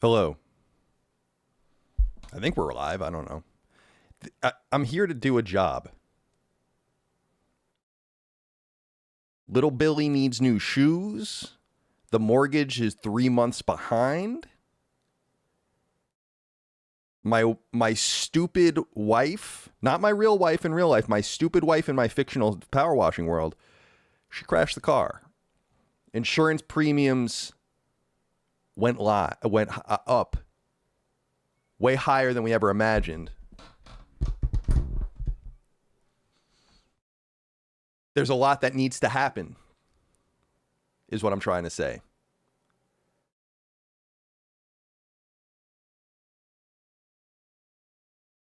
Hello. I think we're alive. I don't know. I'm here to do a job. Little Billy needs new shoes. The mortgage is 3 months behind. My stupid wife, not my real wife in real life, my stupid wife in my fictional power washing world, she crashed the car. Insurance premiums went up way higher than we ever imagined. There's a lot that needs to happen, is what I'm trying to say.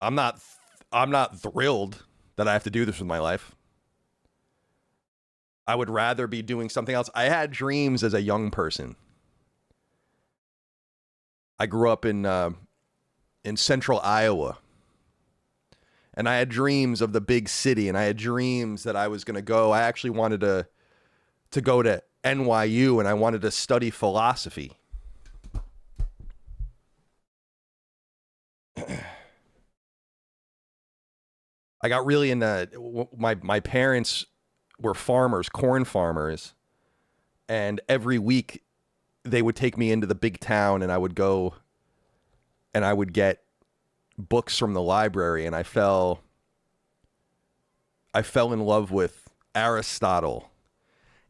I'm not thrilled that I have to do this with my life. I would rather be doing something else. I had dreams as a young person. I grew up in central Iowa. And I had dreams of the big city, and I had dreams that I was going to go. I actually wanted to go to NYU, and I wanted to study philosophy. I got really into my parents were farmers, corn farmers, and every week they would take me into the big town, and I would go and I would get books from the library, and I fell in love with Aristotle.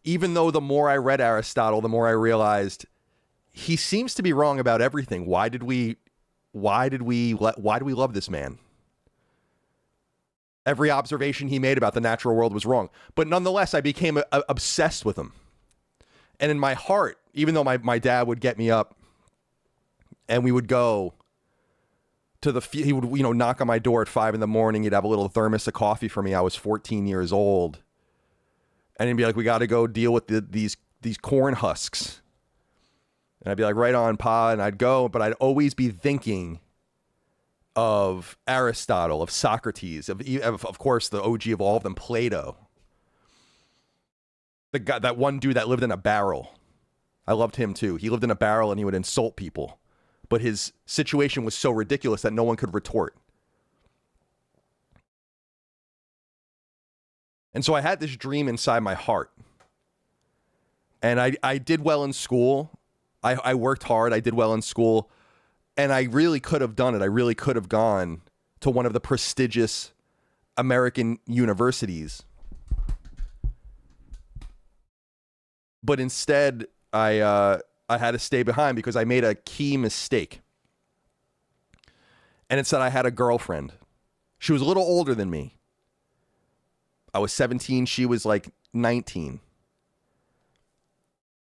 Even though the more I read Aristotle, the more I realized he seems to be wrong about everything. Why do we love this man? Every observation he made about the natural world was wrong. But nonetheless, I became obsessed with him. And in my heart, even though my dad would get me up and we would go to he would, knock on my door at 5 a.m. He'd have a little thermos of coffee for me. I was 14 years old. And he'd be like, we got to go deal with these corn husks. And I'd be like, right on, Pa. And I'd go, but I'd always be thinking of Aristotle, of Socrates, of course, the OG of all of them, Plato. The guy, that one dude that lived in a barrel. I loved him too. He lived in a barrel and he would insult people. But his situation was so ridiculous that no one could retort. And so I had this dream inside my heart. And I did well in school. I worked hard. I did well in school. And I really could have done it. I really could have gone to one of the prestigious American universities. But instead, I had to stay behind because I made a key mistake. And it said I had a girlfriend. She was a little older than me. I was 17. She was like 19.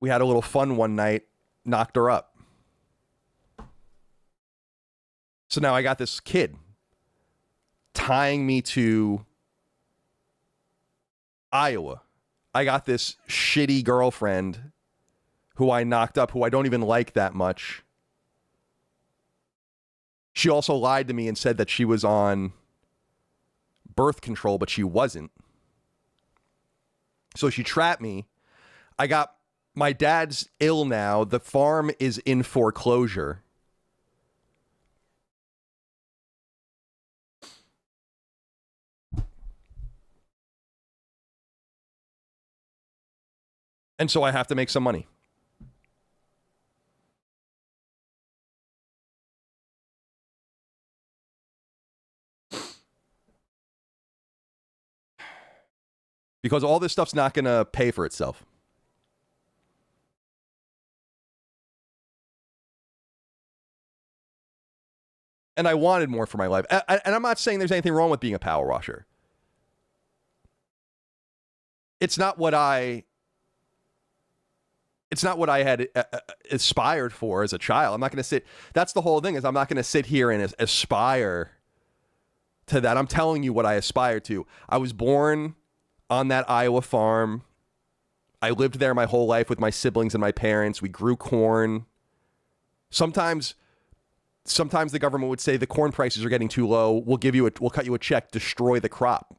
We had a little fun one night, knocked her up. So now I got this kid tying me to Iowa. I got this shitty girlfriend who I knocked up, who I don't even like that much. She also lied to me and said that she was on birth control, but she wasn't. So she trapped me. My dad's ill now. The farm is in foreclosure. And so I have to make some money. Because all this stuff's not going to pay for itself. And I wanted more for my life. And I'm not saying there's anything wrong with being a power washer. It's not what I had aspired for as a child. I'm not going to sit. That's the whole thing, is I'm not going to sit here and aspire to that. I'm telling you what I aspire to. I was born on that Iowa farm. I lived there my whole life with my siblings and my parents. We grew corn. Sometimes the government would say the corn prices are getting too low. We'll cut you a check, destroy the crop.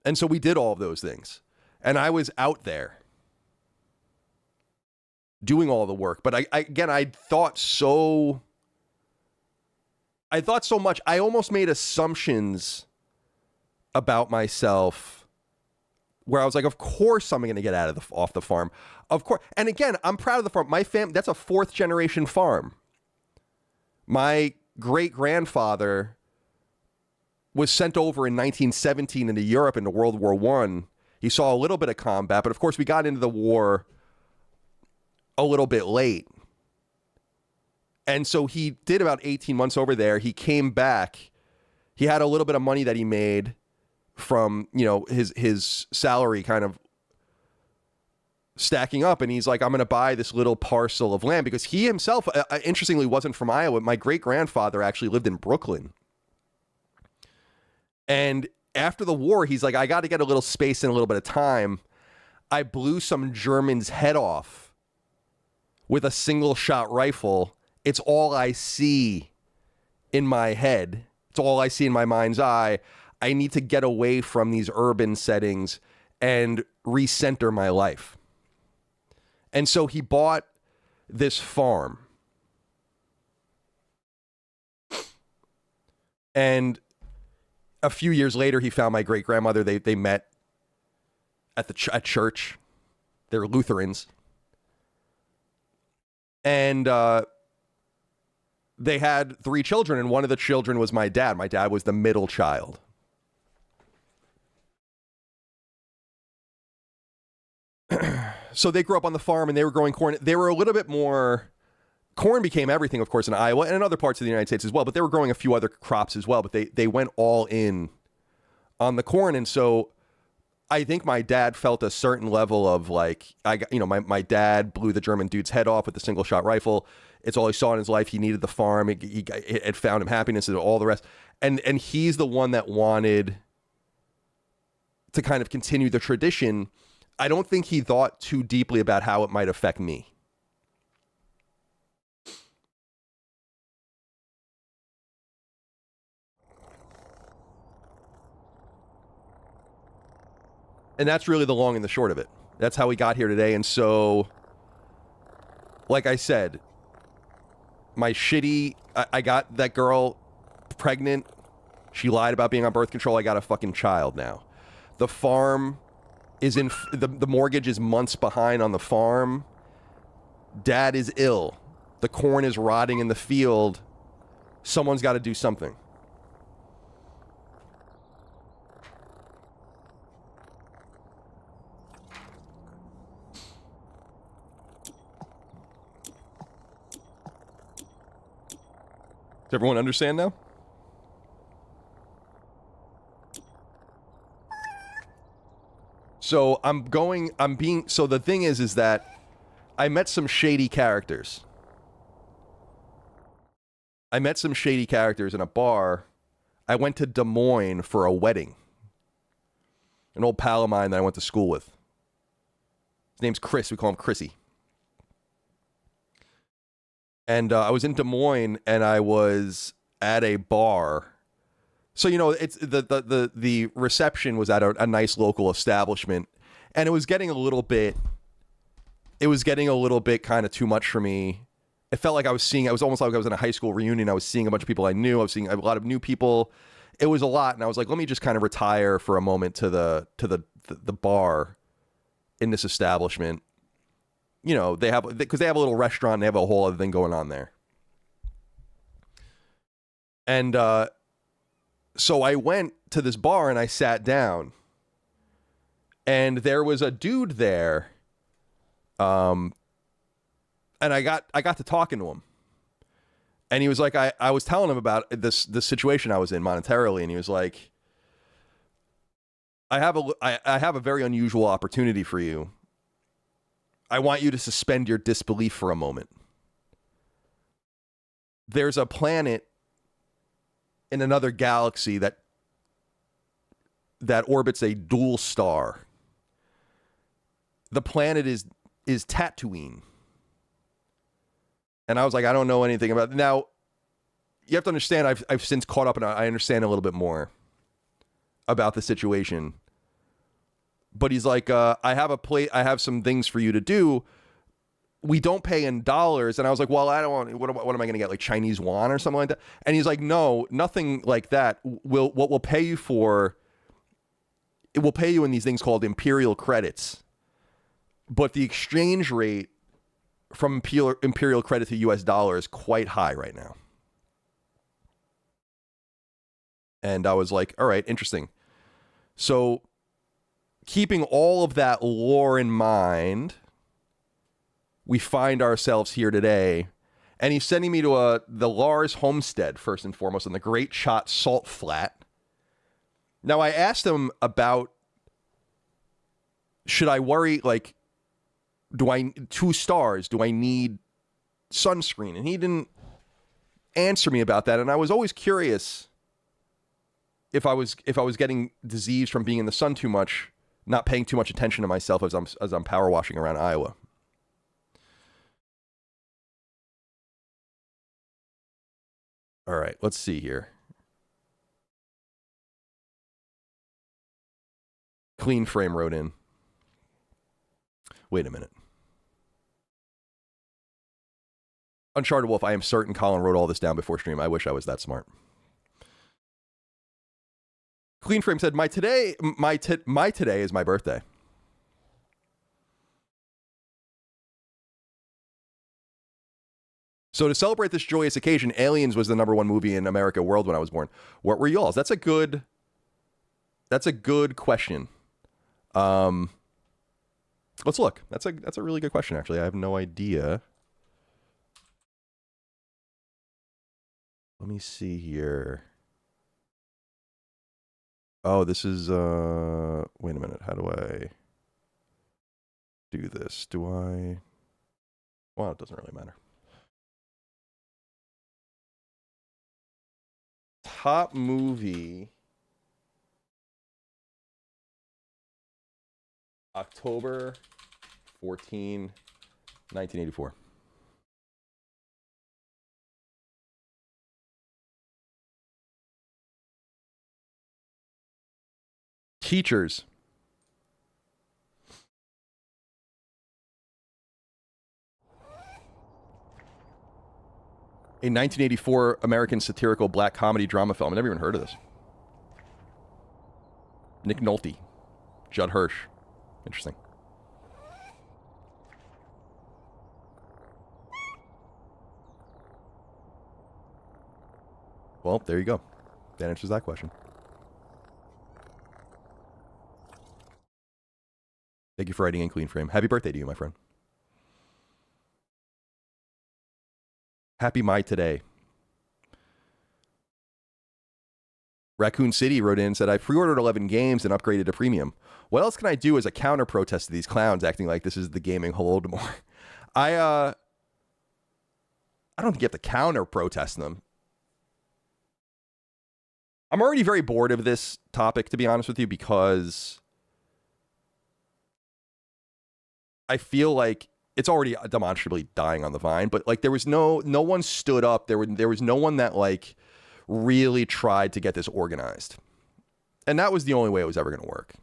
And so we did all of those things. And I was out there. doing all the work. But I thought so much. I almost made assumptions about myself where I was like, of course I'm going to get off the farm. Of course. And again, I'm proud of the farm. My family, that's a 4th generation farm. My great grandfather was sent over in 1917 into Europe into World War I. He saw a little bit of combat, but of course we got into the war a little bit late. And so he did about 18 months over there. He came back. He had a little bit of money that he made from, his salary kind of stacking up. And he's like, I'm going to buy this little parcel of land, because he himself, interestingly, wasn't from Iowa. My great grandfather actually lived in Brooklyn. And after the war, he's like, I got to get a little space and a little bit of time. I blew some German's head off with a single shot rifle. It's all I see in my head. It's all I see in my mind's eye. I need to get away from these urban settings and recenter my life. And so he bought this farm. And a few years later, he found my great grandmother. They met at church. They're Lutherans. And they had 3 children, and one of the children was my dad. My dad was the middle child. So they grew up on the farm, and they were growing corn. They were a little bit more... Corn became everything, of course, in Iowa and in other parts of the United States as well, but they were growing a few other crops as well, but they went all in on the corn. And so I think my dad felt a certain level of like, my dad blew the German dude's head off with a single shot rifle. It's all he saw in his life. He needed the farm. It found him happiness and all the rest. And he's the one that wanted to kind of continue the tradition. I don't think he thought too deeply about how it might affect me. And that's really the long and the short of it. That's how we got here today. And so, like I said, I got that girl pregnant. She lied about being on birth control. I got a fucking child now. The farm is the mortgage is months behind on the farm. Dad is ill. The corn is rotting in the field. Someone's got to do something. Does everyone understand now? So so the thing is that I met some shady characters. I met some shady characters in a bar. I went to Des Moines for a wedding. An old pal of mine that I went to school with. His name's Chris. We call him Chrissy. And I was in Des Moines, and I was at a bar. So, it's the reception was at a nice local establishment, and it was getting a little bit kind of too much for me. It felt like it was almost like I was in a high school reunion. I was seeing a bunch of people I knew. I was seeing a lot of new people. It was a lot, and I was like, let me just kind of retire for a moment to the bar in this establishment. Because they have a little restaurant, and they have a whole other thing going on there. And so I went to this bar and I sat down, and there was a dude there. And I got to talking to him, and he was like, I was telling him about this situation I was in monetarily, and he was like, I have a very unusual opportunity for you. I want you to suspend your disbelief for a moment. There's a planet in another galaxy that orbits a dual star. The planet is Tatooine. And I was like, I don't know anything about it. Now, you have to understand, I've since caught up, and I understand a little bit more about the situation. But he's like, I have some things for you to do. we don't pay in dollars. And I was like, well, I don't want, what am I going to get? Like Chinese yuan or something like that? And he's like, no, nothing like that. What we'll pay you for, it will pay you in these things called imperial credits. But the exchange rate from imperial credit to US dollar is quite high right now. And I was like, all right, interesting. So keeping all of that lore in mind, we find ourselves here today. And he's sending me to the Lars homestead, first and foremost, on the Great Shot Salt Flat. Now, I asked him about, should I worry, like, 2 stars, do I need sunscreen? And he didn't answer me about that. And I was always curious if I was getting disease from being in the sun too much, not paying too much attention to myself as I'm power washing around Iowa. All right, let's see here. Clean Frame wrote in. Wait a minute. Uncharted Wolf, I am certain Colin wrote all this down before stream. I wish I was that smart. Clean Frame said, my today is my birthday. So to celebrate this joyous occasion, Aliens was the #1 movie in America world when I was born. What were y'all's? That's a good question. Let's look. That's a really good question, actually. I have no idea. Let me see here. Oh, this is, wait a minute. How do I do this? Well, it doesn't really matter. Top movie, October 14, 1984. Teachers. A 1984 American satirical black comedy drama film. I've never even heard of this. Nick Nolte. Judd Hirsch. Interesting. Well, there you go. That answers that question. Thank you for writing in, Clean Frame. Happy birthday to you, my friend. Happy My Today. Raccoon City wrote in and said, I pre-ordered 11 games and upgraded to premium. What else can I do as a counter protest to these clowns acting like this is the gaming Holodomor? I don't think you have to counter protest them. I'm already very bored of this topic, to be honest with you, because I feel like it's already demonstrably dying on the vine, but like there was no one stood up. There was no one that like really tried to get this organized. And that was the only way it was ever going to work.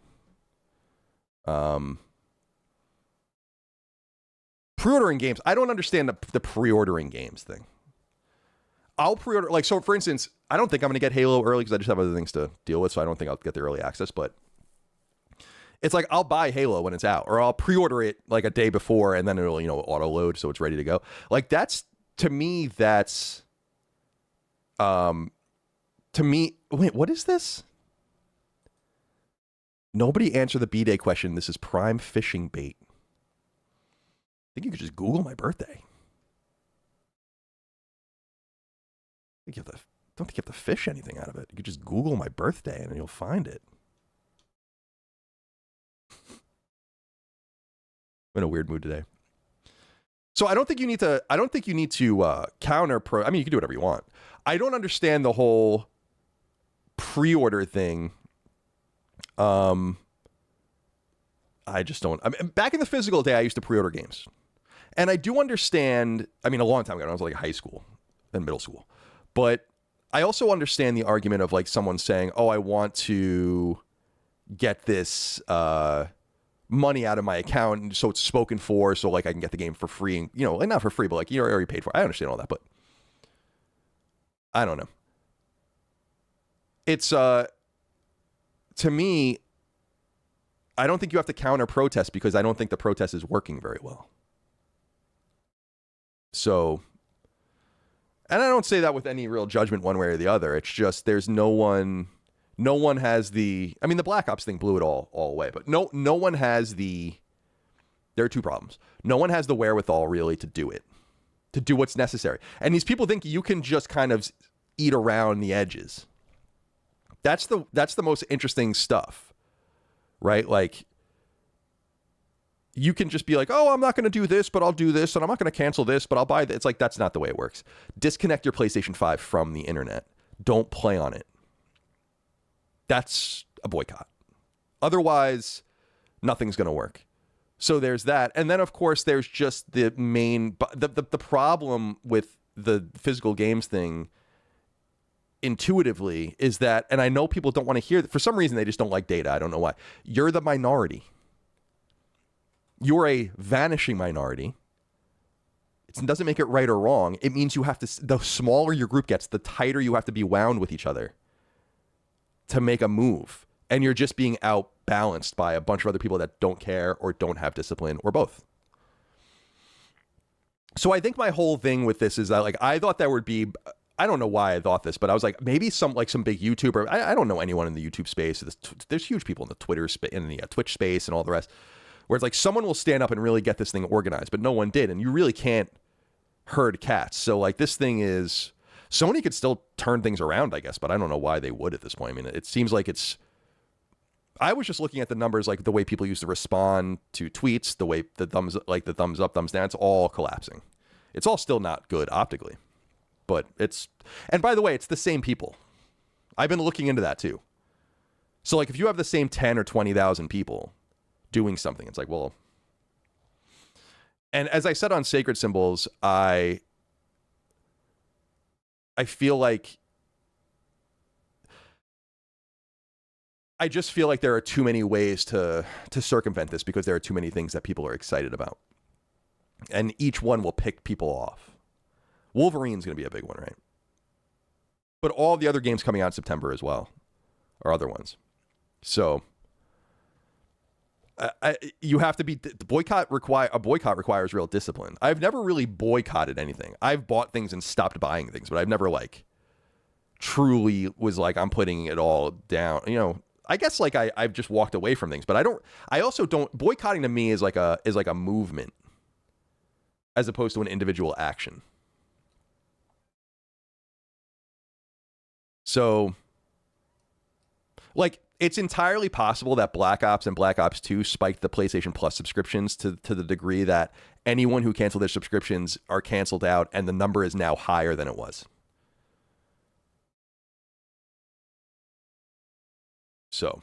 Pre-ordering games. I don't understand the pre-ordering games thing. I'll pre-order, like, so for instance, I don't think I'm going to get Halo early because I just have other things to deal with. So I don't think I'll get the early access, but it's like I'll buy Halo when it's out, or I'll pre-order it like a day before and then it'll, auto load so it's ready to go. Like that's, to me, wait, what is this? Nobody answer the B-Day question. This is prime fishing bait. I think you could just Google my birthday. I don't think you have to fish anything out of it. You could just Google my birthday and you'll find it. I'm in a weird mood today. So I don't think you need to counter pro. I mean, you can do whatever you want. I don't understand the whole pre-order thing. I just don't. I mean, back in the physical day, I used to pre-order games. And I do understand, I mean, a long time ago, I was like high school and middle school. But I also understand the argument of like someone saying, oh, I want to get this money out of my account, and so it's spoken for, so like I can get the game for free, and like not for free, but like you're already paid for it. I understand all that, but I don't know. It's to me, I don't think you have to counter protest because I don't think the protest is working very well. So, and I don't say that with any real judgment one way or the other. It's just there's no one has the, I mean, the Black Ops thing blew it all away, but no one has the, there are two problems. No one has the wherewithal really to do it, to do what's necessary. And these people think you can just kind of eat around the edges. That's the most interesting stuff, right? Like, you can just be like, oh, I'm not going to do this, but I'll do this, and I'm not going to cancel this, but I'll buy this. It's like, that's not the way it works. Disconnect your PlayStation 5 from the internet. Don't play on it. That's a boycott. Otherwise, nothing's going to work. So there's that. And then, of course, there's just the main, the problem with the physical games thing intuitively is that, and I know people don't want to hear that. For some reason, they just don't like data. I don't know why. You're the minority. You're a vanishing minority. It doesn't make it right or wrong. It means you have to, the smaller your group gets, the tighter you have to be wound with each other to make a move. And you're just being outbalanced by a bunch of other people that don't care or don't have discipline or both. So I think my whole thing with this is that, like, I thought there would be, I don't know why I thought this, but I was like, maybe some big YouTuber. I don't know anyone in the YouTube space. There's huge people in the Twitter in the Twitch space and all the rest, where it's like someone will stand up and really get this thing organized, but no one did. And you really can't herd cats. So like this thing is, Sony could still turn things around, I guess, but I don't know why they would at this point. I mean, it seems like I was just looking at the numbers, like the way people used to respond to tweets, the way the thumbs up, thumbs down, it's all collapsing. It's all still not good optically, but and by the way, it's the same people. I've been looking into that too. So like if you have the same 10 or 20,000 people doing something, it's like, well, and as I said on Sacred Symbols, I feel like I just feel like there are too many ways to circumvent this because there are too many things that people are excited about. And each one will pick people off. Wolverine's going to be a big one, right? But all the other games coming out in September as well are other ones. So you have to be, a boycott requires real discipline. I've never really boycotted anything. I've bought things and stopped buying things, but I've never like truly was like, I'm putting it all down. You know, I guess like I've just walked away from things, but I also don't, boycotting to me is like a movement as opposed to an individual action. So like, it's entirely possible that Black Ops and Black Ops 2 spiked the PlayStation Plus subscriptions to the degree that anyone who canceled their subscriptions are canceled out, and the number is now higher than it was. So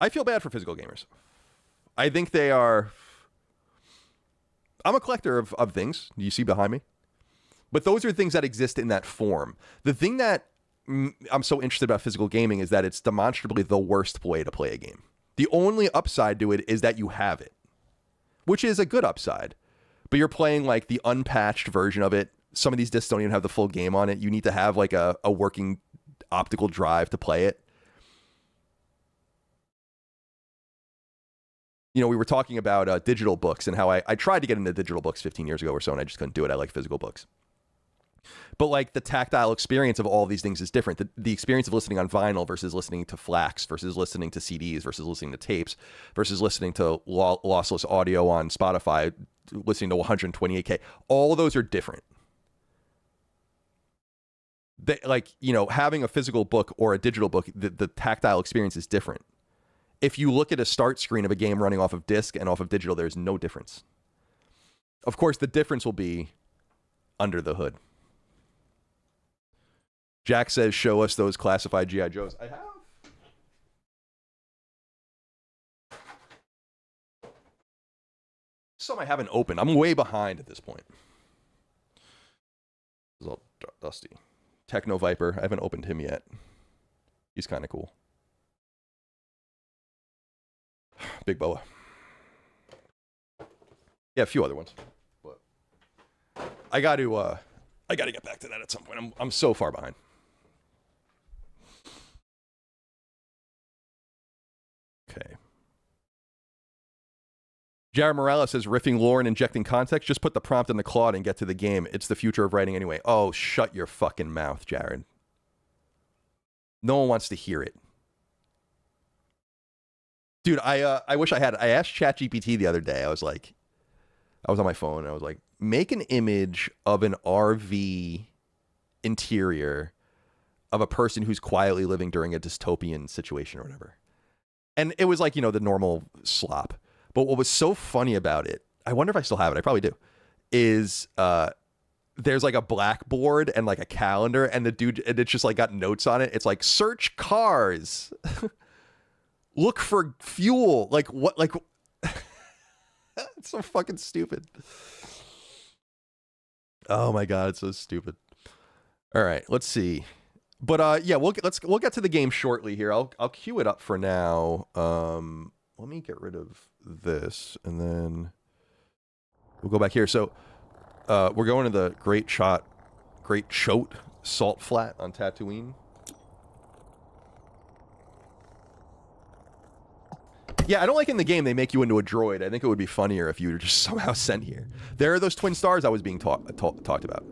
I feel bad for physical gamers. I think they are, I'm a collector of things. You see behind me? But those are things that exist in that form. The thing that I'm so interested about physical gaming is that it's demonstrably the worst way to play a game. The only upside to it is that you have it, which is a good upside. But you're playing like the unpatched version of it. Some of these discs don't even have the full game on it. You need to have like a working optical drive to play it. You know, we were talking about digital books and how I tried to get into digital books 15 years ago or so, and I just couldn't do it. I like physical books. But like the tactile experience of all these things is different. The experience of listening on vinyl versus listening to FLACs versus listening to CDs versus listening to tapes versus listening to lossless audio on Spotify, listening to 128K. All of those are different. Like, you know, having a physical book or a digital book, the tactile experience is different. If you look at a start screen of a game running off of disc and off of digital, there's no difference. Of course, the difference will be under the hood. Jack says, show us those classified G.I. Joes. I have. Some I haven't opened. I'm way behind at this point. It's all dusty. Techno Viper. I haven't opened him yet. He's kind of cool. Big Boa. Yeah, a few other ones. But I got to get back to that at some point. I'm so far behind. Okay. Jared Morales says, riffing lore and injecting context. Just put the prompt in the Claude and get to the game. It's the future of writing anyway. Oh, shut your fucking mouth, Jared. No one wants to hear it. Dude, I wish I had. I asked ChatGPT the other day. I was on my phone and I was like, make an image of an RV interior of a person who's quietly living during a dystopian situation or whatever. And it was like, you know, the normal slop. But what was so funny about it, I wonder if I still have it, I probably do, is there's like a blackboard and like a calendar, and the dude, and it's just like got notes on it. It's like, search cars, look for fuel. Like what, like, it's so fucking stupid. Oh my God, it's so stupid. All right, let's see. But yeah, we'll get to the game shortly here. I'll queue it up for now. Let me get rid of this, and then we'll go back here. So we're going to the Great Chote Salt Flat on Tatooine. Yeah, I don't like in the game they make you into a droid. I think it would be funnier if you were just somehow sent here. There are those twin stars I was being talked about.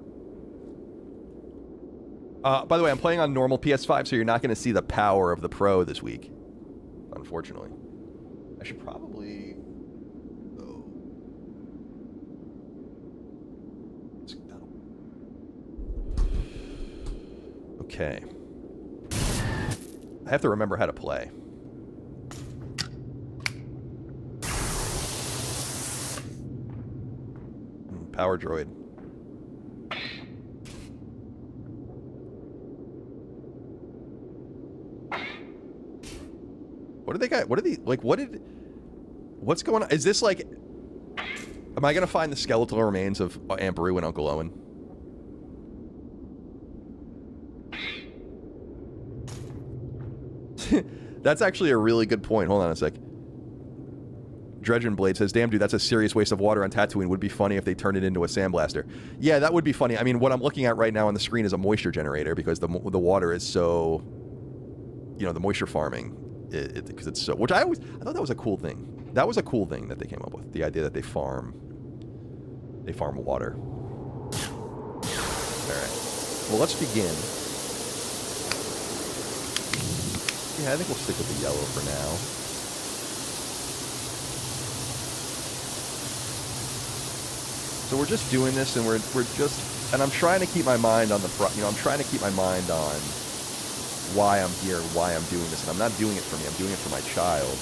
By the way, I'm playing on normal PS5, so you're not going to see the power of the Pro this week, unfortunately. I should probably... Oh. Okay. I have to remember how to play. Power droid. What do they got? What are they like? What's going on? Is this like? Am I gonna find the skeletal remains of Aunt Beru and Uncle Owen? That's actually a really good point. Hold on a sec. Dredgen Blade says, damn, dude, that's a serious waste of water on Tatooine. Would be funny if they turned it into a sandblaster. Yeah, that would be funny. I mean, what I'm looking at right now on the screen is a moisture generator because the water is so, you know, the moisture farming, because it's so, which I thought that was a cool thing. That was a cool thing that they came up with. The idea that they farm water. All right. Well, let's begin. Yeah, I think we'll stick with the yellow for now. So we're just doing this, and we're just, and I'm trying to keep my mind on I'm trying to keep my mind on why I'm here, why I'm doing this, and I'm not doing it for me. I'm doing it for my child.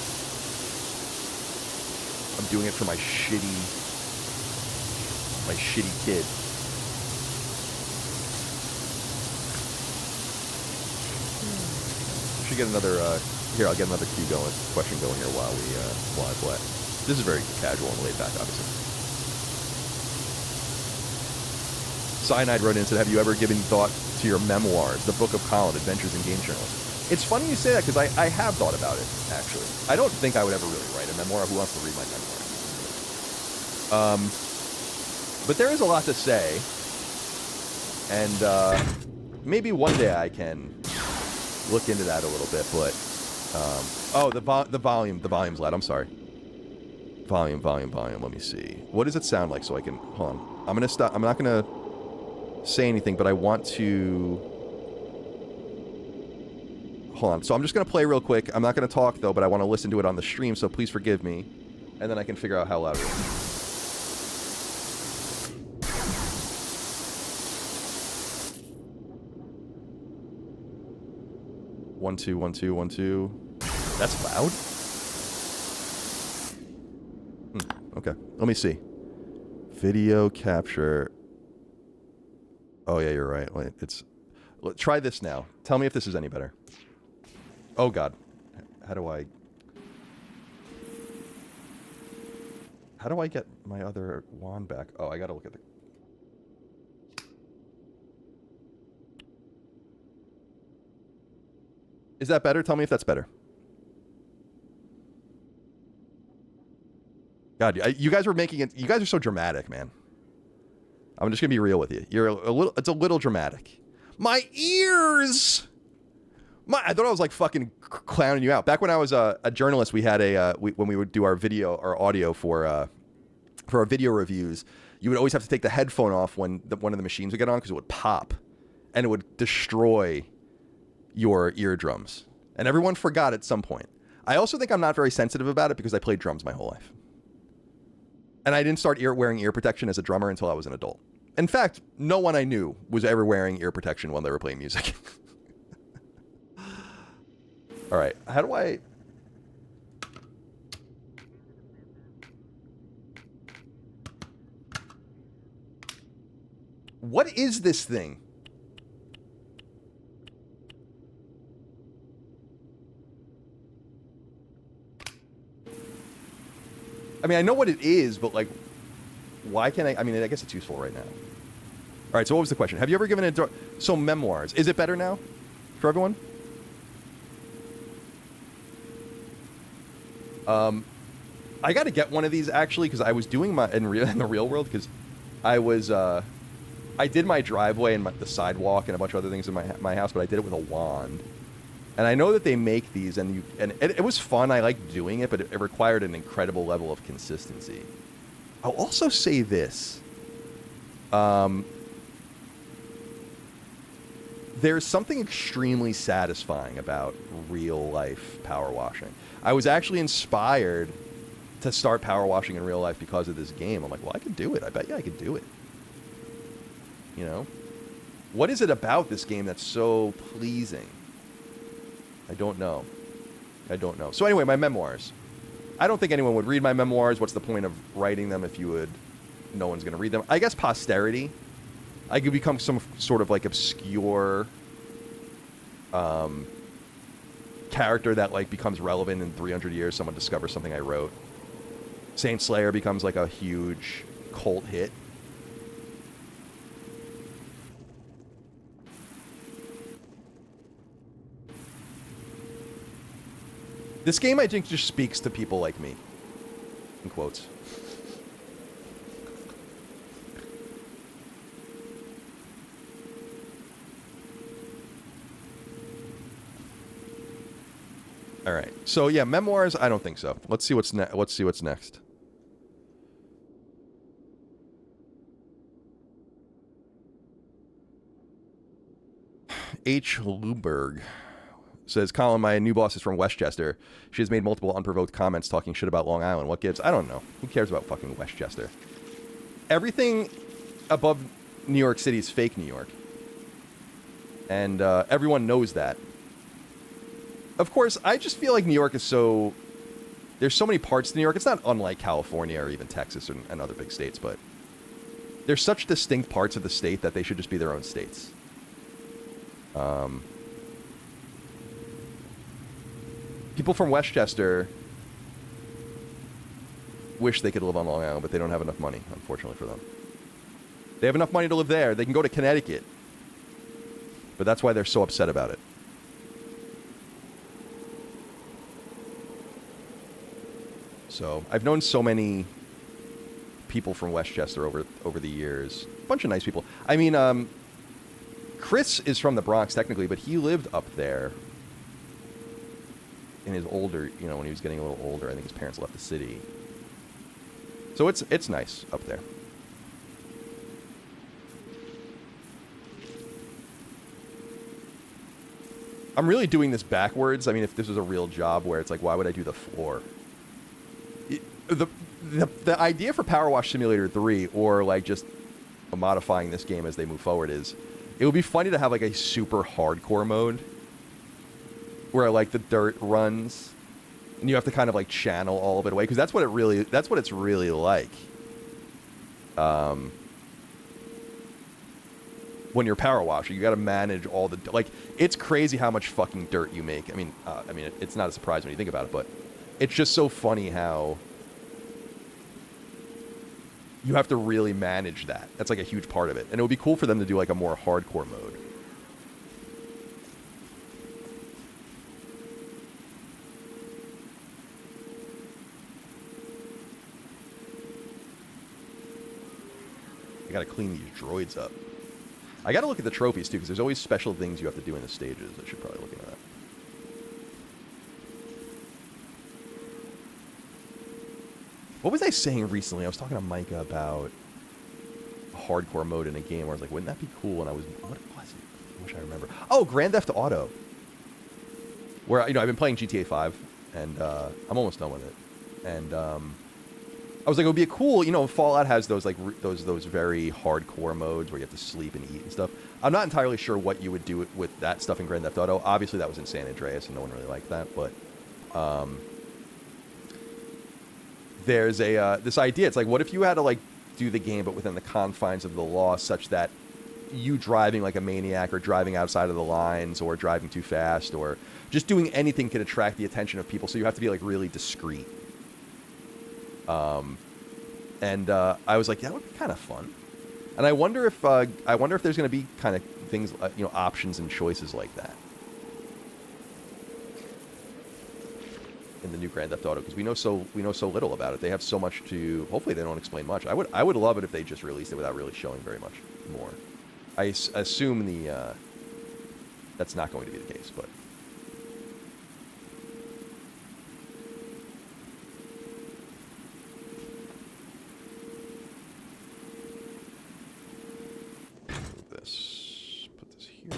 I'm doing it for my shitty kid. I should get another. Here, I'll get another question going here while I play. This is very casual and laid back, obviously. Cyanide wrote in and said, have you ever given thought to your memoirs, the Book of Colin, Adventures in Game Journalism? It's funny you say that because I have thought about it, actually. I don't think I would ever really write a memoir. Who wants to read my memoir? But there is a lot to say. And maybe one day I can look into that a little bit. But, oh, the volume's loud. I'm sorry. Volume. Let me see. What does it sound like so I can, hold on. I'm going to stop. I'm not going to say anything, but I want to... Hold on. So I'm just going to play real quick. I'm not going to talk, though, but I want to listen to it on the stream, so please forgive me. And then I can figure out how loud it is. One, two, 1, 2, 1, 2. That's loud? Okay. Let me see. Video capture... Oh, yeah, you're right. Try this now. Tell me if this is any better. Oh, God. How do I get my other wand back? Oh, I gotta look at the... Is that better? Tell me if that's better. God, you guys were making it. You guys are so dramatic, man. I'm just gonna be real with you. You're a little. It's a little dramatic. My ears. I thought I was like fucking clowning you out. Back when I was a journalist, we had when we would do our video or audio for our video reviews, you would always have to take the headphone off when one of the machines would get on because it would pop, and it would destroy your eardrums. And everyone forgot at some point. I also think I'm not very sensitive about it because I played drums my whole life, and I didn't start wearing ear protection as a drummer until I was an adult. In fact, no one I knew was ever wearing ear protection when they were playing music. All right, how do I... What is this thing? I mean, I know what it is, but like, why can't I mean, I guess it's useful right now. All right, so what was the question? Have you ever given it... So memoirs, is it better now for everyone? I got to get one of these actually because I was doing my in the real world because I was I did my driveway and the sidewalk and a bunch of other things in my house, but I did it with a wand. And I know that they make these, and it was fun. I liked doing it, but it required an incredible level of consistency. I'll also say this: there's something extremely satisfying about real life power washing. I was actually inspired to start power washing in real life because of this game. I'm like, well, I could do it. I bet you I could do it. You know? What is it about this game that's so pleasing? I don't know. I don't know. So anyway, my memoirs. I don't think anyone would read my memoirs. What's the point of writing them if you would... No one's going to read them. I guess posterity. I could become some sort of like obscure... character that like becomes relevant in 300 years. Someone discovers something I wrote. Saint Slayer becomes like a huge cult hit. This game, I think, just speaks to people like me. In quotes. All right. So yeah, memoirs. I don't think so. Let's see what's next. Let's see what's next. H. Luberg says, Colin, my new boss is from Westchester. She has made multiple unprovoked comments talking shit about Long Island. What gives? I don't know. Who cares about fucking Westchester? Everything above New York City is fake New York. And everyone knows that. Of course, I just feel like New York is so... There's so many parts to New York. It's not unlike California or even Texas and other big states, but there's such distinct parts of the state that they should just be their own states. People from Westchester wish they could live on Long Island, but they don't have enough money, unfortunately for them. They have enough money to live there. They can go to Connecticut. But that's why they're so upset about it. So, I've known so many people from Westchester over the years. A bunch of nice people. I mean, Chris is from the Bronx, technically, but he lived up there in his older, you know, when he was getting a little older. I think his parents left the city. So it's nice up there. I'm really doing this backwards. I mean, if this was a real job where it's like, why would I do the floor? The idea for Power Wash Simulator 3, or like just modifying this game as they move forward, is it would be funny to have like a super hardcore mode where like the dirt runs and you have to kind of like channel all of it away, because that's what it's really like. When you're power washing, you got to manage all the, like, it's crazy how much fucking dirt you make. I mean, it's not a surprise when you think about it, but it's just so funny how you have to really manage that. That's like a huge part of it. And it would be cool for them to do like a more hardcore mode. I gotta clean these droids up. I gotta look at the trophies, too, because there's always special things you have to do in the stages. I should probably look into that. What was I saying recently? I was talking to Micah about a hardcore mode in a game where I was like, wouldn't that be cool? And I was... What was it? I wish I remember. Oh, Grand Theft Auto. Where, you know, I've been playing GTA 5, and I'm almost done with it. And I was like, it would be a cool, you know, Fallout has those like those very hardcore modes where you have to sleep and eat and stuff. I'm not entirely sure what you would do with that stuff in Grand Theft Auto. Obviously, that was in San Andreas, and no one really liked that. But there's a this idea. It's like, what if you had to like do the game, but within the confines of the law, such that you driving like a maniac, or driving outside of the lines, or driving too fast, or just doing anything could attract the attention of people. So you have to be like really discreet. I was like, yeah, that would be kind of fun. And I wonder if there's going to be kind of things, you know, options and choices like that in the new Grand Theft Auto, because we know so little about it. They have so much to. Hopefully, they don't explain much. I would love it if they just released it without really showing very much more. I assume that's not going to be the case, but. Put this here.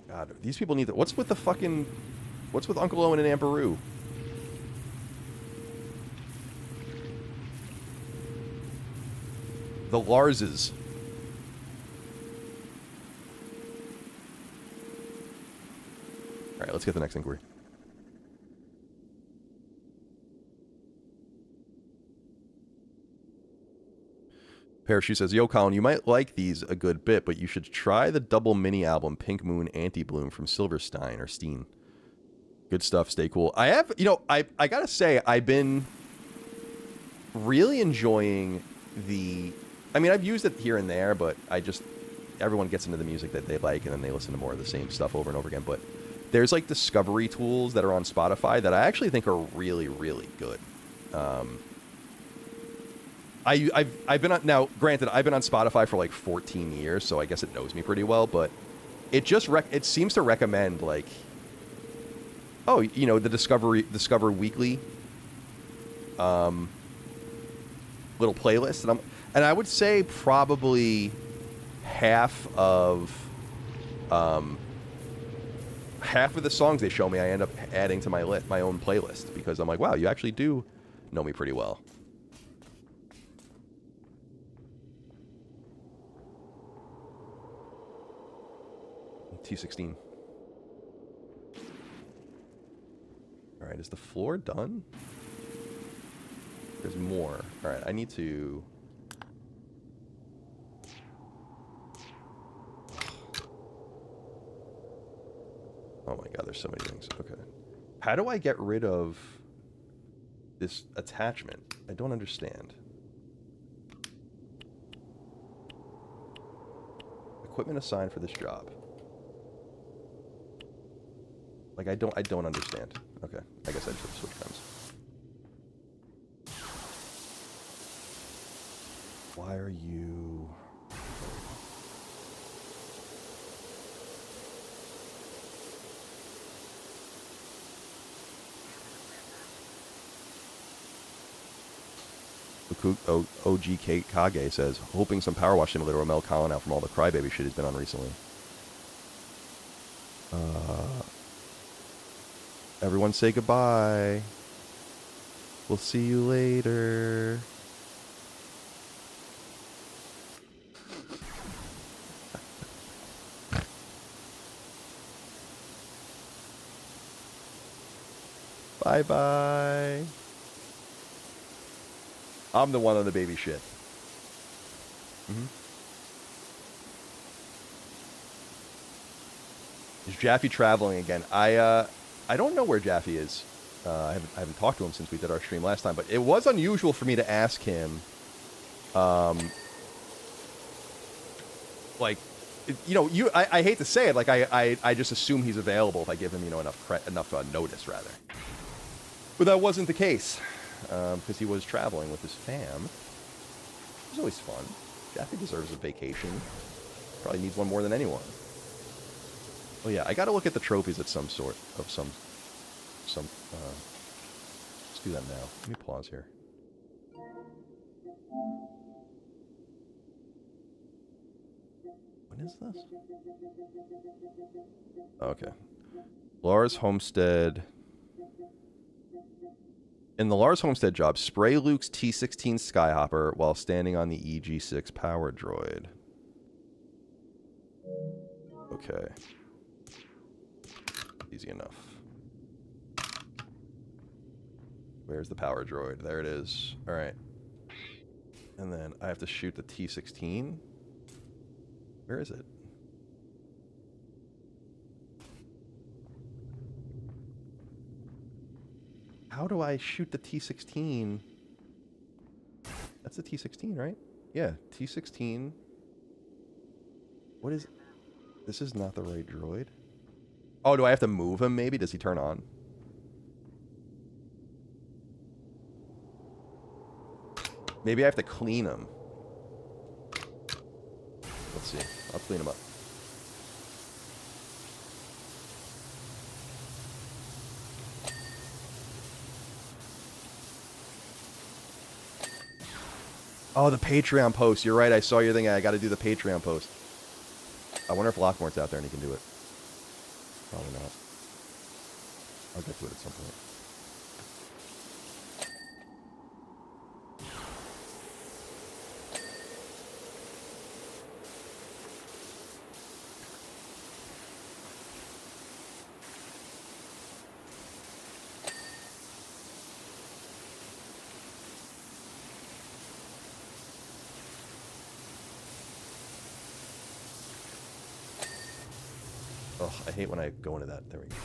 God, these people need to... What's with Uncle Owen and Aunt Beru? The Larses. All right, let's get the next inquiry. Parachute says, yo, Colin, you might like these a good bit, but you should try the double mini album Pink Moon Anti-Bloom from Silverstein or Steen. Good stuff. Stay cool. I have, you know, I gotta say, I've been really enjoying the... I mean, I've used it here and there, but everyone gets into the music that they like, and then they listen to more of the same stuff over and over again. But there's like discovery tools that are on Spotify that I actually think are really, really good. I've been on, now granted, I've been on Spotify for like 14 years, so I guess it knows me pretty well, but it just it seems to recommend like, oh, you know, the Discover Weekly little playlist, and I would say probably half of the songs they show me I end up adding to my own playlist, because I'm like, wow, you actually do know me pretty well. T16. All right, is the floor done? There's more. All right, I need to... Oh my god, there's so many things. Okay. How do I get rid of this attachment? I don't understand. Equipment assigned for this job. Like, I don't understand. Okay, I guess I just have to switch guns. Why are you... OGK Kage says, hoping some PowerWash simulator will melt Colin out from all the crybaby shit he's been on recently. Everyone say goodbye. We'll see you later. Bye-bye. I'm the one on the baby shit. Is Jaffe traveling again? I don't know where Jaffe is. I haven't talked to him since we did our stream last time, but it was unusual for me to ask him like, I hate to say it, like I just assume he's available if I give him enough notice rather. But that wasn't the case because he was traveling with his fam. It was always fun. Jaffe deserves a vacation. Probably needs one more than anyone. Oh yeah, I got to look at the trophies at some sort of some. Let's do that now. Let me pause here. When is this? Okay. Lars Homestead. In the Lars Homestead job, spray Luke's T-16 Skyhopper while standing on the EG-6 power droid. Okay. Easy enough. Where's the power droid? There it is. All right. And then I have to shoot the T-16. Where is it? How do I shoot the T-16? That's the T-16, right? Yeah, T-16. What is... This is not the right droid. Oh, do I have to move him, maybe? Does he turn on? Maybe I have to clean him. Let's see. I'll clean him up. Oh, the Patreon post. You're right. I saw your thing. I got to do the Patreon post. I wonder if Lockmore's out there and he can do it. Probably not. I'll get to it at some point. Oh, I hate when I go into that. There we go.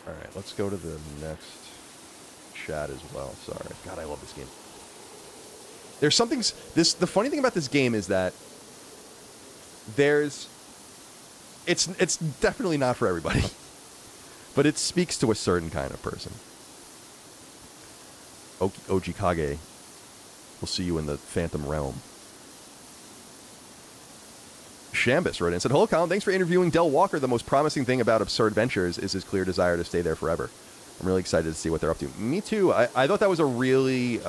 Alright, let's go to the next chat as well. Sorry. God, I love this game. There's something... The funny thing about this game is that there's... It's definitely not for everybody. But it speaks to a certain kind of person. Ojikage. We'll see you in the Phantom Realm. Shambus wrote in and said, "Hello, Colin. Thanks for interviewing Del Walker. The most promising thing about Absurd Ventures is his clear desire to stay there forever. I'm really excited to see what they're up to." Me too. I thought that was a really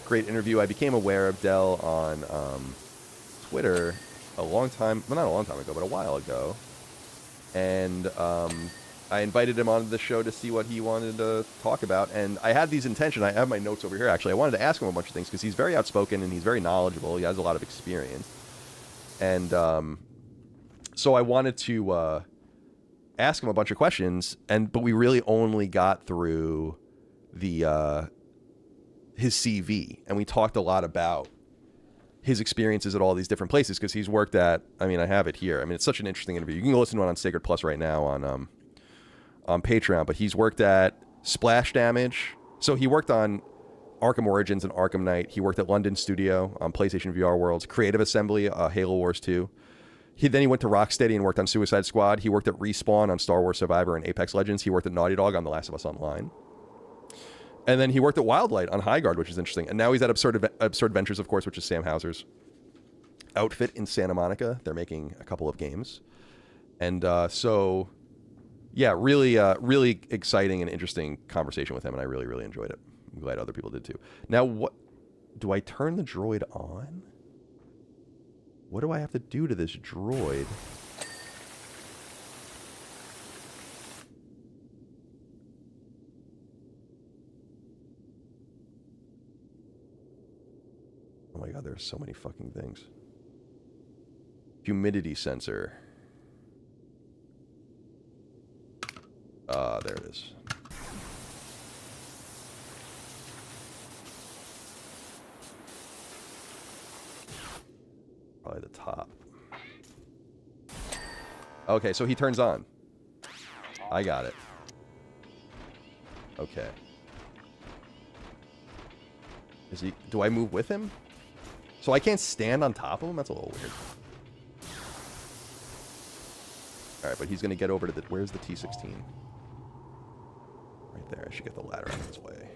great interview. I became aware of Del on Twitter a long time... Well, not a long time ago, but a while ago. And I invited him onto the show to see what he wanted to talk about. And I had these intentions. I have my notes over here, actually. I wanted to ask him a bunch of things because he's very outspoken and he's very knowledgeable. He has a lot of experience. And so I wanted to ask him a bunch of questions, but we really only got through the his CV. And we talked a lot about his experiences at all these different places because he's worked at, I mean, I have it here. I mean, it's such an interesting interview. You can go listen to it on Sacred Plus right now on Patreon, but he's worked at Splash Damage. So he worked on Arkham Origins and Arkham Knight. He worked at London Studio on PlayStation VR Worlds, Creative Assembly, Halo Wars 2. Then he went to Rocksteady and worked on Suicide Squad. He worked at Respawn on Star Wars Survivor and Apex Legends. He worked at Naughty Dog on The Last of Us Online. And then he worked at Wildlight on High Guard, which is interesting. And now he's at Absurd Ventures, of course, which is Sam Hauser's outfit in Santa Monica. They're making a couple of games. And so, yeah, really exciting and interesting conversation with him, and I really, really enjoyed it. I'm glad other people did too. Now, what do I turn the droid on? What do I have to do to this droid? Oh my god, there's so many fucking things. Humidity sensor. There it is. Probably the top. Okay, so he turns on. I got it. Okay. Is he... Do I move with him? So I can't stand on top of him? That's a little weird. Alright, but he's going to get over to the... Where's the T-16? Right there. I should get the ladder out of his way.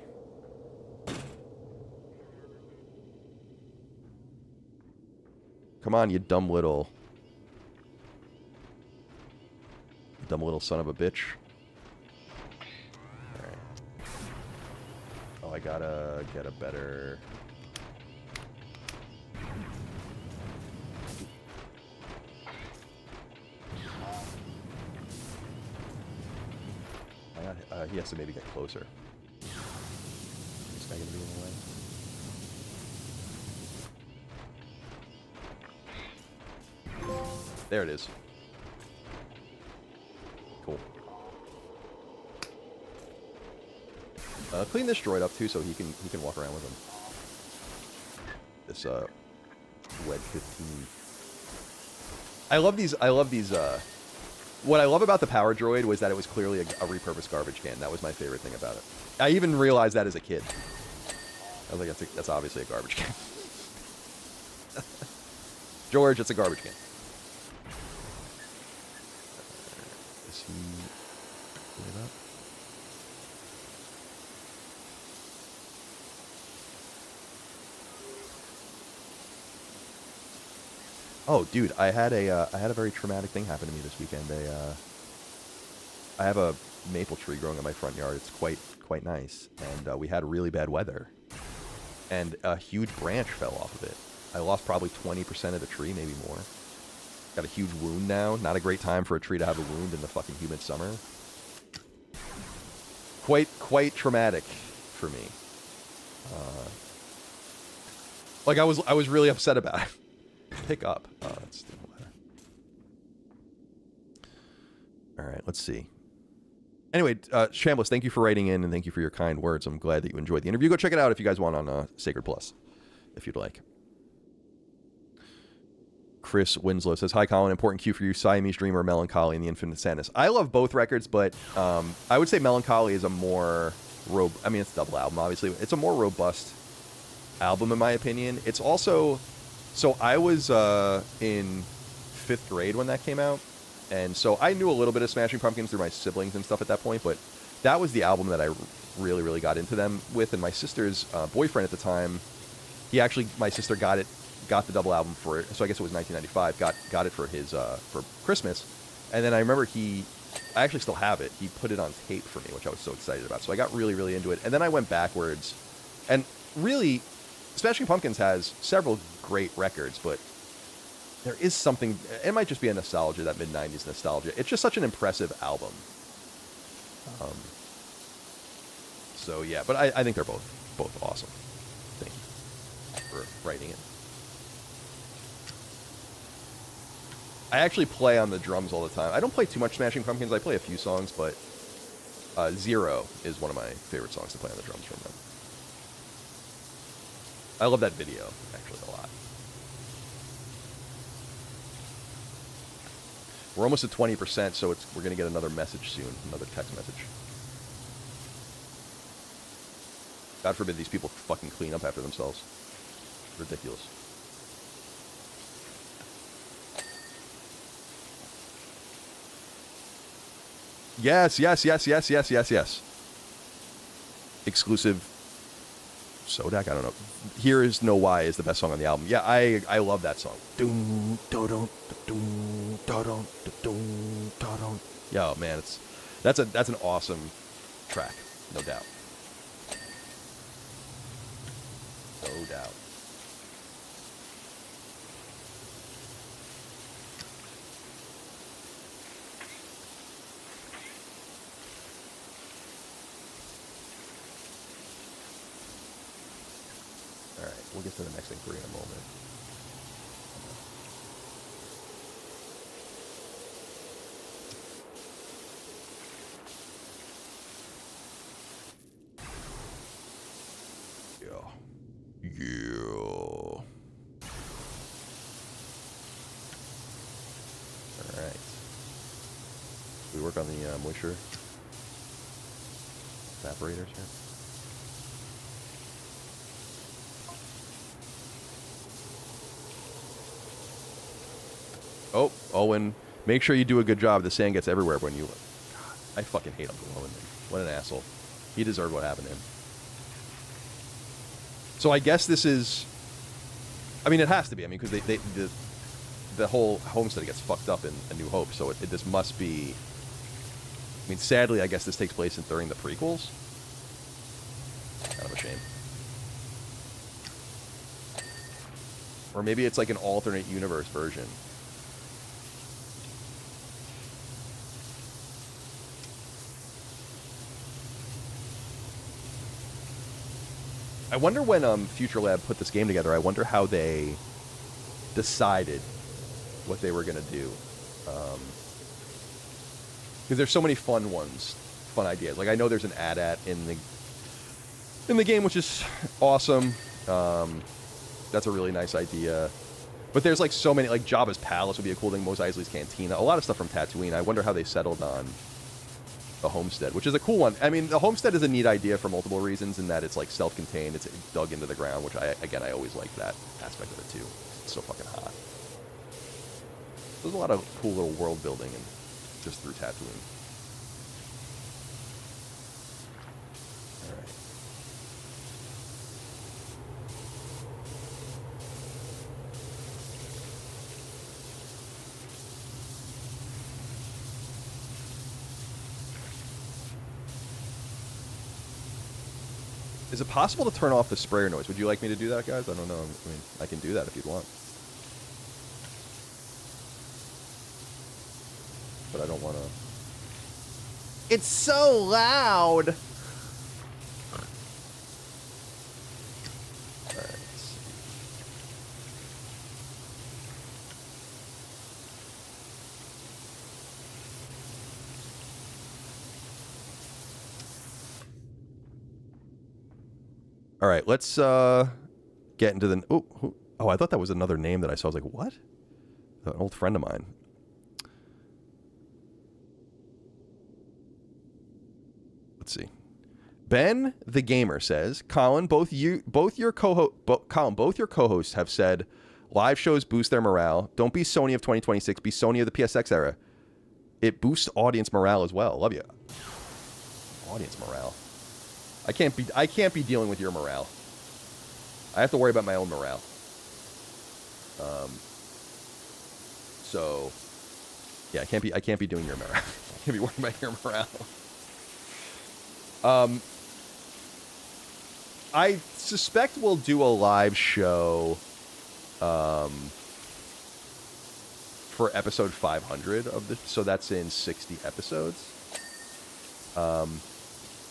Come on, you dumb little... Dumb little son of a bitch. Alright. Oh, I gotta get a better... He has to maybe get closer. This guy gonna be in the way? There it is. Cool. Clean this droid up too, so he can walk around with him. This Wed 15. I love these. What I love about the power droid was that it was clearly a repurposed garbage can. That was my favorite thing about it. I even realized that as a kid. I was like, that's obviously a garbage can. George, it's a garbage can. Is he doing that? Oh, dude, I had a very traumatic thing happen to me this weekend. I have a maple tree growing in my front yard. It's quite nice, and we had really bad weather, and a huge branch fell off of it. I lost probably 20% of the tree, maybe more. Got a huge wound now. Not a great time for a tree to have a wound in the fucking humid summer. Quite traumatic for me. Like I was really upset about it. Pick up. Oh, that's still better. All right, let's see. Anyway, Shambliss, thank you for writing in, and thank you for your kind words. I'm glad that you enjoyed the interview. Go check it out if you guys want on Sacred Plus, if you'd like. Chris Winslow says, "Hi, Colin. Important cue for you: Siamese Dream or Melancholy and the Infinite Sadness." I love both records, but I would say Melancholy is a more I mean, it's a double album, obviously. It's a more robust album, in my opinion. It's also... So I was in 5th grade when that came out, and so I knew a little bit of Smashing Pumpkins through my siblings and stuff at that point, but that was the album that I really, really got into them with, and my sister's boyfriend at the time, my sister got the double album for it, so I guess it was 1995, got it for his, for Christmas, and then I remember I actually still have it, he put it on tape for me, which I was so excited about, so I got really, really into it, and then I went backwards, and really... Smashing Pumpkins has several great records, but there is something... It might just be a nostalgia, that mid-90s nostalgia. It's just such an impressive album. So, yeah, but I think they're both awesome. Thank you for writing it. I actually play on the drums all the time. I don't play too much Smashing Pumpkins. I play a few songs, but Zero is one of my favorite songs to play on the drums from them. I love that video, actually, a lot. We're almost at 20%, so we're going to get another message soon, another text message. God forbid these people fucking clean up after themselves. Ridiculous. Yes. Exclusive Sodak, I don't know. Here Is No Why is the best song on the album. Yeah, I love that song. Yeah, man, that's an awesome track, no doubt. No doubt. We'll get to the next inquiry in a moment. Yeah. All right. we work on the moisture evaporators here? Oh, Owen, make sure you do a good job. The sand gets everywhere when you... God, I fucking hate Uncle Owen. What an asshole. He deserved what happened to him. So I guess this is... I mean, it has to be. I mean, because the whole homestead gets fucked up in A New Hope, so this must be... I mean, sadly, I guess this takes place during the prequels. Kind of a shame. Or maybe it's like an alternate universe version. I wonder when Future Lab put this game together, I wonder how they decided what they were going to do. Because there's so many fun ones, fun ideas. Like, I know there's an AT-AT in the game, which is awesome. That's a really nice idea. But there's, like, so many, like, Jabba's Palace would be a cool thing, Mos Eisley's Cantina, a lot of stuff from Tatooine. I wonder how they settled on the homestead, which is a cool one. I mean, the homestead is a neat idea for multiple reasons in that it's, like, self-contained, it's dug into the ground, which, I always like that aspect of it, too. It's so fucking hot. There's a lot of cool little world building and just through Tatooine. Alright. Is it possible to turn off the sprayer noise? Would you like me to do that, guys? I don't know. I mean, I can do that if you'd want. But I don't want to... It's so loud! Alright, let's see. Alright, let's get into the... Oh, I thought that was another name that I saw. I was like, what? An old friend of mine. Let's see. Ben the Gamer says, Colin, both your co-hosts have said live shows boost their morale. Don't be Sony of 2026, be Sony of the PSX era. It boosts audience morale as well. Love you. Audience morale. I can't be dealing with your morale. I have to worry about my own morale. So yeah, I can't be doing your morale. I can't be worrying about your morale. I suspect we'll do a live show for episode 500 of the... So that's in 60 episodes. The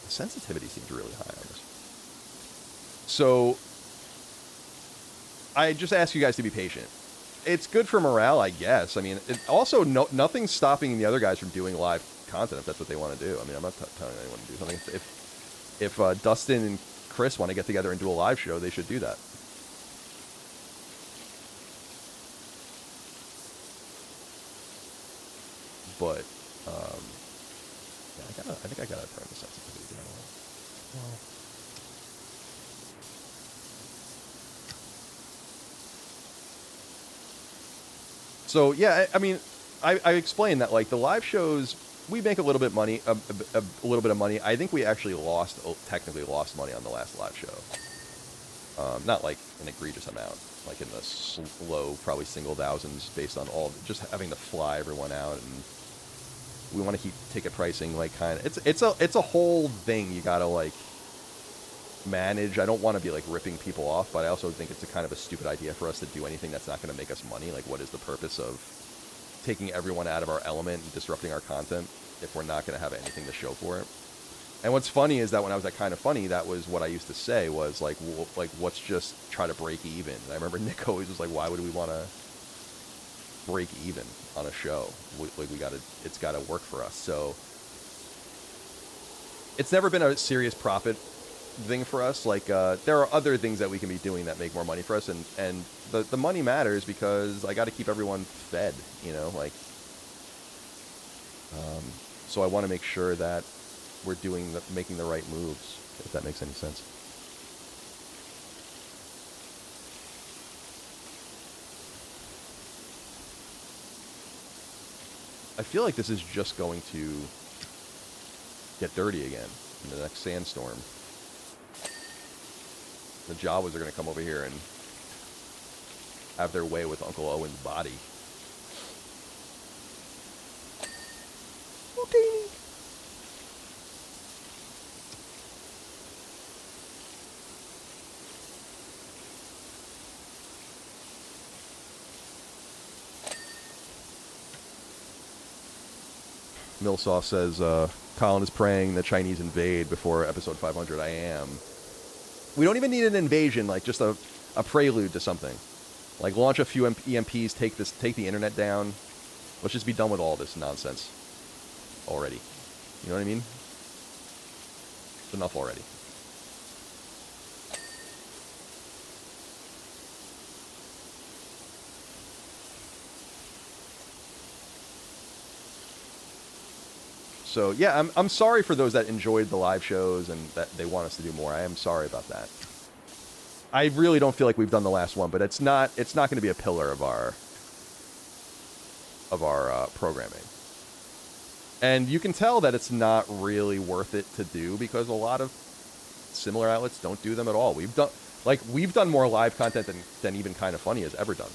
sensitivity seems really high on this. So I just ask you guys to be patient. It's good for morale, I guess. I mean, also nothing's stopping the other guys from doing live content if that's what they want to do. I mean, I'm not telling anyone to do something. If Dustin and Chris want to get together and do a live show, they should do that. But yeah, I think I gotta turn the sensitivity down. Well, so yeah, I mean, I explained that, like, the live shows, we make a little bit of money, a little bit of money. I think we actually technically lost money on the last live show. Not like an egregious amount, like in the low, probably single thousands, based on just having to fly everyone out, and we want to keep ticket pricing, like, kind of. It's a whole thing you gotta, like, manage. I don't want to be, like, ripping people off, but I also think it's a kind of a stupid idea for us to do anything that's not going to make us money. Like, what is the purpose of taking everyone out of our element and disrupting our content if we're not going to have anything to show for it? And what's funny is that when I was at Kind of Funny, that was what I used to say was, like, well, like, let's just try to break even. And I remember Nick always was like, why would we want to break even on a show? It's got to work for us. So it's never been a serious profit thing for us. Like, there are other things that we can be doing that make more money for us, and the money matters because I got to keep everyone fed, you know, like, So I want to make sure that we're making the right moves, if that makes any sense. I feel like this is just going to get dirty again in the next sandstorm. The Jawas are going to come over here and have their way with Uncle Owen's body. Okay. Millsaw says, Colin is praying the Chinese invade before episode 500. I am. We don't even need an invasion, like just a prelude to something. Like launch a few EMPs, take the internet down. Let's just be done with all this nonsense already. You know what I mean? It's enough already. So yeah, I'm sorry for those that enjoyed the live shows and that they want us to do more. I am sorry about that. I really don't feel like we've done the last one, but it's not going to be a pillar of our programming. And you can tell that it's not really worth it to do because a lot of similar outlets don't do them at all. We've done more live content than even Kind of Funny has ever done.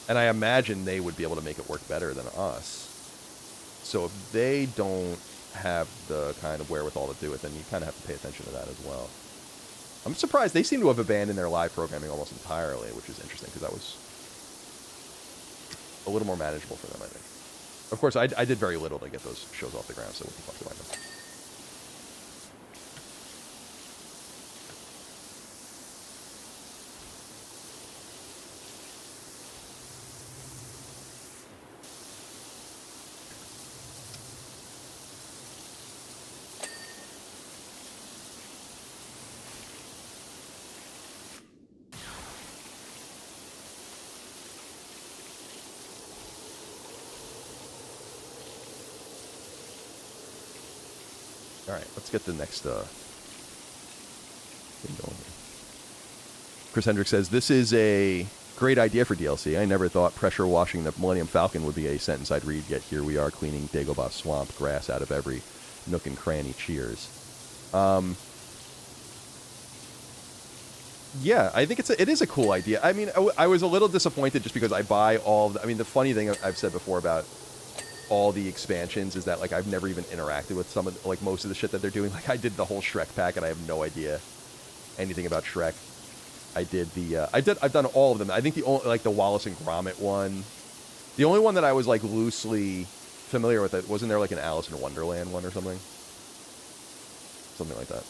And I imagine they would be able to make it work better than us. So if they don't have the kind of wherewithal to do it, then you kind of have to pay attention to that as well. I'm surprised. They seem to have abandoned their live programming almost entirely, which is interesting because that was a little more manageable for them, I think. Of course, I did very little to get those shows off the ground, so what the fuck do I know? All right, let's get the next thing going here. Chris Hendrick says, this is a great idea for DLC. I never thought pressure washing the Millennium Falcon would be a sentence I'd read, yet here we are cleaning Dagobah swamp grass out of every nook and cranny. Cheers. Yeah, I think it is a cool idea. I mean, I was a little disappointed just because I buy all the funny thing I've said before about all the expansions is that, like, I've never even interacted with some of, like, most of the shit that they're doing. Like, I did the whole Shrek pack, and I have no idea anything about Shrek. I've done all of them. I think the only, like, the Wallace and Gromit one, the only one that I was, like, loosely familiar with, it wasn't there, like, an Alice in Wonderland one or something? Something like that.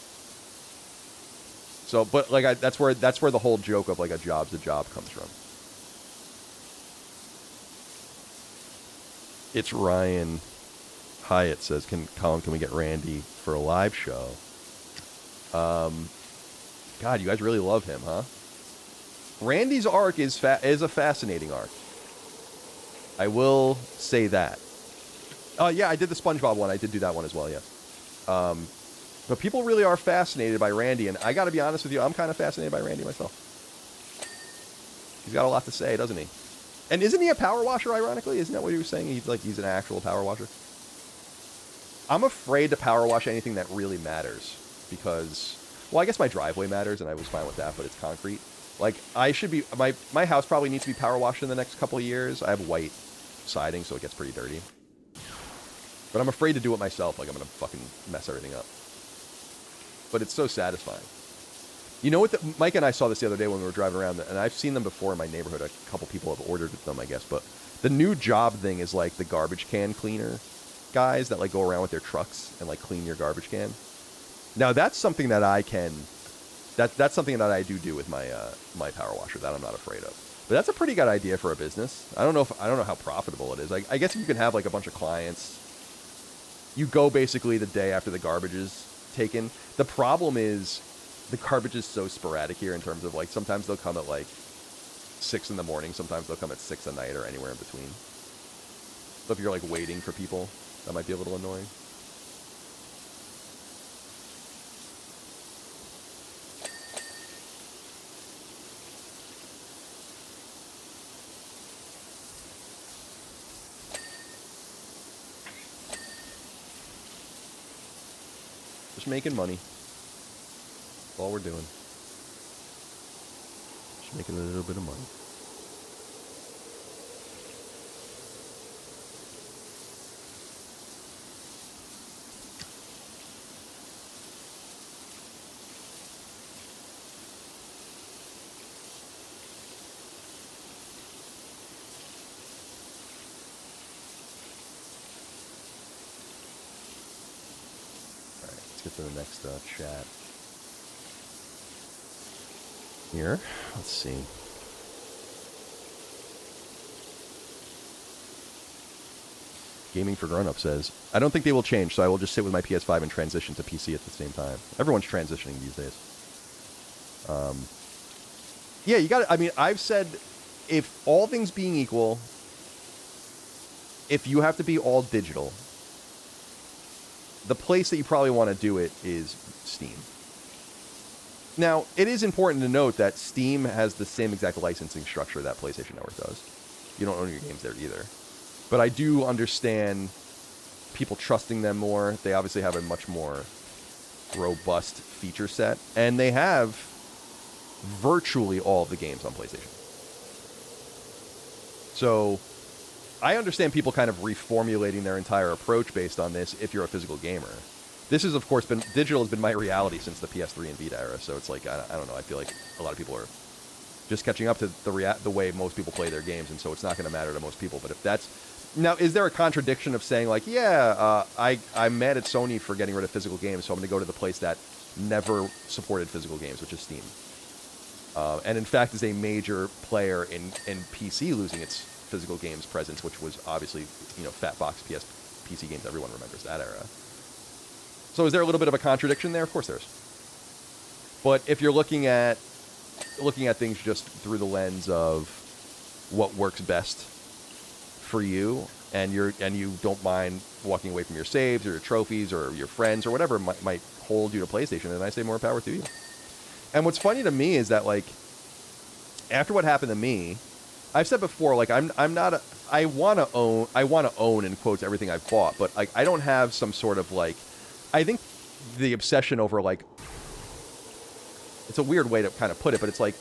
So, but, like, that's where the whole joke of, like, a job's a job comes from. It's Ryan Hyatt says, Colin, can we get Randy for a live show? God, you guys really love him, huh? Randy's arc is a fascinating arc. I will say that. Yeah, I did the SpongeBob one. I did do that one as well, yeah. But people really are fascinated by Randy, and I got to be honest with you, I'm kind of fascinated by Randy myself. He's got a lot to say, doesn't he? And isn't he a power washer, ironically? Isn't that what he was saying? He's an actual power washer? I'm afraid to power wash anything that really matters because, well, I guess my driveway matters, and I was fine with that, but it's concrete. Like, I should be, my house probably needs to be power washed in the next couple of years. I have white siding, so it gets pretty dirty. But I'm afraid to do it myself. Like, I'm going to fucking mess everything up. But it's so satisfying. You know what? Mike and I saw this the other day when we were driving around, and I've seen them before in my neighborhood. A couple people have ordered them, I guess. But the new job thing is like the garbage can cleaner guys that like go around with their trucks and like clean your garbage can. Now that's something that I can. That's something that I do with my my power washer that I'm not afraid of. But that's a pretty good idea for a business. I don't know how profitable it is. I guess if you can have like a bunch of clients, you go basically the day after the garbage is taken. The problem is, the garbage is so sporadic here in terms of, like, sometimes they'll come at, like, 6 in the morning. Sometimes they'll come at 6 at night or anywhere in between. So if you're like waiting for people, that might be a little annoying. Just making money. That's all we're doing. Just making a little bit of money. Let's get to the next chat. Here, let's see. Gaming for Grown Up says, I don't think they will change, so I will just sit with my PS5 and transition to PC at the same time. Everyone's transitioning these days. Yeah, you got. I mean, I've said, if all things being equal, if you have to be all digital, the place that you probably want to do it is Steam. Now, it is important to note that Steam has the same exact licensing structure that PlayStation Network does. You don't own your games there either. But I do understand people trusting them more. They obviously have a much more robust feature set. And they have virtually all of the games on PlayStation. So I understand people kind of reformulating their entire approach based on this if you're a physical gamer. This has, of course, been... Digital has been my reality since the PS3 and Vita era, so it's like, I don't know, I feel like a lot of people are just catching up to the way most people play their games, and so it's not going to matter to most people. But if that's... Now, is there a contradiction of saying, like, yeah, I'm mad at Sony for getting rid of physical games, so I'm going to go to the place that never supported physical games, which is Steam. And in fact is a major player in PC losing its physical games presence, which was obviously, you know, fat box PC games. Everyone remembers that era. So is there a little bit of a contradiction there? Of course there is. But if you're looking at things just through the lens of what works best for you, and you don't mind walking away from your saves or your trophies or your friends or whatever might hold you to PlayStation, then I say more power to you. And what's funny to me is that, like, after what happened to me, I've said before, like, I want to own in quotes everything I've bought, but like I don't have some sort of, like, I think the obsession over, like, it's a weird way to kind of put it, but it's like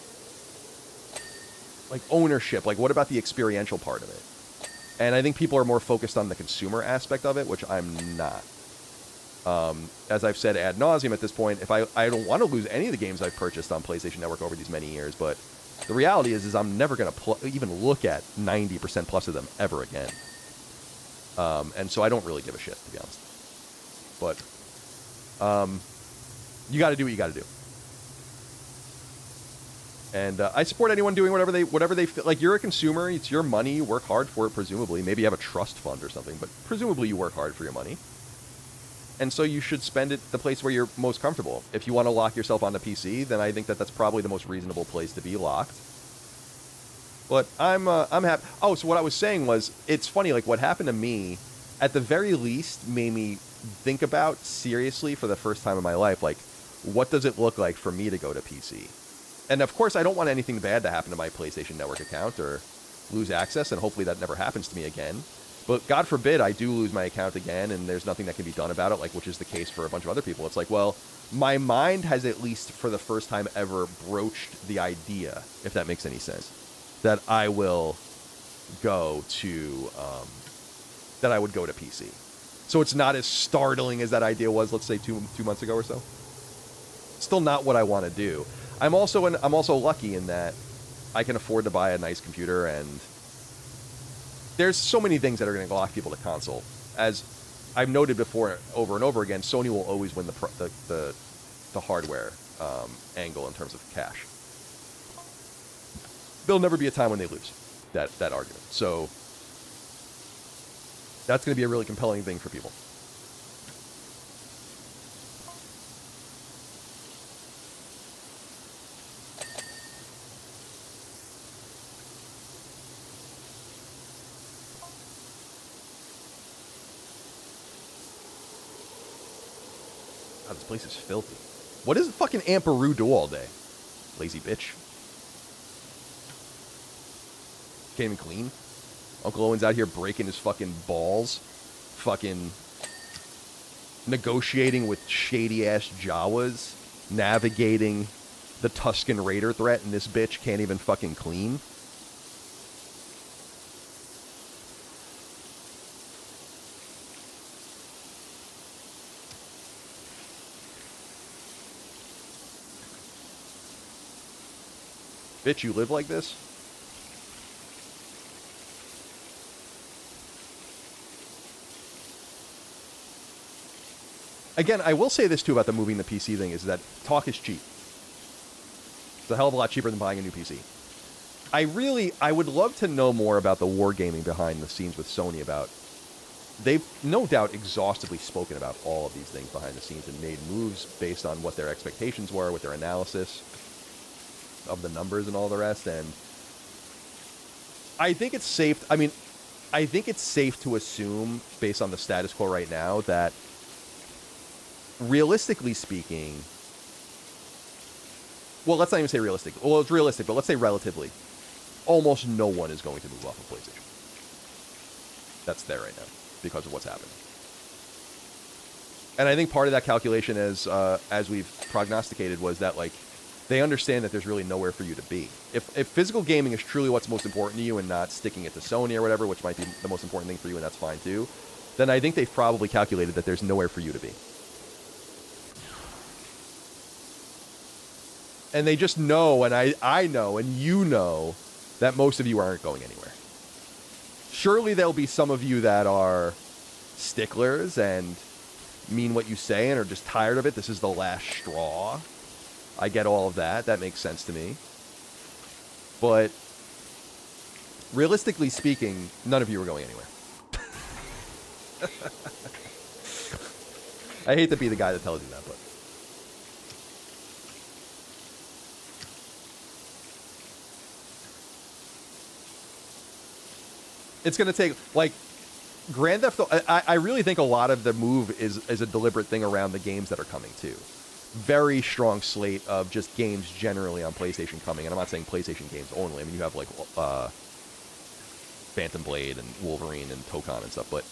ownership. Like, what about the experiential part of it? And I think people are more focused on the consumer aspect of it, which I'm not. As I've said ad nauseum at this point, if I don't want to lose any of the games I've purchased on PlayStation Network over these many years, but the reality is I'm never going to even look at 90% plus of them ever again. And so I don't really give a shit, to be honest. But you got to do what you got to do. And I support anyone doing whatever they feel. Like, you're a consumer, it's your money, you work hard for it, presumably. Maybe you have a trust fund or something, but presumably you work hard for your money. And so you should spend it the place where you're most comfortable. If you want to lock yourself on the PC, then I think that's probably the most reasonable place to be locked. But I'm happy. Oh, so what I was saying was, it's funny, like, what happened to me, at the very least, made me think about seriously for the first time in my life, like, what does it look like for me to go to PC? And of course, I don't want anything bad to happen to my PlayStation Network account or lose access, and hopefully that never happens to me again. But God forbid I do lose my account again, and there's nothing that can be done about it, like, which is the case for a bunch of other people. It's like, well, my mind has, at least for the first time ever, broached the idea, if that makes any sense, that I will go to, that I would go to PC. So it's not as startling as that idea was, let's say, two months ago or so. Still not what I want to do. I'm also lucky in that I can afford to buy a nice computer, and there's so many things that are going to lock people to console. As I've noted before, over and over again, Sony will always win the hardware angle in terms of cash. There'll never be a time when they lose that argument. So that's going to be a really compelling thing for people. God, this place is filthy. What does fucking Amperoo do all day? Lazy bitch. Can't even clean. Uncle Owen's out here breaking his fucking balls. Fucking negotiating with shady-ass Jawas. Navigating the Tuscan Raider threat, and this bitch can't even fucking clean. Bitch, you live like this? Again, I will say this too about the moving the PC thing, is that talk is cheap. It's a hell of a lot cheaper than buying a new PC. I would love to know more about the wargaming behind the scenes with Sony about... They've no doubt exhaustively spoken about all of these things behind the scenes and made moves based on what their expectations were, with their analysis of the numbers and all the rest, and I think it's safe... I think it's safe to assume, based on the status quo right now, that realistically speaking... Well, let's not even say realistic. Well, it's realistic, but let's say relatively. Almost no one is going to move off of PlayStation. That's there right now, because of what's happened. And I think part of that calculation, as we've prognosticated, was that, like, they understand that there's really nowhere for you to be. If physical gaming is truly what's most important to you and not sticking it to Sony or whatever, which might be the most important thing for you, and that's fine too, then I think they've probably calculated that there's nowhere for you to be. And they just know, and I know, and you know, that most of you aren't going anywhere. Surely there'll be some of you that are sticklers and mean what you say and are just tired of it. This is the last straw. I get all of that. That makes sense to me. But realistically speaking, none of you are going anywhere. I hate to be the guy that tells you that, but... It's going to take, like, Grand Theft Auto... I really think a lot of the move is a deliberate thing around the games that are coming, too. Very strong slate of just games generally on PlayStation coming. And I'm not saying PlayStation games only. I mean, you have, like, Phantom Blade and Wolverine and Tokon and stuff. But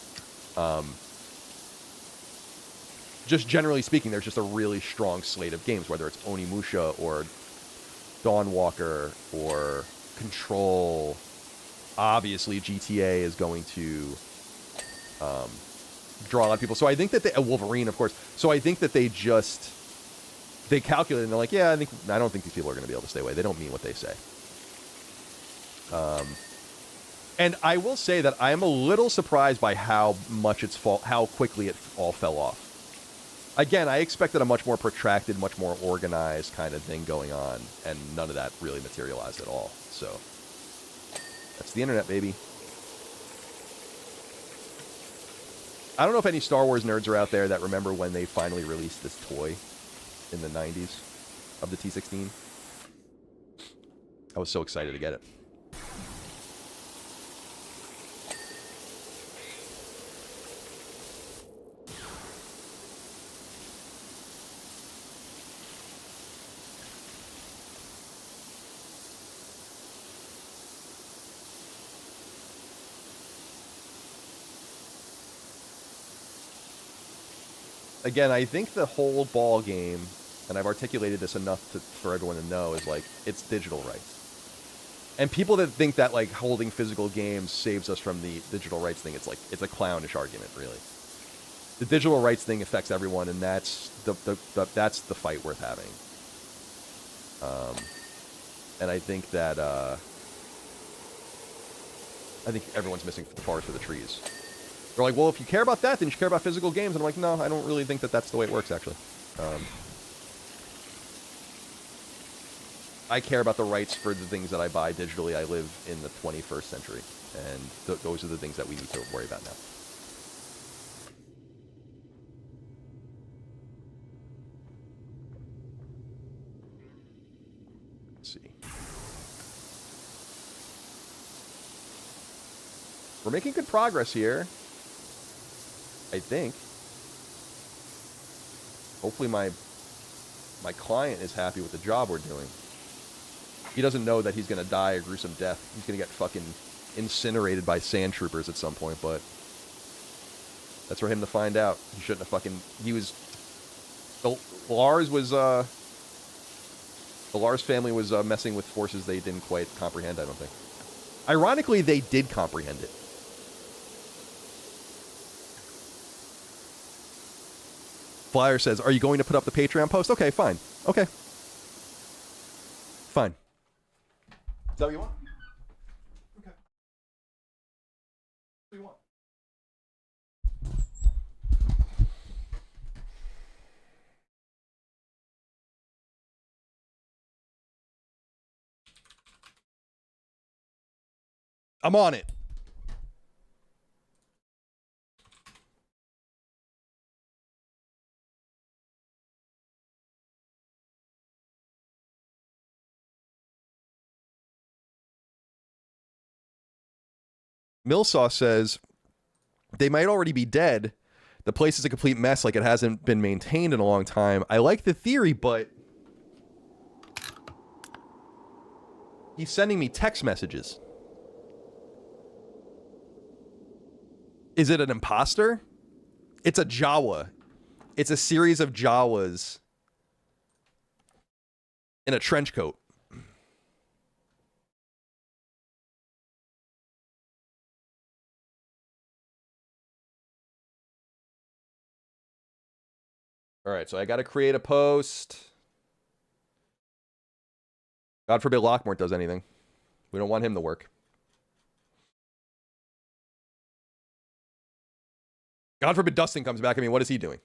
just generally speaking, there's just a really strong slate of games, whether it's Onimusha or Dawnwalker or Control... Obviously, GTA is going to draw a lot of people. So I think that Wolverine, of course. So I think that they calculate and they're like, yeah, I don't think these people are going to be able to stay away. They don't mean what they say. And I will say that I am a little surprised by how quickly it all fell off. Again, I expected a much more protracted, much more organized kind of thing going on, and none of that really materialized at all. So. That's the internet, baby. I don't know if any Star Wars nerds are out there that remember when they finally released this toy in the 90s of the T-16. I was so excited to get it. Again, I think the whole ball game, and I've articulated this enough for everyone to know, is like, it's digital rights. And people that think that, like, holding physical games saves us from the digital rights thing, it's a clownish argument, really. The digital rights thing affects everyone, and that's the fight worth having. And I think that I think everyone's missing the forest for the trees. They're like, well, if you care about that, then you should care about physical games. And I'm like, no, I don't really think that that's the way it works, actually. I care about the rights for the things that I buy digitally. I live in the 21st century, and those are the things that we need to worry about now. Let's see. We're making good progress here. I think. Hopefully my client is happy with the job we're doing. He doesn't know that he's going to die a gruesome death. He's going to get fucking incinerated by sand troopers at some point, but that's for him to find out. He shouldn't have fucking... He was... Lars was, the Lars family was messing with forces they didn't quite comprehend, I don't think. Ironically, they did comprehend it. Flyer says, are you going to put up the Patreon post? Okay, fine. Okay. Fine. Is that what you want? Okay. What do you want? I'm on it. Millsaw says, they might already be dead. The place is a complete mess, like it hasn't been maintained in a long time. I like the theory, but he's sending me text messages. Is it an imposter? It's a Jawa. It's a series of Jawas in a trench coat. All right, so I got to create a post. God forbid Lockmort does anything. We don't want him to work. God forbid Dustin comes back. I mean, what is he doing?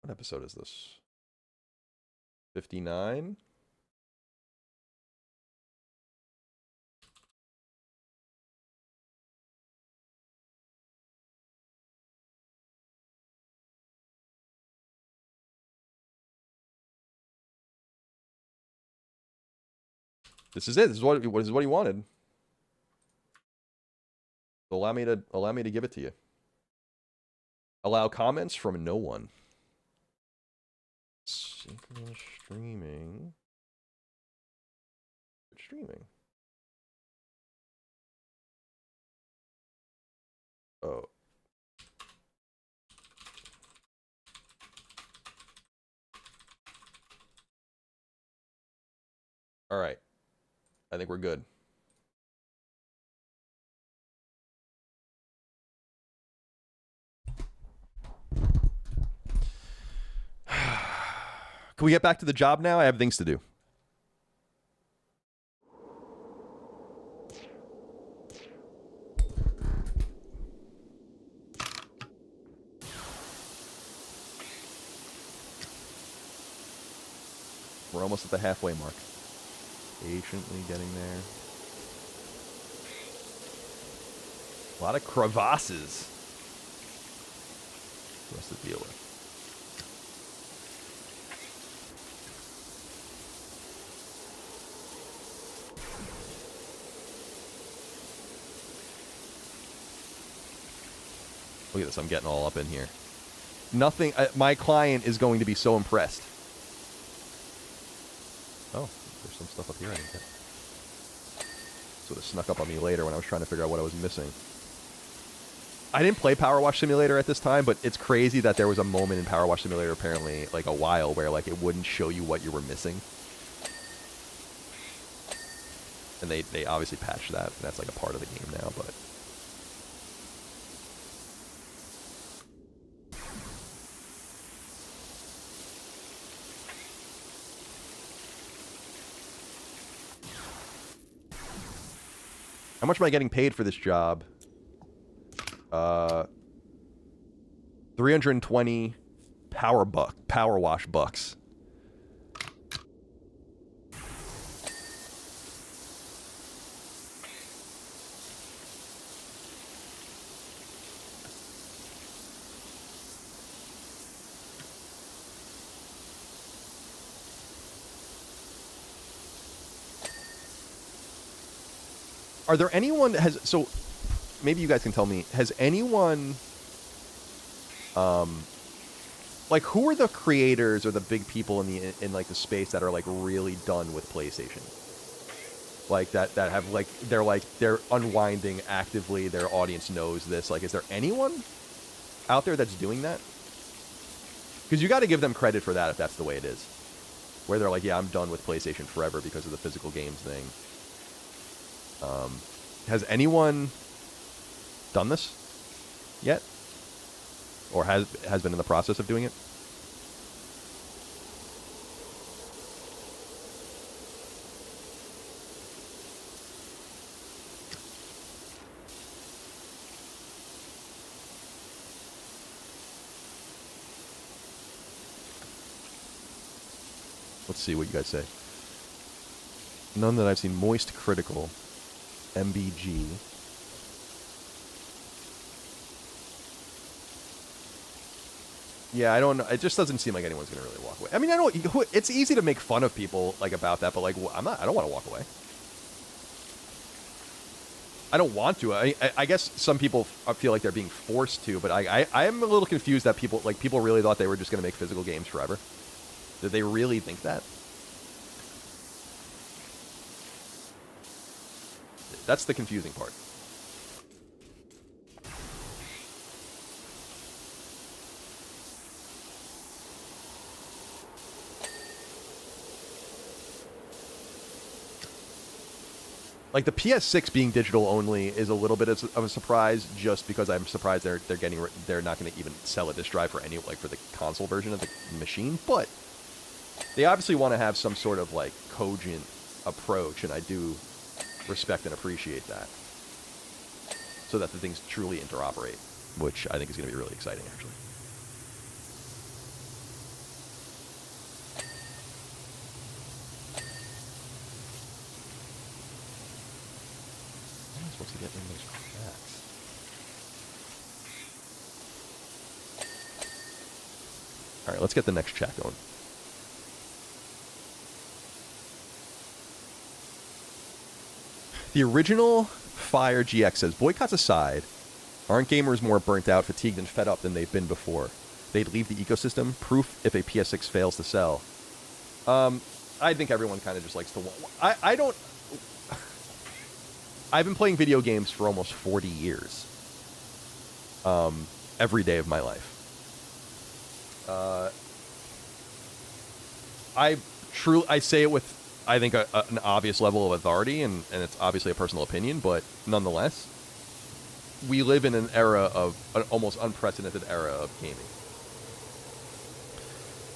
What episode is this? 59? This is it. This is what he wanted. Allow me to give it to you. Allow comments from no one. Synchronous streaming. Streaming. Oh. All right. I think we're good. Can we get back to the job now? I have things to do. We're almost at the halfway mark. Patiently getting there. A lot of crevasses for us to deal with. Look at this, I'm getting all up in here. Nothing, my client is going to be so impressed. Oh, there's some stuff up here I didn't get. Sort of snuck up on me later when I was trying to figure out what I was missing. I didn't play Power Wash Simulator at this time, but it's crazy that there was a moment in Power Wash Simulator apparently, like a while, where like it wouldn't show you what you were missing. And they obviously patched that, and that's like a part of the game now, but... How much am I getting paid for this job? 320 Power Wash bucks. Are there anyone that has... So, maybe you guys can tell me. Has anyone... like, who are the creators or the big people in like, the space that are, like, really done with PlayStation? Like, that have, like, they're unwinding actively. Their audience knows this. Like, is there anyone out there that's doing that? Because you got to give them credit for that if that's the way it is. Where they're like, yeah, I'm done with PlayStation forever because of the physical games thing. Has anyone done this yet? Or has been in the process of doing it? Let's see what you guys say. None that I've seen. Moist Critical. MBG. Yeah, I don't know. It just doesn't seem like anyone's going to really walk away. I mean, I don't. It's easy to make fun of people like about that, but like, I don't want to walk away. I don't want to. I guess some people feel like they're being forced to, but I am a little confused that people really thought they were just going to make physical games forever. Did they really think that? That's the confusing part. Like, the PS6 being digital only is a little bit of a surprise, just because I'm surprised they're not going to even sell a disk drive for for the console version of the machine. But they obviously want to have some sort of like cogent approach, and I do respect and appreciate that, so that the things truly interoperate, which I think is going to be really exciting, actually. How am I supposed to get in those cracks? All right, let's get the next chat going. The original Fire GX says, boycotts aside, aren't gamers more burnt out, fatigued, and fed up than they've been before? They'd leave the ecosystem. Proof if a PS6 fails to sell. I think everyone kind of just likes to... I don't... I've been playing video games for almost 40 years. Every day of my life. I say it with, I think, an obvious level of authority, and it's obviously a personal opinion, but nonetheless, we live in an era of, an almost unprecedented era of gaming.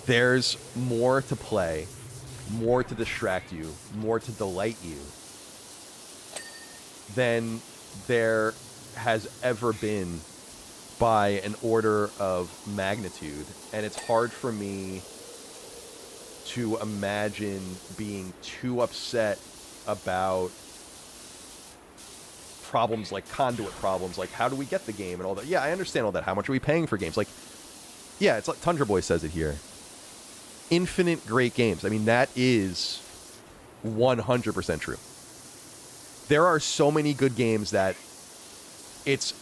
There's more to play, more to distract you, more to delight you than there has ever been by an order of magnitude. And it's hard for me to imagine being too upset about problems like conduit problems, like how do we get the game and all that. Yeah, I understand all that. How much are we paying for games? Like, yeah, it's like Tundra Boy says it here. Infinite great games. I mean, that is 100% true. There are so many good games that it's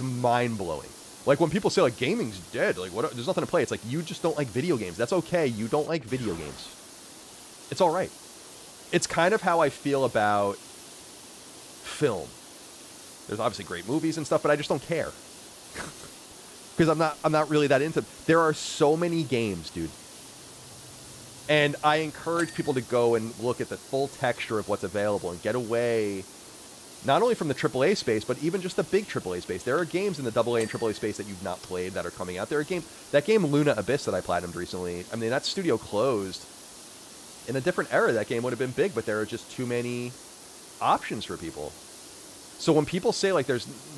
mind-blowing. Like, when people say, like, gaming's dead, like, what? There's nothing to play. It's like, you just don't like video games. That's okay. You don't like video games. It's all right. It's kind of how I feel about film. There's obviously great movies and stuff, but I just don't care. Because I'm not really that into... There are so many games, dude. And I encourage people to go and look at the full texture of what's available and get away not only from the AAA space, but even just the big AAA space. There are games in the AA and AAA space that you've not played that are coming out. That game Luna Abyss that I platinumed recently, I mean, that studio closed. In a different era, that game would have been big, but there are just too many options for people. So when people say, like,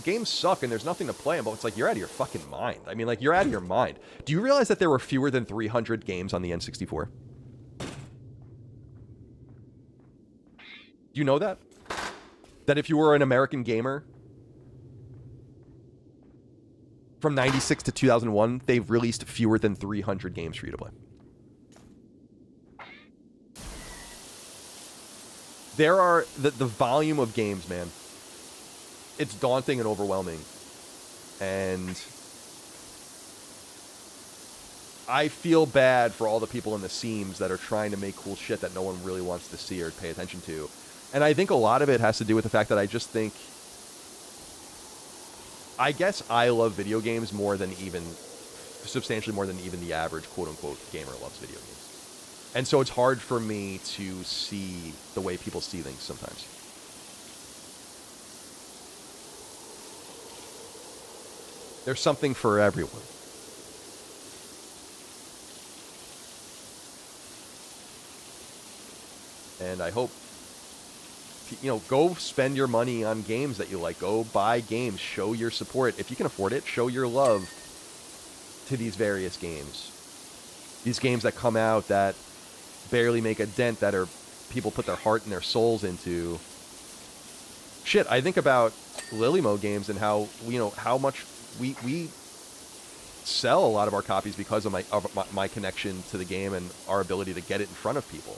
games suck and there's nothing to play them, but it's like, you're out of your fucking mind. I mean, like, you're out of your mind. Do you realize that there were fewer than 300 games on the N64? Do you know that? That if you were an American gamer from 96 to 2001, they've released fewer than 300 games for you to play. There are the volume of games, man. it's daunting and overwhelming. And I feel bad for all the people in the seams that are trying to make cool shit that no one really wants to see or pay attention to. And I think a lot of it has to do with the fact that I just think, I guess I love video games substantially more than even the average quote-unquote gamer loves video games. And so it's hard for me to see the way people see things sometimes. There's something for everyone. And I hope, go spend your money on games that you like. Go buy games. Show your support. If you can afford it, show your love to these various games. These games that come out that barely make a dent, that are people put their heart and their souls into. Shit, I think about Lilymo games and how, how much we sell a lot of our copies because of my connection to the game and our ability to get it in front of people.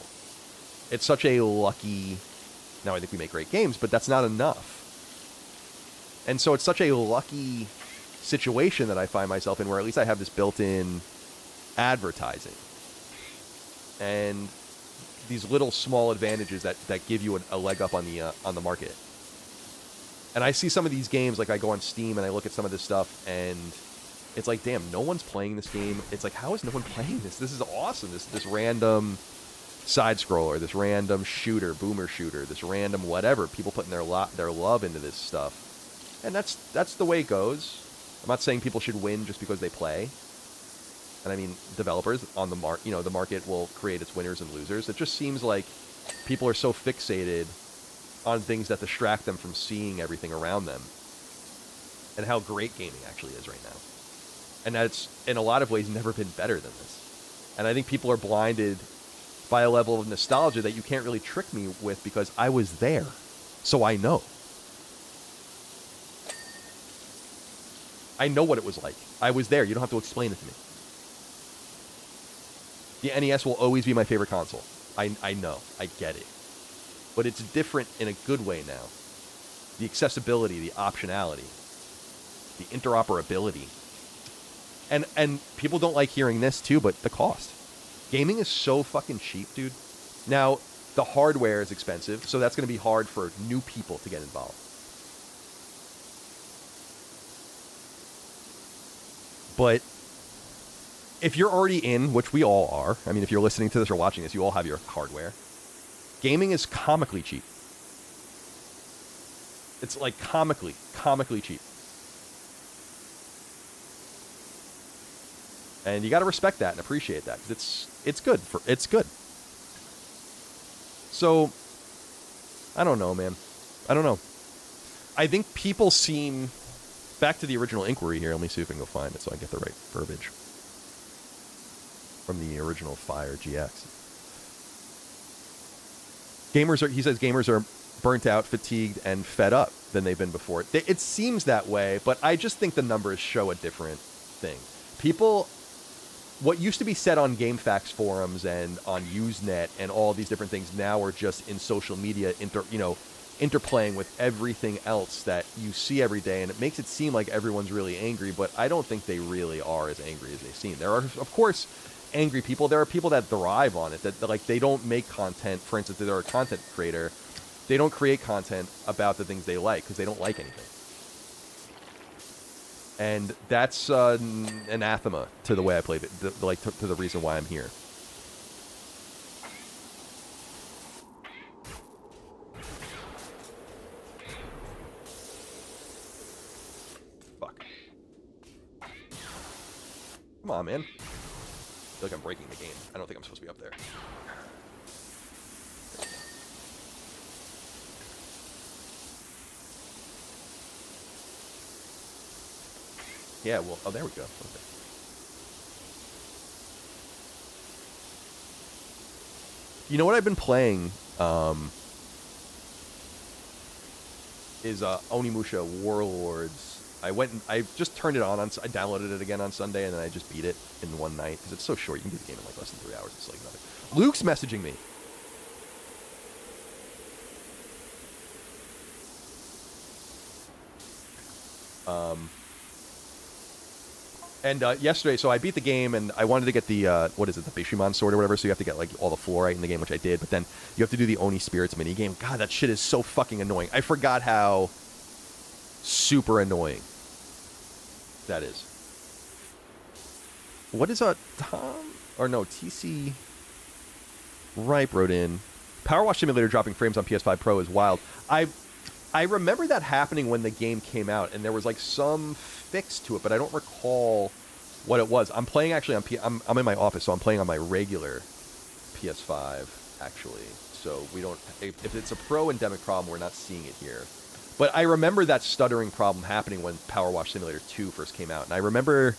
It's such a lucky... Now, I think we make great games, but that's not enough. And so it's such a lucky situation that I find myself in, where at least I have this built-in advertising. And these little small advantages that give you a leg up on the market. And I see some of these games, like I go on Steam and I look at some of this stuff, and it's like, damn, no one's playing this game. It's like, how is no one playing this? This is awesome. This random side scroller, this random shooter, boomer shooter, this random whatever. People putting their love into this stuff, and that's the way it goes. I'm not saying people should win just because they play. And I mean, developers on the the market will create its winners and losers. It just seems like people are so fixated on things that distract them from seeing everything around them, and how great gaming actually is right now. And that's, in a lot of ways, never been better than this. And I think people are blinded by a level of nostalgia that you can't really trick me with, because I was there, so I know. I know what it was like. I was there. You don't have to explain it to me. The NES will always be my favorite console. I know. I get it. But it's different in a good way now. The accessibility, the optionality, the interoperability. And people don't like hearing this too, but the cost. Gaming is so fucking cheap, dude. Now, the hardware is expensive, so that's going to be hard for new people to get involved. But if you're already in, which we all are, I mean, if you're listening to this or watching this, you all have your hardware. Gaming is comically cheap. It's like comically cheap. And you got to respect that and appreciate that, because it's good. So, I don't know, man. I don't know. I think people seem... Back to the original inquiry here. Let me see if I can go find it so I get the right verbiage. From the original Fire GX. He says gamers are burnt out, fatigued, and fed up than they've been before. It seems that way, but I just think the numbers show a different thing. People... What used to be said on GameFAQs forums and on Usenet and all these different things now are just in social media, interplaying with everything else that you see every day, and it makes it seem like everyone's really angry, but I don't think they really are as angry as they seem. There are, of course, angry people. There are people that thrive on it, that like they don't make content. For instance, if they're a content creator, they don't create content about the things they like because they don't like anything. And that's anathema to the way I played it, to the reason why I'm here. Fuck. Come on, man. I feel like I'm breaking the game. I don't think I'm supposed to be up there. Yeah, well, oh, there we go. Okay. You know what I've been playing is Onimusha Warlords. I just turned it on. I downloaded it again on Sunday, and then I just beat it in one night because it's so short. You can beat the game in like less than 3 hours. It's like nothing. Luke's messaging me. And yesterday, so I beat the game, and I wanted to get the, what is it, the Bishamon sword or whatever, so you have to get, like, all the fluorite in the game, which I did, but then you have to do the Oni Spirits minigame. God, that shit is so fucking annoying. I forgot how super annoying that is. What is Tom, or no, TC Ripe wrote in, Power Wash Simulator dropping frames on PS5 Pro is wild. I remember that happening when the game came out, and there was like some fix to it, but I don't recall what it was. I'm playing actually on I'm in my office, so I'm playing on my regular PS5 actually. So we don't, if it's a pro endemic problem, we're not seeing it here. But I remember that stuttering problem happening when Power Wash Simulator 2 first came out, and I remember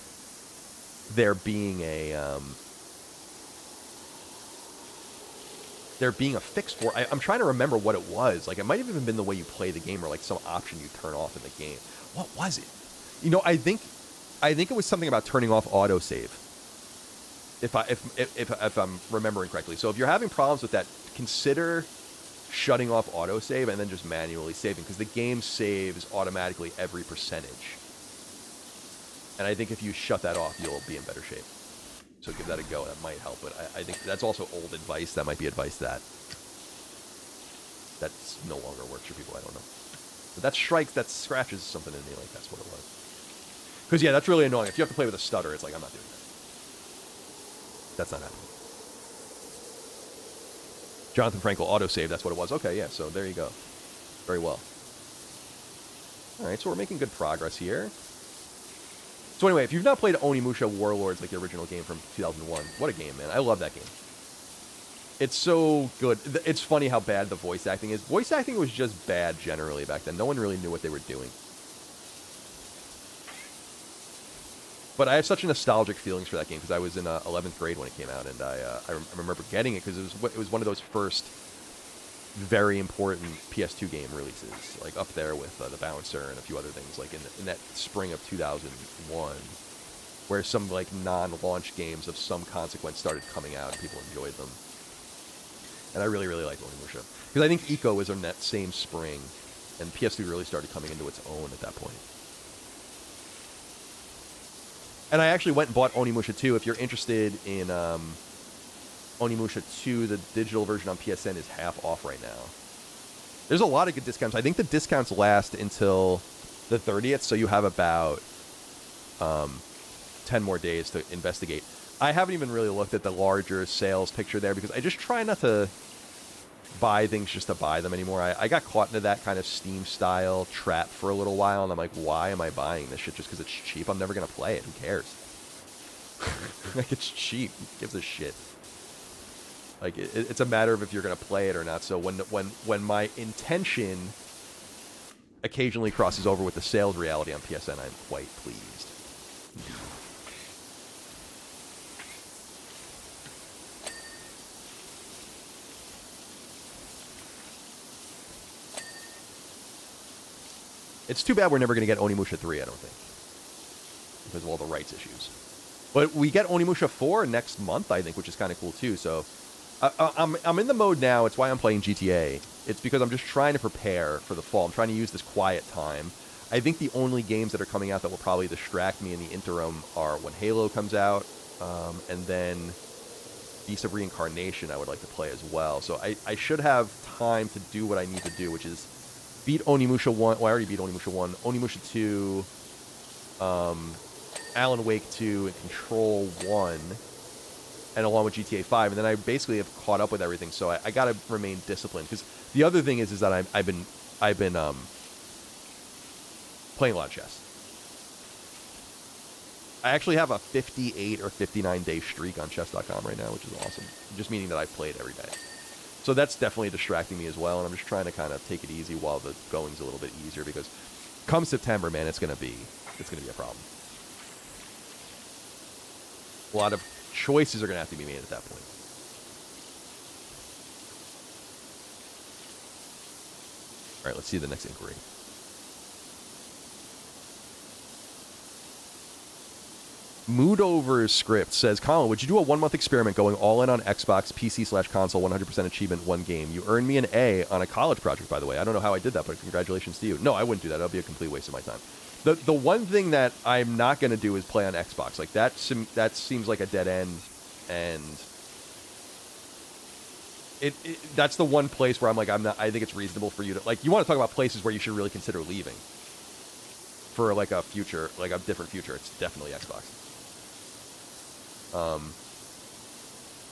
there being a fix for it. I'm trying to remember what it was. Like, it might have even been the way you play the game, or like some option you turn off in the game. What was it? You know, I think it was something about turning off autosave. If I'm remembering correctly. So if you're having problems with that, consider shutting off autosave and then just manually saving, because the game saves automatically every percentage. And I think if you shut that off, you'll be in better shape. So give that a go. That might help. But I think that's also old advice. That might be advice that no longer works for people. I don't know. But that strikes, that scratches something in me like that's what it was. Because, yeah, that's really annoying. If you have to play with a stutter, it's like, I'm not doing that. That's not happening. Jonathan Frankel, autosave, that's what it was. Okay, yeah, so there you go. Very well. All right, so we're making good progress here. So anyway, if you've not played Onimusha Warlords, like the original game from 2001, what a game, man. I love that game. It's so good. It's funny how bad the voice acting is. Voice acting was just bad generally back then. No one really knew what they were doing. But I have such nostalgic feelings for that game because I was in 11th grade when it came out, and I remember getting it because it was one of those first very important PS2 game releases, like up there with the Bouncer and a few other things, like in that spring of 2001, where some like non-launch games of some consequence started coming out and people enjoyed them. And I really, really liked Onimusha because I think Eco was in that same spring, and PS2 really started coming into its own at that point. And I actually went and bought Onimusha 2. If you're interested in Onimusha 2, the digital version on PSN is half off right now. There's a lot of good discounts. I think the discounts last until the 30th, so you have about 10 more days to investigate. I haven't even really looked at the larger sales picture there because I just try not to buy things just to buy them anymore. I got caught into that kind of Steam-style trap for a little while, and I'm like, why am I buying this shit just because it's cheap? I'm never going to play it. Who cares? Like, it's cheap. Who gives a shit? Like, it's a matter of if you're going to play it or not. So when my intention occasionally crosses over with the sales reality on PSN, I'm quite pleased. It's too bad we're never going to get Onimusha 3, I don't think, because of all the rights issues. But we get Onimusha 4 next month, I think, which is kind of cool, too. So I'm in the mode now. It's why I'm playing GTA. It's because I'm just trying to prepare for the fall. I'm trying to use this quiet time. I think the only games that are coming out that will probably distract me in the interim are when Halo comes out, and then Beast of Reincarnation I would like to play as well. So I should have time to do what I need to do, which is beat Onimusha 1. Well, I already beat Onimusha 1. Onimusha 2, Alan Wake 2, and Control 1, and along with GTA 5. And then I basically have caught up with everything, so I got to remain disciplined. Because the other thing is that I've been playing a lot of chess. I actually have a 58 or 59 day streak on chess.com right now, which is awesome. Just meaning that I've played every day. So that's definitely distracting me as well, and I'm just trying to kind of take it easy while the going's a little bit easier, because come September, man, it's gonna be a problem. A lot of choices are gonna have to be made at that point. All right, let's see the next inquiry. Mood Over Script says, Colin, would you do a 1 month experiment going all in on Xbox, PC/console, 100% achievement, one game? You earned me an A on a college project, by the way. I don't know how I did that, but congratulations to you. No, I wouldn't do that. That would be a complete waste of my time. The one thing that I'm not going to do is play on Xbox. Like, that seems like a dead end, and that's the one place where I'm like, I think it's reasonable for you to, like, you want to talk about places where you should really consider leaving for, like, a future, like, a different future. It's definitely Xbox.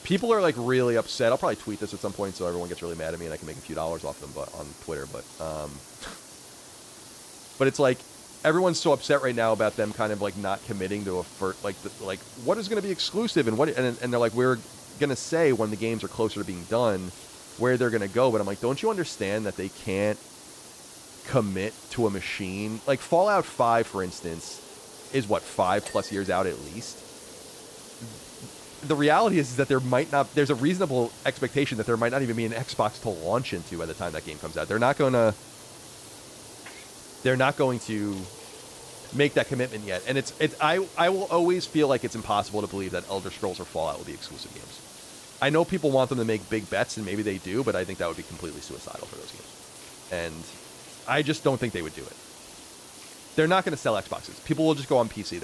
People are, like, really upset. I'll probably tweet this at some point so everyone gets really mad at me and I can make a few dollars off them on Twitter, but it's like, everyone's so upset right now about them kind of, like, not committing to like what is going to be exclusive and and they're like, we're going to say when the games are closer to being done where they're going to go, but I'm like, don't you understand that they can't commit to a machine? Like, Fallout 5, for instance, is what, 5+ years out at least. The reality is that there's a reasonable expectation that there might not even be an Xbox to launch into by the time that game comes out. They're not going to make that commitment yet. And I will always feel like it's impossible to believe that Elder Scrolls or Fallout will be exclusive games. I know people want them to make big bets, and maybe they do, but I think that would be completely suicidal for those games. And I just don't think they would do it. They're not going to sell Xboxes. People will just go on PC.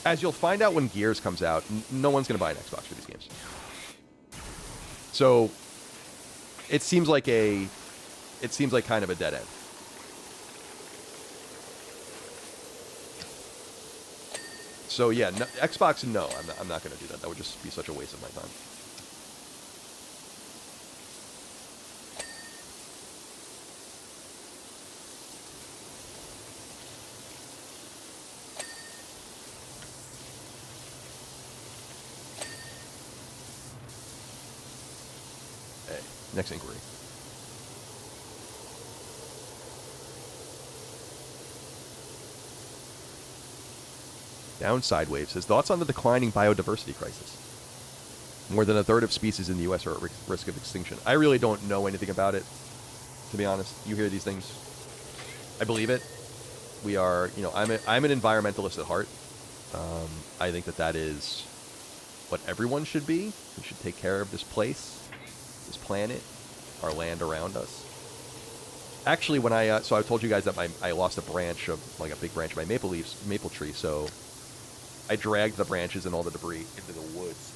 As you'll find out when Gears comes out, no one's going to buy an Xbox for these games. So it seems like kind of a dead end. So yeah, no, Xbox, no, I'm not going to do that. That would just be such a waste of my time. Hey, next inquiry. Downside Wave says, thoughts on the declining biodiversity crisis? More than a third of species in the U.S. are at risk of extinction. I really don't know anything about it, to be honest. You hear these things. I believe it. We are, I'm an environmentalist at heart. I think that is what everyone should be. We should take care of this place, this planet, our land around us. Actually, when I told you guys that I lost a branch of, like, a big branch of my maple tree, so I dragged the branches and all the debris into the woods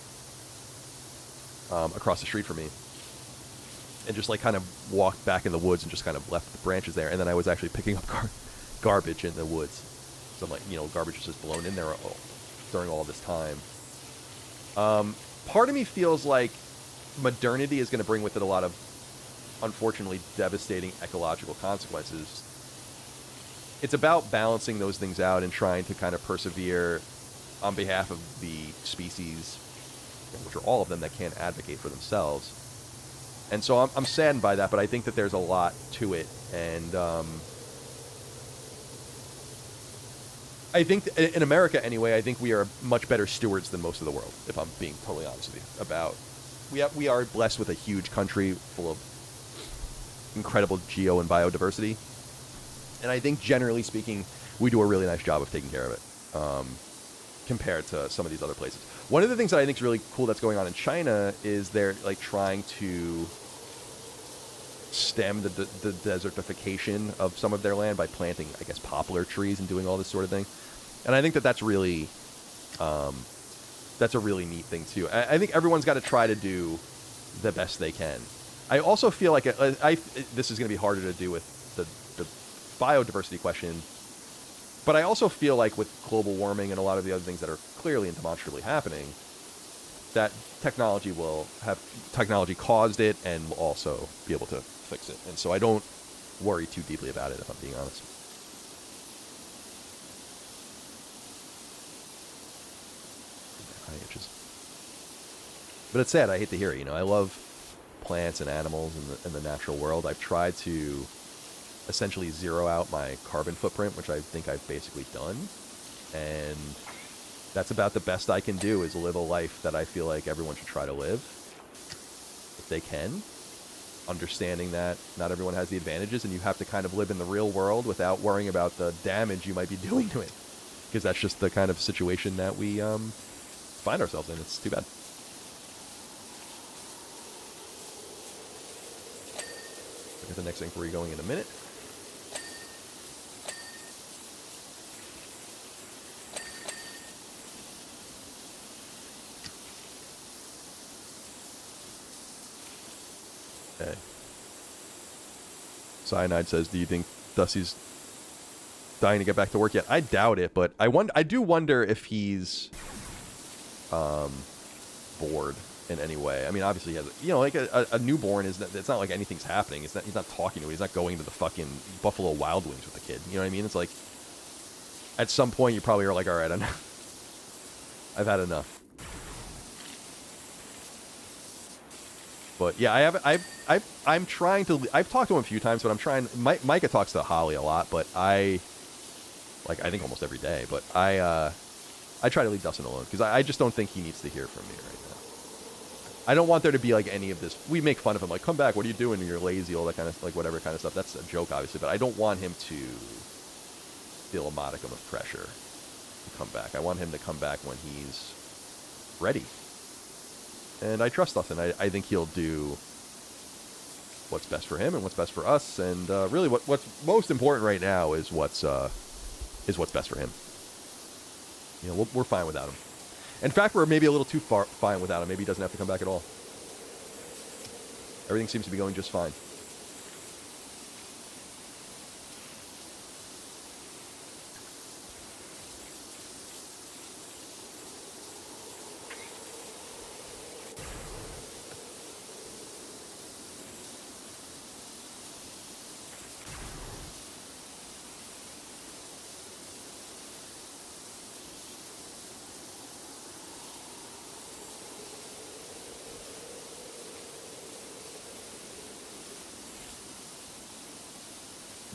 across the street from me, and just, like, kind of walked back in the woods and just kind of left the branches there. And then I was actually picking up garbage in the woods. So, like, garbage was just blown in there during all this time. Part of me feels like modernity is going to bring with it a lot of, unfortunately, devastating ecological consequences. It's about balancing those things out and trying to kind of persevere on behalf of the species, which are all of them, that can't advocate for themselves. And so I'm saddened by that, but I think that there's a lot to it. And I think in America, anyway, I think we are much better stewards than most of the world, if I'm being totally honest with you. We are blessed with a huge country full of incredible geo and biodiversity. And I think, generally speaking, we do a really nice job of taking care of it, compared to some of these other places. One of the things that I think is really cool that's going on in China is they're, like, trying to stem the desertification of some of their land by planting, I guess, poplar trees and doing all this sort of thing. And I think that that's a really neat thing too. I think everyone's got to try to do the best they can. I also feel like this is going to be harder to do with the biodiversity question, but I also feel like with global warming and a lot of the other things that are clearly and demonstrably happening, that technology caused it and will also be able to fix it. And so I don't worry too deeply about it, if I'm being honest. But it's sad. I hate to hear it. I love plants and animals and the natural world. I've tried to essentially zero out my carbon footprint, which I think I've basically done. And that's about the best I can do, is live a life that I feel like everyone should try to live, if they can. Understanding that not everyone has the advantages, and you have to kind of live in the real world without worrying about the damage you might be doing to it. because that's just the kind of situation that we find ourselves in. It's too bad. Look at the next inquiry going in a minute. Okay. Cyanide says, do you think Dusty's dying to get back to work yet? I doubt it, but I do wonder if he's bored in any way. I mean, obviously he has, you know, like a newborn is, it's not like anything's happening. He's not talking to him. He's not going to the fucking Buffalo Wild Wings with the kid. You know what I mean? It's like, at some point you probably are like, all right, I've had enough. But yeah, I'm trying to, I've talked to him a few times, but I'm trying, Micah talks to Holly a lot, but I think almost every day, but I try to leave Dustin alone, because I just don't think he needs to hear from me right now. I don't want there to be like any of this, we make fun of him, like, come back, what are you doing, you're lazy, all that kind of, like, whatever kind of stuff. That's a joke, obviously, but I don't want him to feel a modicum of pressure to come back. I want him to come back when he's ready. And I trust Dustin. I think he'll do what's best for him and what's best for us. And really, what's most important right now is what's best for him. You know, we're fine without him. In fact, we're maybe a little too fine without him. Maybe he doesn't have to come back at all. Everything seems to be going just fine.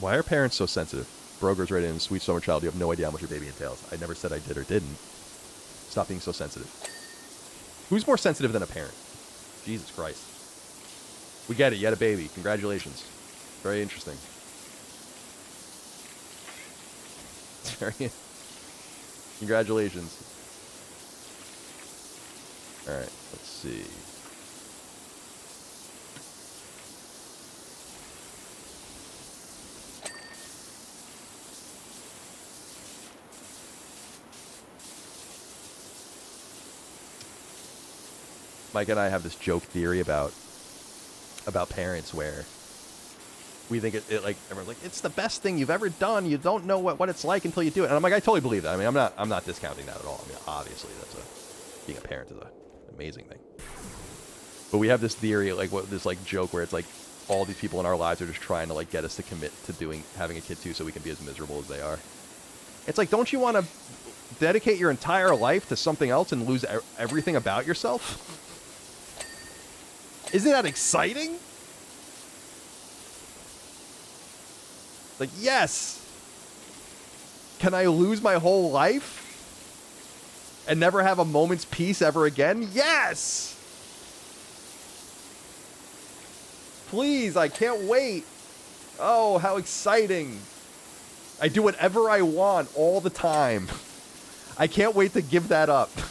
Why are parents so sensitive? Broger's right in. Sweet summer child, you have no idea how much your baby entails. I never said I did or didn't. Stop being so sensitive. Who's more sensitive than a parent? Jesus Christ. We get it. You had a baby. Congratulations. Very interesting. Very. Congratulations. All right. Let's see. Mike and I have this joke theory about parents where we think it like everyone's like, it's the best thing you've ever done. You don't know what it's like until you do it. And I'm like, I totally believe that. I mean, I'm not discounting that at all. I mean, obviously being a parent is an amazing thing. But we have this theory, like this like joke where it's like all these people in our lives are just trying to like get us to commit to having a kid too, so we can be as miserable as they are. It's like, don't you want to dedicate your entire life to something else and lose everything about yourself? Isn't that exciting? Like, yes. Can I lose my whole life and never have a moment's peace ever again? Yes. Please, I can't wait. Oh, how exciting. I do whatever I want all the time. I can't wait to give that up. You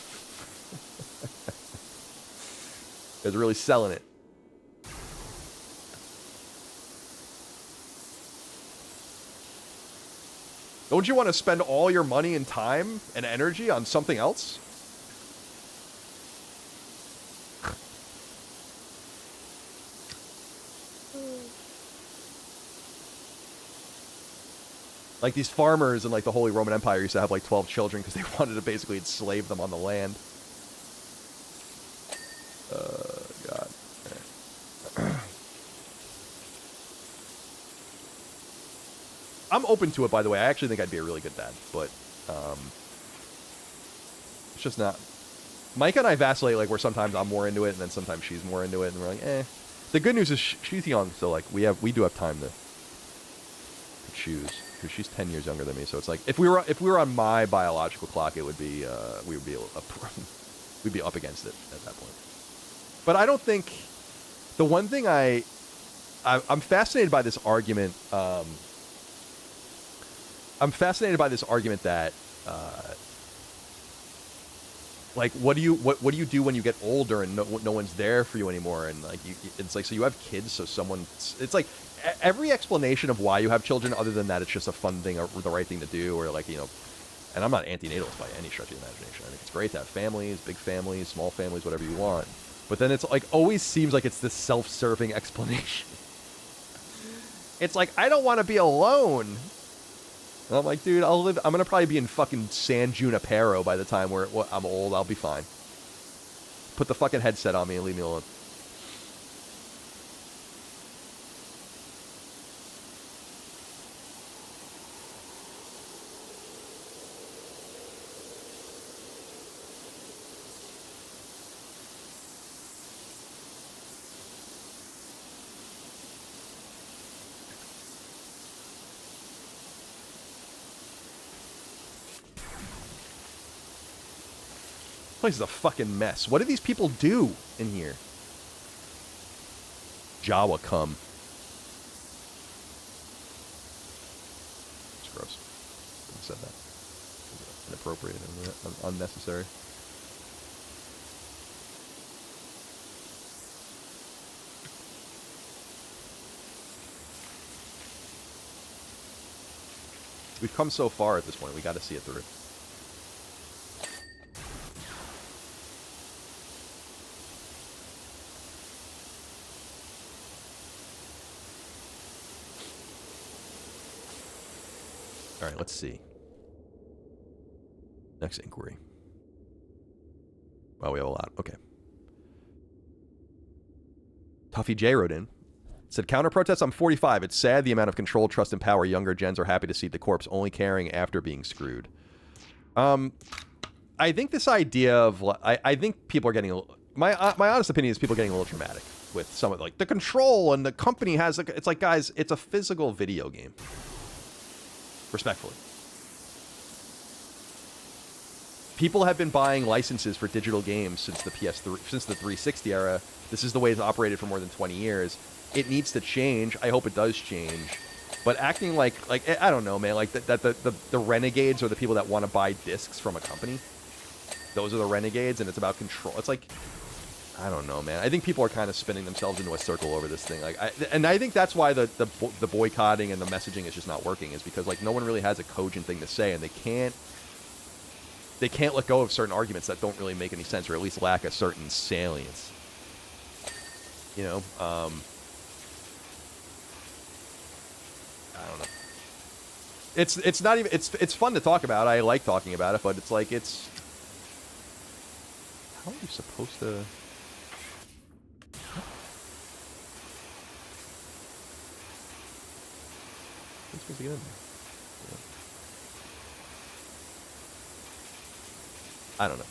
guys are really selling it. Don't you want to spend all your money and time and energy on something else? Like these farmers in like the Holy Roman Empire used to have like 12 children because they wanted to basically enslave them on the land. God. I'm open to it, by the way. I actually think I'd be a really good dad, but it's just not. Micah and I vacillate, like where sometimes I'm more into it, and then sometimes she's more into it, and we're like, eh. The good news is she's young, so like we do have time to choose, because she's 10 years younger than me. So it's like if we were on my biological clock, it would be we'd be up against it at that point. But I don't think the one thing I'm fascinated by this argument. I'm fascinated by this argument that like, what do you do when you get older and no one's there for you anymore? And like, it's like, so you have kids, so it's like every explanation of why you have children, other than that, it's just a fun thing or the right thing to do, or like, you know. And I'm not anti-natalist by any stretch of the imagination. I think it's great to have families, big families, small families, whatever you want. But then it's like always seems like it's this self-serving explanation. It's like, I don't want to be alone. And I'm like, dude, I'm going to probably be in fucking San Junipero by the time I'm old. I'll be fine. Put the fucking headset on me and leave me alone. This place is a fucking mess. What do these people do in here? Jawa cum. It's gross. I said that. Inappropriate and unnecessary. We've come so far at this point. We got to see it through. All right, let's see. Next inquiry. Well, we have a lot. Okay. Tuffy J wrote in. Said, counter protest, I'm 45. It's sad the amount of control, trust, and power younger gens are happy to see the corpse, only caring after being screwed. I think this idea of... I think people are getting... My honest opinion is people are getting a little dramatic with some of, like, the control and the company has... It's like, guys, it's a physical video game. Respectfully. People have been buying licenses for digital games since the PS3, since the 360 era. This is the way it's operated for more than 20 years. It needs to change. I hope it does change. But acting like I don't know, man, like the renegades are the people that want to buy discs from a company. Those are the renegades, and it's about control. It's like, I don't know, man. I think people are kind of spinning themselves into a circle over this thing. Like, I think that's why the boycotting and the messaging is just not working. Is because like no one really has a cogent thing to say, and they can't let go of certain arguments that don't really make any sense, or at least lack a certain salience. You know, I don't know. It's not even it's fun to talk about. I like talking about it, but it's like how are you supposed to? Who's supposed to get in there? Yeah. I don't know.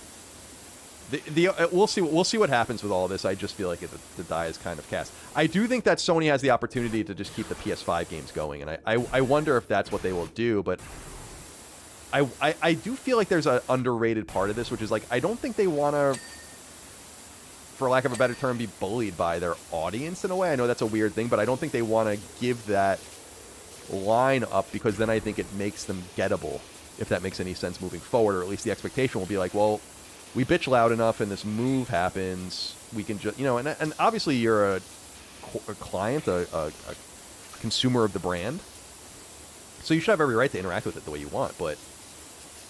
We'll see what happens with all of this. I just feel like the die is kind of cast. I do think that Sony has the opportunity to just keep the PS5 games going, and I wonder if that's what they will do. But I do feel like there's an underrated part of this, which is like I don't think they want to, for lack of a better term, be bullied by their audience in a way. I know that's a weird thing, but I don't think they want to give that line up, because then I think it makes them gettable, if that makes any sense moving forward, or at least the expectation will be like, well, we bitch loud enough and this move happens, we can just, you know, and obviously you're a client, a consumer of the brand, so you should have every right to interact with it the way you want. But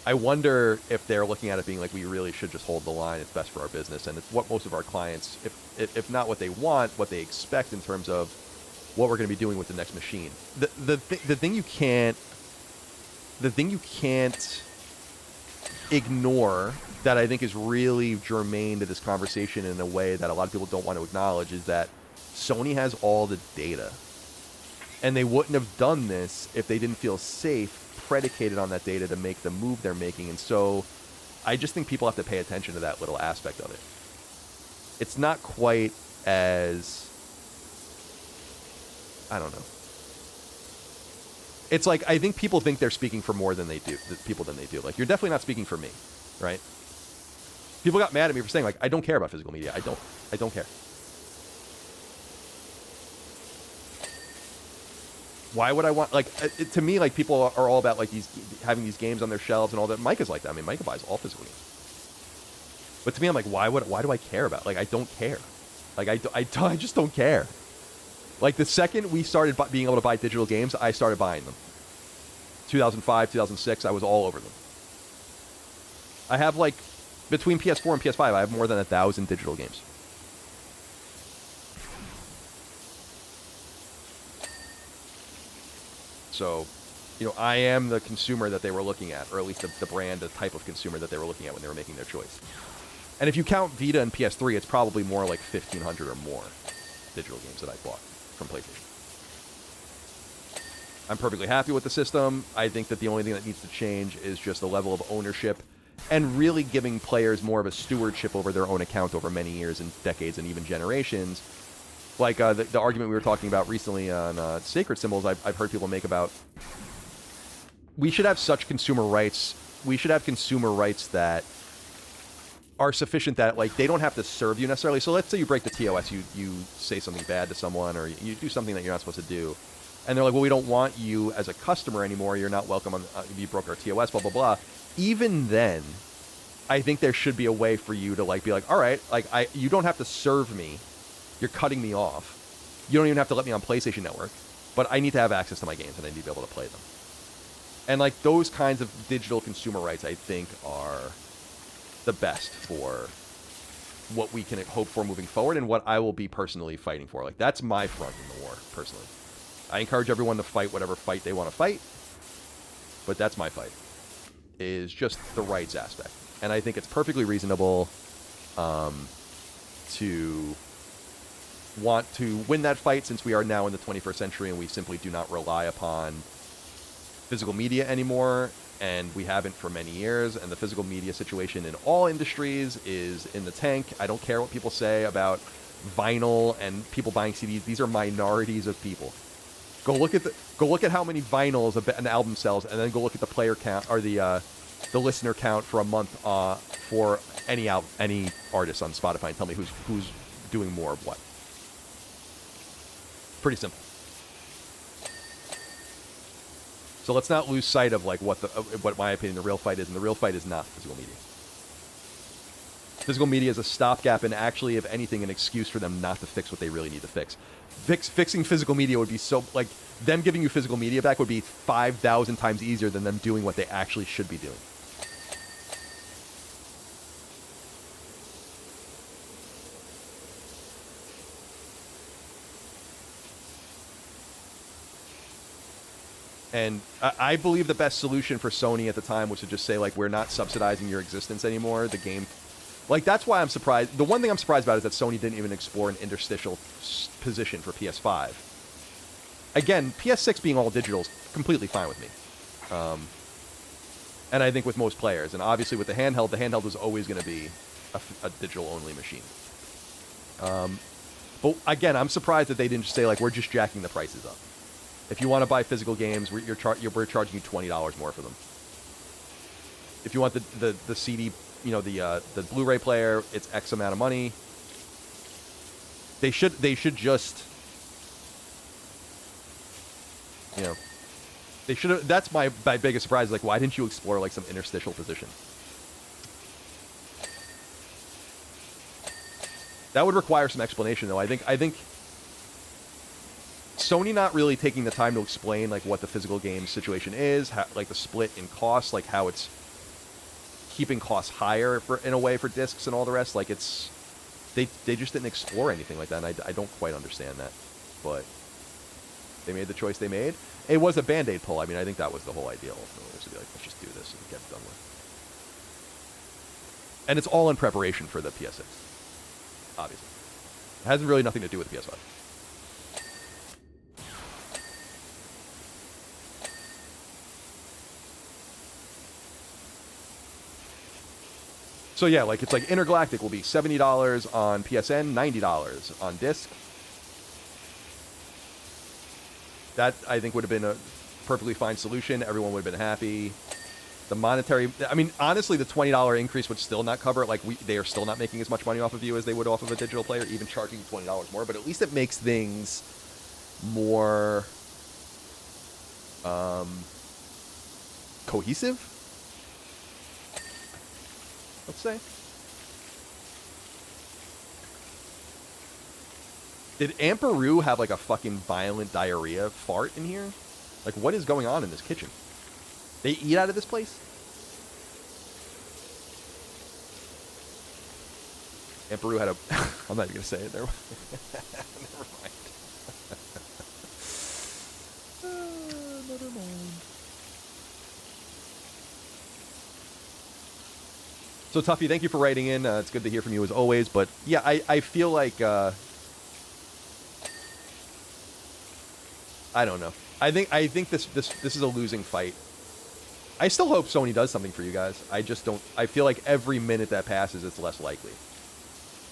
I wonder if they're looking at it being like, we really should just hold the line, it's best for our business, and it's what most of our clients, if not what they want, what they expect in terms of what we're going to be doing with the next machine. The thing you can't ignore, that I think is really germane to this conversation in a way that a lot of people don't want to acknowledge, is that Sony has all the data. And they wouldn't have done this if they didn't feel safe, predicated on that data, to make the move they're making. And so I just think people have to pay attention to that little aspect of it. It's not quite as, I don't know. It's like, I think people think they're speaking for more than they do, than they do. Like, you're definitely not speaking for me, right? People got mad at me for saying, like, I don't care about physical media. I don't care. Why would I want, like, to me, like, people are all about, like, having these games on their shelves and all that. Micah's like that. I mean, Micah buys all physical games. But to me, I'm like, why do I care about it? Like, I don't care. Like, I just don't care. Like, the second we started being able to buy digital games, I started buying them. 2005, 2006, I was all over them. I have, like, between PS4 and PS5, I have more than 1,000 digital games. So, you know, I am the consumer that they were looking at, or at least the brand, the type of consumer that they were looking at when they were making their choice. And if you count Vita and PS3, it's probably more like 1,500 or more digital games that I bought from PlayStation. I'm perfectly happy with the system. I think that the only thing that needs to change is just the level of ownership and really giving players more of a stewardship over their own account over many years and decades and even generations. Like the argument we were talking about recently on Sacred Symbols, I've heard people make about, we should have such consumer rights. We should have consumer rights that are sufficient that, like, they don't have to serve you necessarily. So let's say you break the TOS, you say something bad to someone, or you do something that you're not supposed to do. And they're like, well, we don't want you as a customer anymore. You're not welcome on, you broke our TOS, blah, blah, blah. Even then, I think there should be a way for you to, like, be like, all right, like, you don't have to serve me. You're cutting me off. You don't even have to let me on PlayStation Network. But I need to have access to my games, and I need to be able to play them. And, like, those kinds of digital consumer rights, I think, are the best for what we can hope for moving forward and what I will be personally fighting for. Like, that's my front in the war, personally. I encourage everyone to fight whatever fight they want to fight, but that's my fight, is just the rights aspect. And I think it's perfectly reasonable to want to win that fight, since we are now in the 21st century and we simply do not rely upon physical media anymore, and we haven't for many years, and the physical media situation in all industries is in the tank. I don't care what people say about vinyl and people buying CDs. These are minorities of people. Go look at how many vinyls an album sells, and then go look at the player count or the listener count for a month for any artist on Spotify, and tell me who's doing more of what. Pretty simple. So let's not lose sight of, like, what my opinion the real fight is, and the real fight is not physical media. Physical media is a stopgap, and actually, if anything, an excuse for them not to fix what they really need to fix. Fixing physical media would be so, like, them giving you physical media back would be 5,000 times easier than them doing what they actually should be doing. And I believe the best solution for Sony at the time was to just say, like, we're not subsidizing your existence anymore. The game, like, that's why I'm surprised. The one thing I'm surprised about is that Sony didn't even explore an interstitial position for PS5. Again, PS6 being all digital is completely fine with me. And I think with most players. And obviously with the handheld was always going to be a digital-only machine. But again, I'm surprised that they didn't just say, like, we're just jacking the prices up. If you want to buy physical games, we're charging you $20 more for them. If you want the CD, you know, the Blu-ray player, it's X amount of money. They should just, you know, they should have. That's my biggest surprise. Like, why didn't you explore, like, some interstitial position? That would require some explanation, though. I think Sony not really taking the time to explain, like, what the physical game situation is, how, like, the split in costs, like, how it's keeping costs higher in a way for discs and all the rest. Like, it's they just didn't explore anything like that, and I don't quite understand that. But they made the choice they made. It was a Band-Aid pull. I mean, I think that was the whole idea ultimately, was to be like, let's just do this and get it done with. And it's all in preparation for the PS6, obviously. It has really nothing to do with the PS5. So yeah, like, it's like Intergalactic will be $70 on PSN, $90 on disc. That, I think, would have been a perfectly fine solution. Everyone would have been happy. The monetary, I mean, honestly, the $20 increase would still not cover it. Like, they are still not making as much money off of you as they would off of a digital player, even charging you $20 more. But at least it makes things more Cohesive, let's say. Did Amperu have like a fucking violent diarrhea fart in here? Like, what is going on in this kitchen? They eat out of this place? Amperu had a... I'm not even going to say it. Never mind. Never mind. So, Tuffy, thank you for writing in. It's good to hear from you as always. But, yeah, I feel like... I don't know. I think this is a losing fight. I still hope Sony does something for you guys. I just don't... I feel like every minute that passes, it's less likely.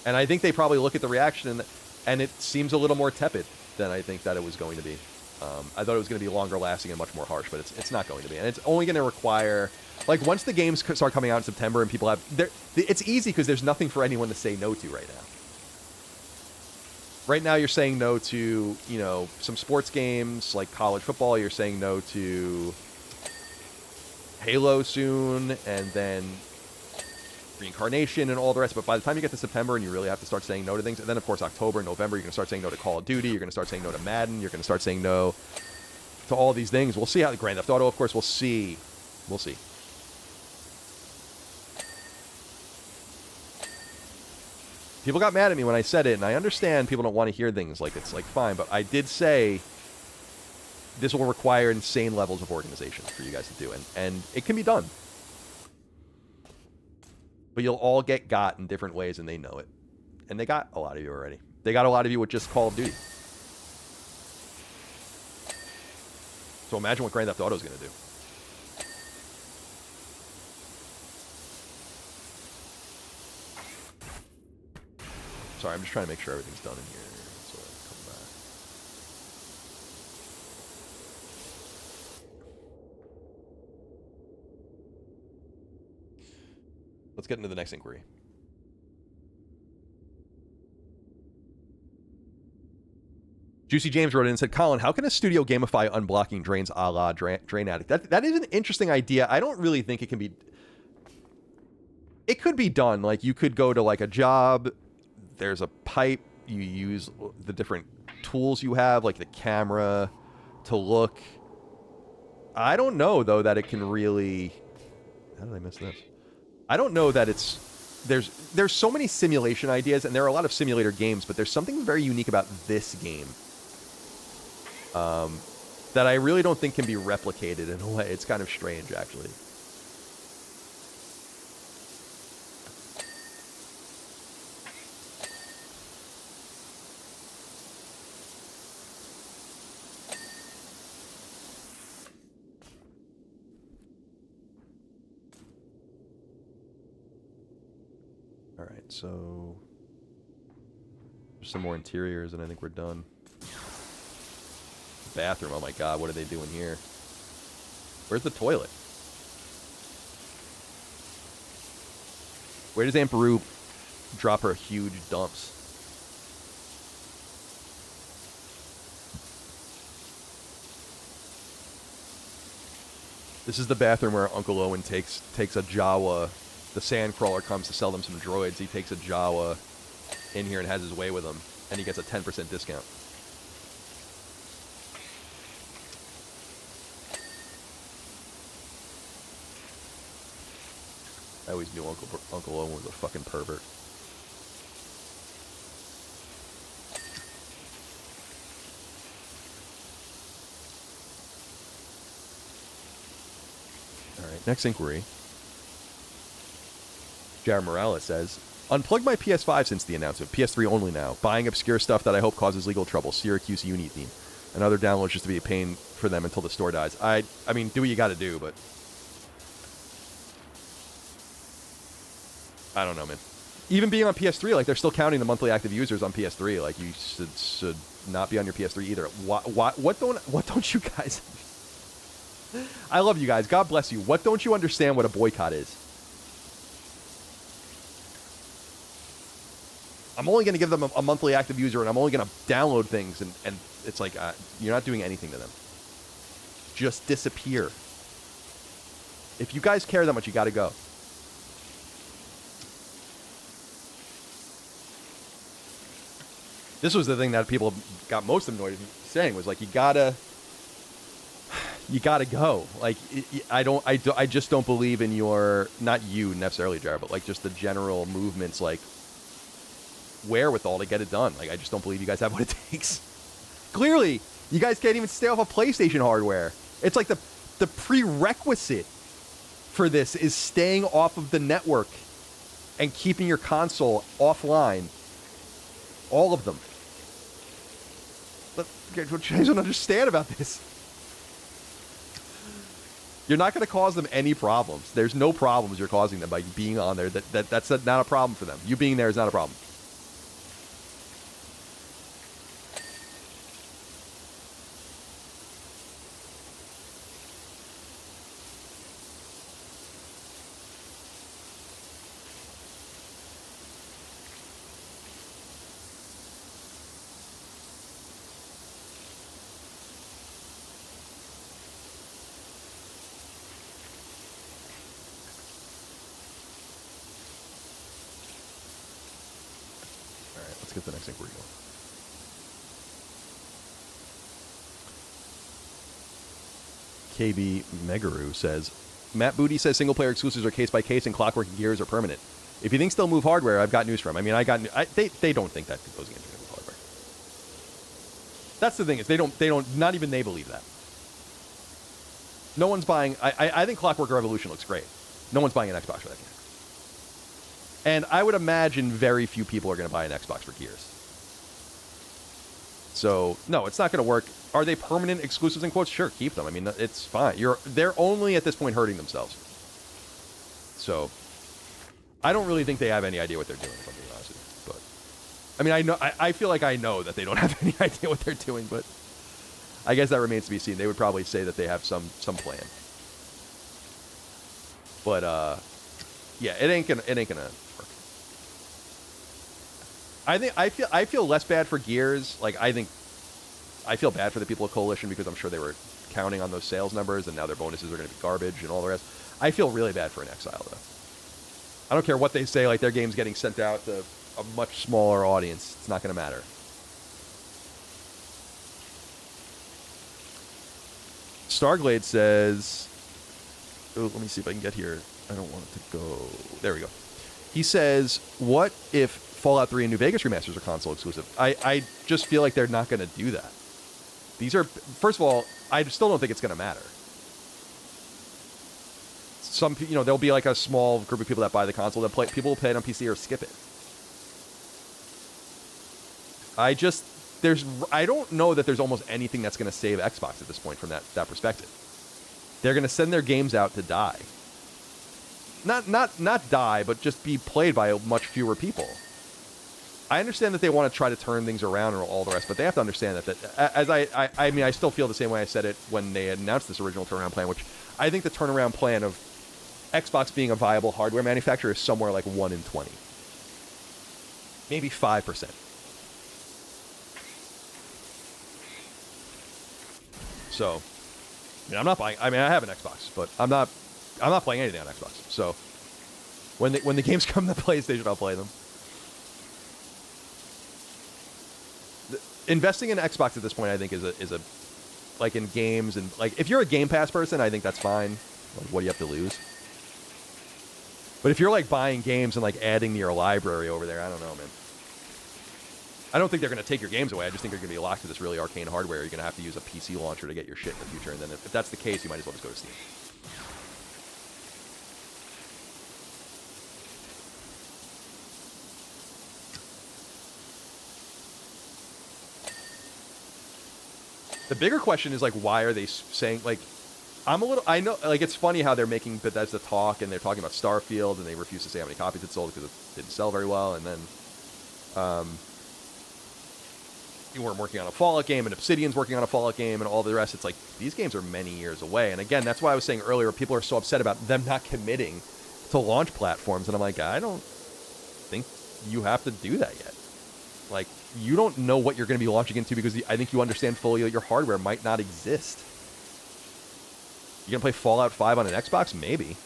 And I think they probably look at the reaction, and it seems a little more tepid than I think that it was going to be. I thought it was going to be longer lasting and much more harsh, but it's not going to be. And it's only going to require... Like, once the games start coming out in September and people have... It's easy because there's nothing for anyone to say no to right now. Right now, you're saying no to, you know, some sports games like college football. You're saying no to Halo soon, and then Reincarnation and all the rest. But by the time you get to September and you really have to start saying no to things, and then, of course, October and November, you're going to start saying no to Call of Duty. You're going to start saying no to Madden. You're going to start saying no to all these things. We'll see how the Grand Theft Auto, of course, we'll see. We'll see. People got mad at me when I said it, and I understand people don't want to hear things like it's like fine, but I did say this will require insane levels of organization for you guys to do, and it can be done. But you'll all get got in different ways, and they know it. And they got a lot of you already. They got a lot of you with just Call of Duty. So imagine what Grand Theft Auto is going to do. Sorry, I'm just trying to make sure everything's done in here. So I come back. Let's get into the next inquiry. Juicy James wrote in and said, Colin, how can a studio gamify unblocking drains a la Drain Addict? That is an interesting idea. I don't really think it can be... It could be done. Like, you could go to, like, a job... There's a pipe, you use the different tools you have, like the camera, to look. I don't know, though, that it can really... How did I miss this? I don't know that it's... There's so many simulation ideas, and there are a lot of simulator games, but there's something very unique about this game that I really don't think can be replicated in a way. It's kind of strange, actually. So, there's some more interiors, and I think we're done. Bathroom, oh my god, what are they doing here? Where's the toilet? Where does Amperu drop her huge dumps? This is the bathroom where Uncle Owen takes a Jawa. The Sandcrawler comes to sell them some droids. He takes a Jawa in here and has his way with them, and he gets a 10% discount. I always knew Uncle Owen was a fucking pervert. All right, next inquiry. Jared Morales says, unplugged my PS5 since the announcement. PS3 only now. Buying obscure stuff that I hope causes legal trouble. Syracuse Uni theme. And other downloads just to be a pain for them until the store dies. I mean, do what you gotta do, but... I don't know, man. Even being on PS3, like, they're still counting the monthly active users on PS3. Like, you should not be on your PS3 either. What don't you guys... I love you guys. God bless you. What don't you understand what a boycott is? I'm only going to give them a monthly active user, and I'm only going to download things, and it's like, you're not doing anything to them. just disappear. If you guys care that much, you got to go. This was the thing that people got most annoyed at me saying, was like, you gotta go. Like, I just don't believe in your, not you necessarily, Jared, but like just the general movement's like wherewithal to get it done. Like, I just don't believe you guys have what it takes. Clearly, you guys can't even stay off of PlayStation hardware. It's like the prerequisite for this is staying off of the network and keeping your console offline. All of them. But what you guys don't understand about this. You're not going to cause them any problems. There's no problems you're causing them by being on there. That's not a problem for them. You being there is not a problem. Get the next inquiry going. KB Megaru says, Matt Booty says single-player exclusives are case-by-case and Clockwork and Gears are permanent. If you think they'll move hardware, I've got news for him. I mean, they don't think that those games are going to move hardware. That's the thing, is they don't, not even they believe that. No one's buying, I think Clockwork Revolution looks great. No one's buying an Xbox for that game. And I would imagine very few people are going to buy an Xbox for Gears. So, no, it's not going to work. Are they permanent exclusives in quotes? Sure, keep them. I mean, it's fine. They're only at this point hurting themselves. So, I don't really think they have any idea what they're doing, if I'm being honest with you. But, I mean, I feel like I know that they don't have any idea what they're doing, but I guess that remains to be seen. They would probably say that they have some plan. But, yeah, it ain't gonna work. I feel less bad for Gears. Like, I feel bad for the people of Coalition because I'm sure they were counting on those sales numbers and now their bonuses are going to be garbage and all the rest. I feel really bad for an Exile, though. I don't care what they say, like their game's getting sent out to a much smaller audience. It's not going to matter. Starglade says, oh, let me see if I can get here. I don't want it to go. There we go. He says, what if Fallout 3 and New Vegas remasters are console exclusive? I just feel like they're not going to do that. These are, first of all, I still don't think it's going to matter. Some, there'll be like a small group of people that buy the console that people will play it on PC or skip it. I don't know that there's almost anything that's going to save Xbox at this point from that perspective. They're going to send their games out to die. Not die, but just be played by much fewer people. I understand that they want to try to turn things around and all the rest, but they have to understand that as I mean, I still feel the same way I said it when they announced this original turnaround plan, which I think the turnaround plan of Xbox being a viable hardware manufacturer is somewhere like 1 in 20. Maybe 5%. So, I'm not buying, I have an Xbox, but I'm not playing anything on Xbox. So, when the games come to PlayStation, I'll play them. Investing in Xbox at this point, I think, is a like in games and like if you're a Game Pass person, I think that's fine. Like, what do you have to lose? But if you're like buying games and like adding to your library over there, I don't know, man. I don't think they're going to take your games away. I just think they're going to be locked to this really arcane hardware. You're going to have to use a PC launcher to get your shit in the future. And then if that's the case, you might as well just go to Steam. The bigger question is, like, why are they saying, like, I know, like, it's funny how they're making Bethesda talk, and they're talking about Starfield, and they refuse to say how many copies it sold because it didn't sell very well, and then, you weren't working on a Fallout game, and Obsidian's working on a Fallout game, and all the rest. It's like, these games are many years away, and again, that's why I was saying earlier, people are so upset about them not committing to launch platforms, and I'm like, I don't think you have to do that yet. Like, you don't know what you're going to be launching into because I think you understand fully that your hardware might not exist. You gonna play Fallout 5 on an Xbox? Maybe.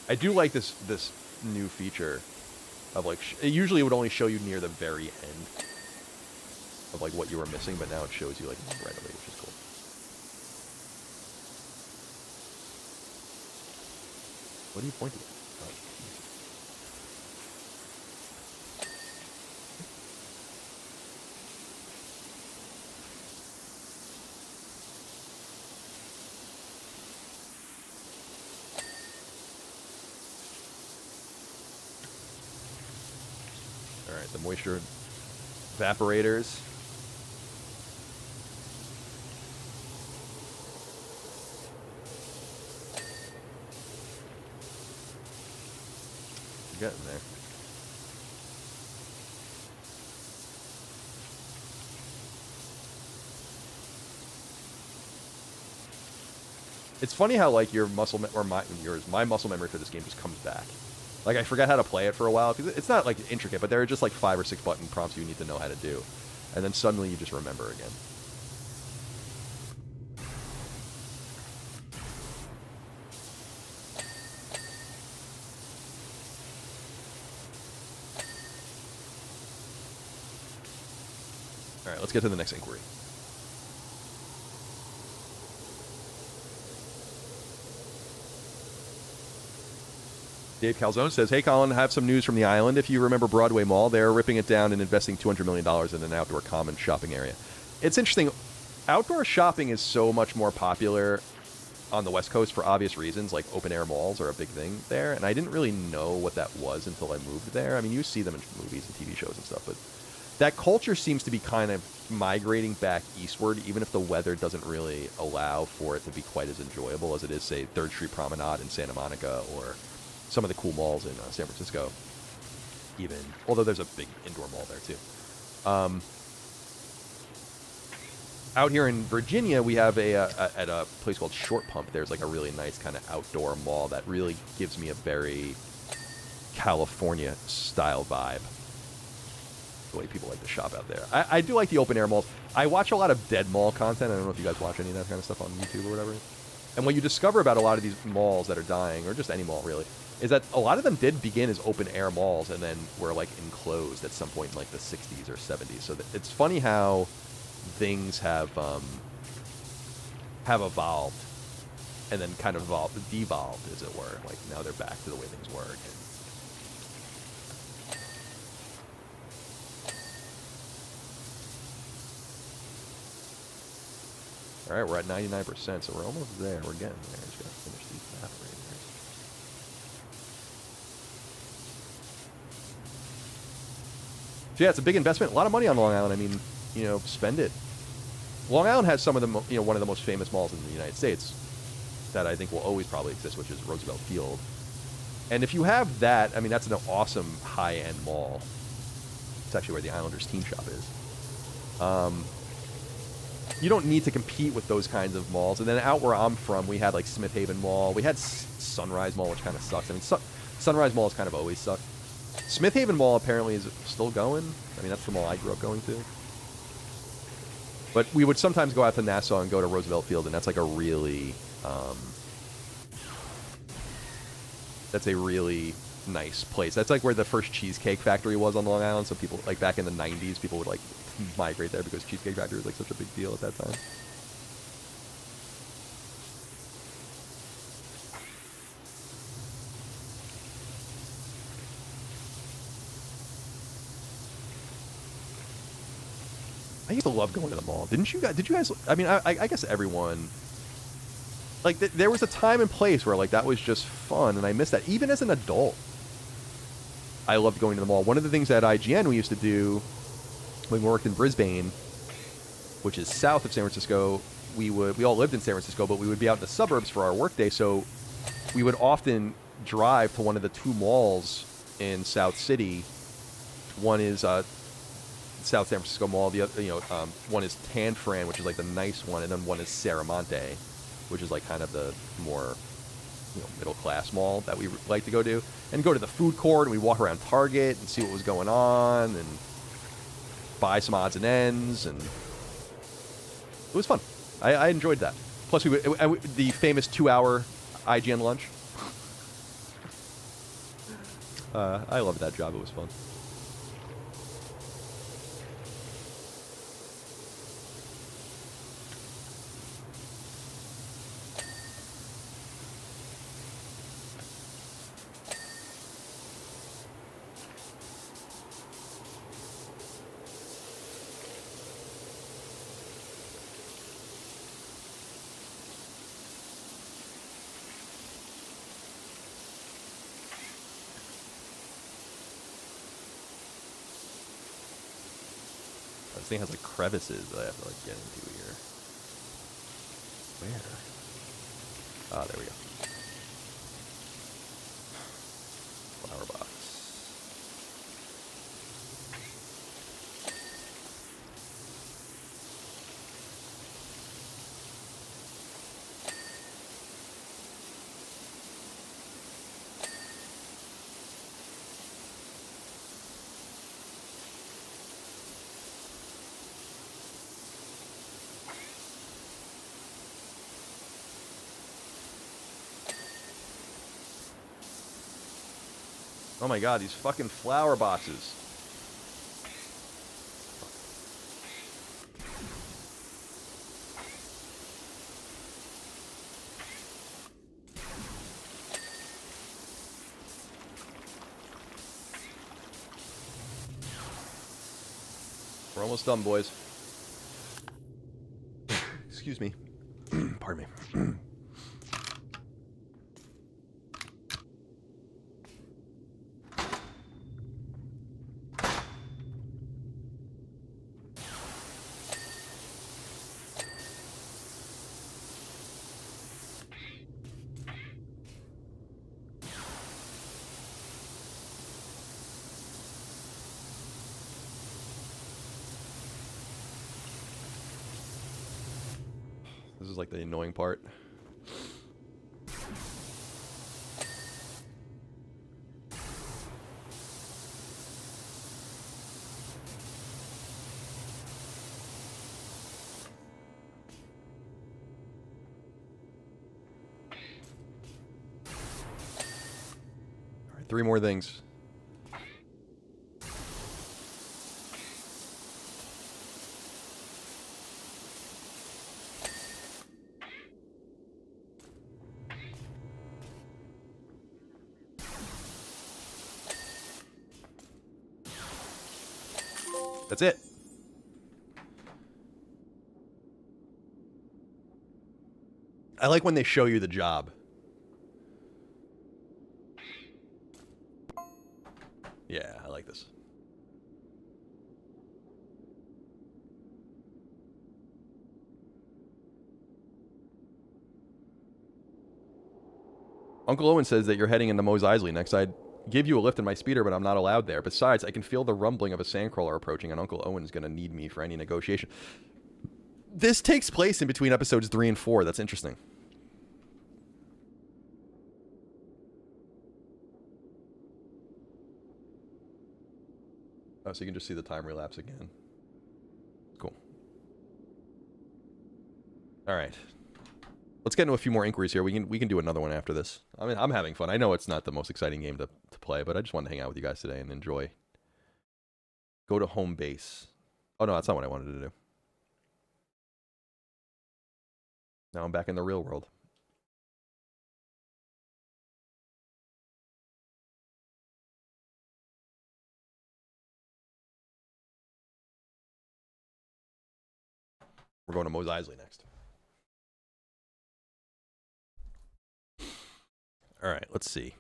I do like this new feature of like usually it would only show you near the very end of like what you were missing, but now it shows you like right away, which is cool. What are you pointing at? Alright, the moisture evaporators. You're getting there. It's funny how like your muscle or my muscle memory for this game just comes back. Like, I forgot how to play it for a while, because it's not, like, intricate, but there are just, like, 5 or 6 button prompts you need to know how to do. And then suddenly you just remember again. Alright, let's get to the next inquiry. Dave Calzone says, hey, Colin, I have some news from the island. If you remember Broadway Mall, they're ripping it down and investing $200 million in an outdoor common shopping area. It's interesting. Outdoor shopping is so much more popular on the West Coast for obvious reasons, like open-air malls are a big thing there, and I didn't really know what that was until I moved there. I mean, you see them in movies and TV shows and stuff, but that culture seems to be kind of migrating back eastward, even if the weather doesn't really allow for it to be quite as enjoyable as it is, say, 3rd Street Promenade in Santa Monica or some of the cool malls in San Francisco, even. Although there's a big indoor mall there, too. Out here in Virginia, we have at a place called Short Pump, there's like a really nice kind of outdoor mall that really gives me a very California-style vibe. The way people like to shop out there. I do like the open-air malls. I watch a lot of dead mall content. I don't know if you guys watch any of that kind of stuff on YouTube or whatever. And what you discover about a lot of these malls that are dying, or just any mall really, is that a lot of them did begin as open-air malls and then were like enclosed at some point in like the 60s or 70s. So it's funny how things have evolved and then kind of devolved, as it were. Like now they're back to the way things were again. All right, we're at 99%, so we're almost there. We're getting there. Just gotta finish these evaporators. So yeah, it's a big investment. A lot of money on Long Island. I mean, you know, spend it. Long Island has some of the, one of the most famous malls in the United States that I think will always probably exist, which is Roosevelt Field. And if you have that, I mean, that's an awesome high-end mall. It's actually where the Islanders team shop is. You don't need to compete with those kinds of malls. And then out where I'm from, we had like Smith Haven Mall. We had Sunrise Mall, which kind of sucks. I mean, Sunrise Mall has kind of always sucked. Smith Haven Mall apparently is still going. I mean, that's the mall I grew up going to. But we would sometimes go out to Nassau and go to Roosevelt Field, and that's like a really, that's a really nice place. That's like where the first Cheesecake Factory was on Long Island. So people, like back in the 90s, people would like migrate there because Cheesecake Factory was like such a big deal at that time. I used to love going to the mall. Didn't you guys? Did you guys? I mean, I guess everyone. Like, there was a time and place where like that was just fun, and I miss that. Even as an adult, I loved going to the mall. One of the things at IGN we used to do when we worked in Brisbane, which is south of San Francisco, we all lived in San Francisco, but we would be out in the suburbs for our workday. So we would often drive to one of the two malls in South City. One is South San Francisco Mall. The other, one is Tan Fran, which is like the nice one, and then one is Serramonte, which is like kind of the more middle class mall that we like to go to, and go to the food court, and we walk around Target and see what was going on and buy some odds and ends, and it was fun. I enjoyed that. Plus, the famous 2-hour IGN lunch. I loved that job. It was fun. This thing has like crevices that I have to like get into here. Where? Ah, there we go. Flower box. Oh my god, these fucking flower boxes. We're almost done, boys. Excuse me. Pardon me. This is like the annoying part. All right, 3 more things. That's it. I like when they show you the job. Yeah, I like this. Uncle Owen says that you're heading into Mos Eisley next. I'd give you a lift in my speeder, but I'm not allowed there. Besides, I can feel the rumbling of a sandcrawler approaching, and Uncle Owen is going to need me for any negotiation. This takes place in between episodes 3 and 4. That's interesting. Oh, so you can just see the time relapse again. Cool. All right. Let's get into a few more inquiries here. We can do another one after this. I mean, I'm having fun. I know it's not the most exciting game to play, but I just wanted to hang out with you guys today and enjoy. Go to home base. Oh, no, that's not what I wanted to do. Now I'm back in the real world. We're going to Mos Eisley next. All right, let's see.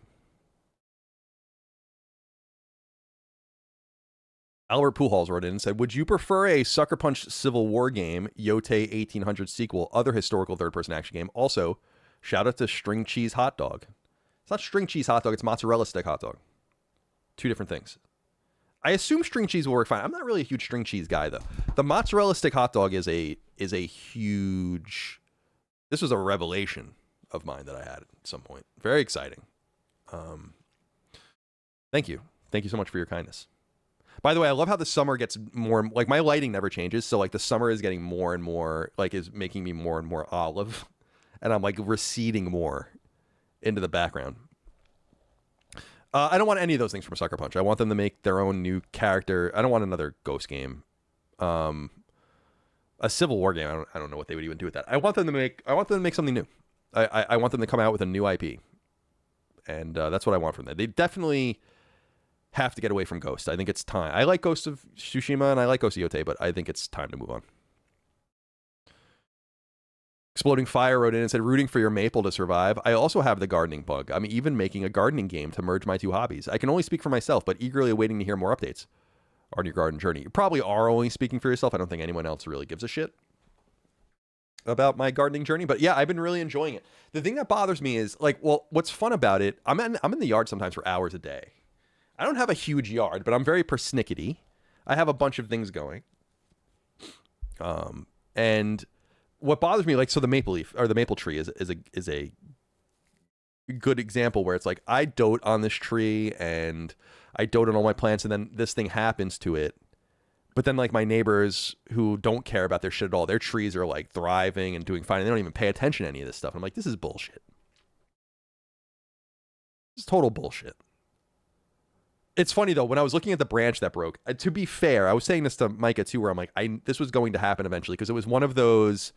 Albert Pujols wrote in and said, would you prefer a Sucker Punch Civil War game, Yote 1800 sequel, other historical third-person action game? Also, shout out to String Cheese Hot Dog. It's not String Cheese Hot Dog, it's Mozzarella Stick Hot Dog. Two different things. I assume string cheese will work fine. I'm not really a huge string cheese guy, though. The Mozzarella Stick Hot Dog is a huge... This was a revelation of mine that I had at some point. Very exciting. Thank you. Thank you so much for your kindness. By the way, I love how the summer gets more, like my lighting never changes. So like the summer is getting more and more, like is making me more and more olive. And I'm like receding more into the background. I don't want any of those things from Sucker Punch. I want them to make their own new character. I don't want another Ghost game. A Civil War game. I don't know what they would even do with that. I want them to make something new. I want them to come out with a new IP. And that's what I want from them. They definitely have to get away from Ghost. I think it's time. I like Ghost of Tsushima and I like Ghost of Yote, but I think it's time to move on. Exploding Fire wrote in and said, rooting for your maple to survive. I also have the gardening bug. I'm even making a gardening game to merge my two hobbies. I can only speak for myself, but eagerly awaiting to hear more updates on your garden journey. You probably are only speaking for yourself. I don't think anyone else really gives a shit about my gardening journey, but yeah, I've been really enjoying it. The thing that bothers me is like, well, what's fun about it, I'm in the yard sometimes for hours a day. I don't have a huge yard, but I'm very persnickety. I have a bunch of things going. And what bothers me, like, so the maple leaf or the maple tree is a good example where it's like I dote on this tree and I dote on all my plants, and then this thing happens to it. But then like my neighbors who don't care about their shit at all, their trees are like thriving and doing fine, and they don't even pay attention to any of this stuff. I'm like, this is bullshit. This is total bullshit. It's funny though, when I was looking at the branch that broke, to be fair, I was saying this to Micah too, where I'm like, this was going to happen eventually, because it was one of those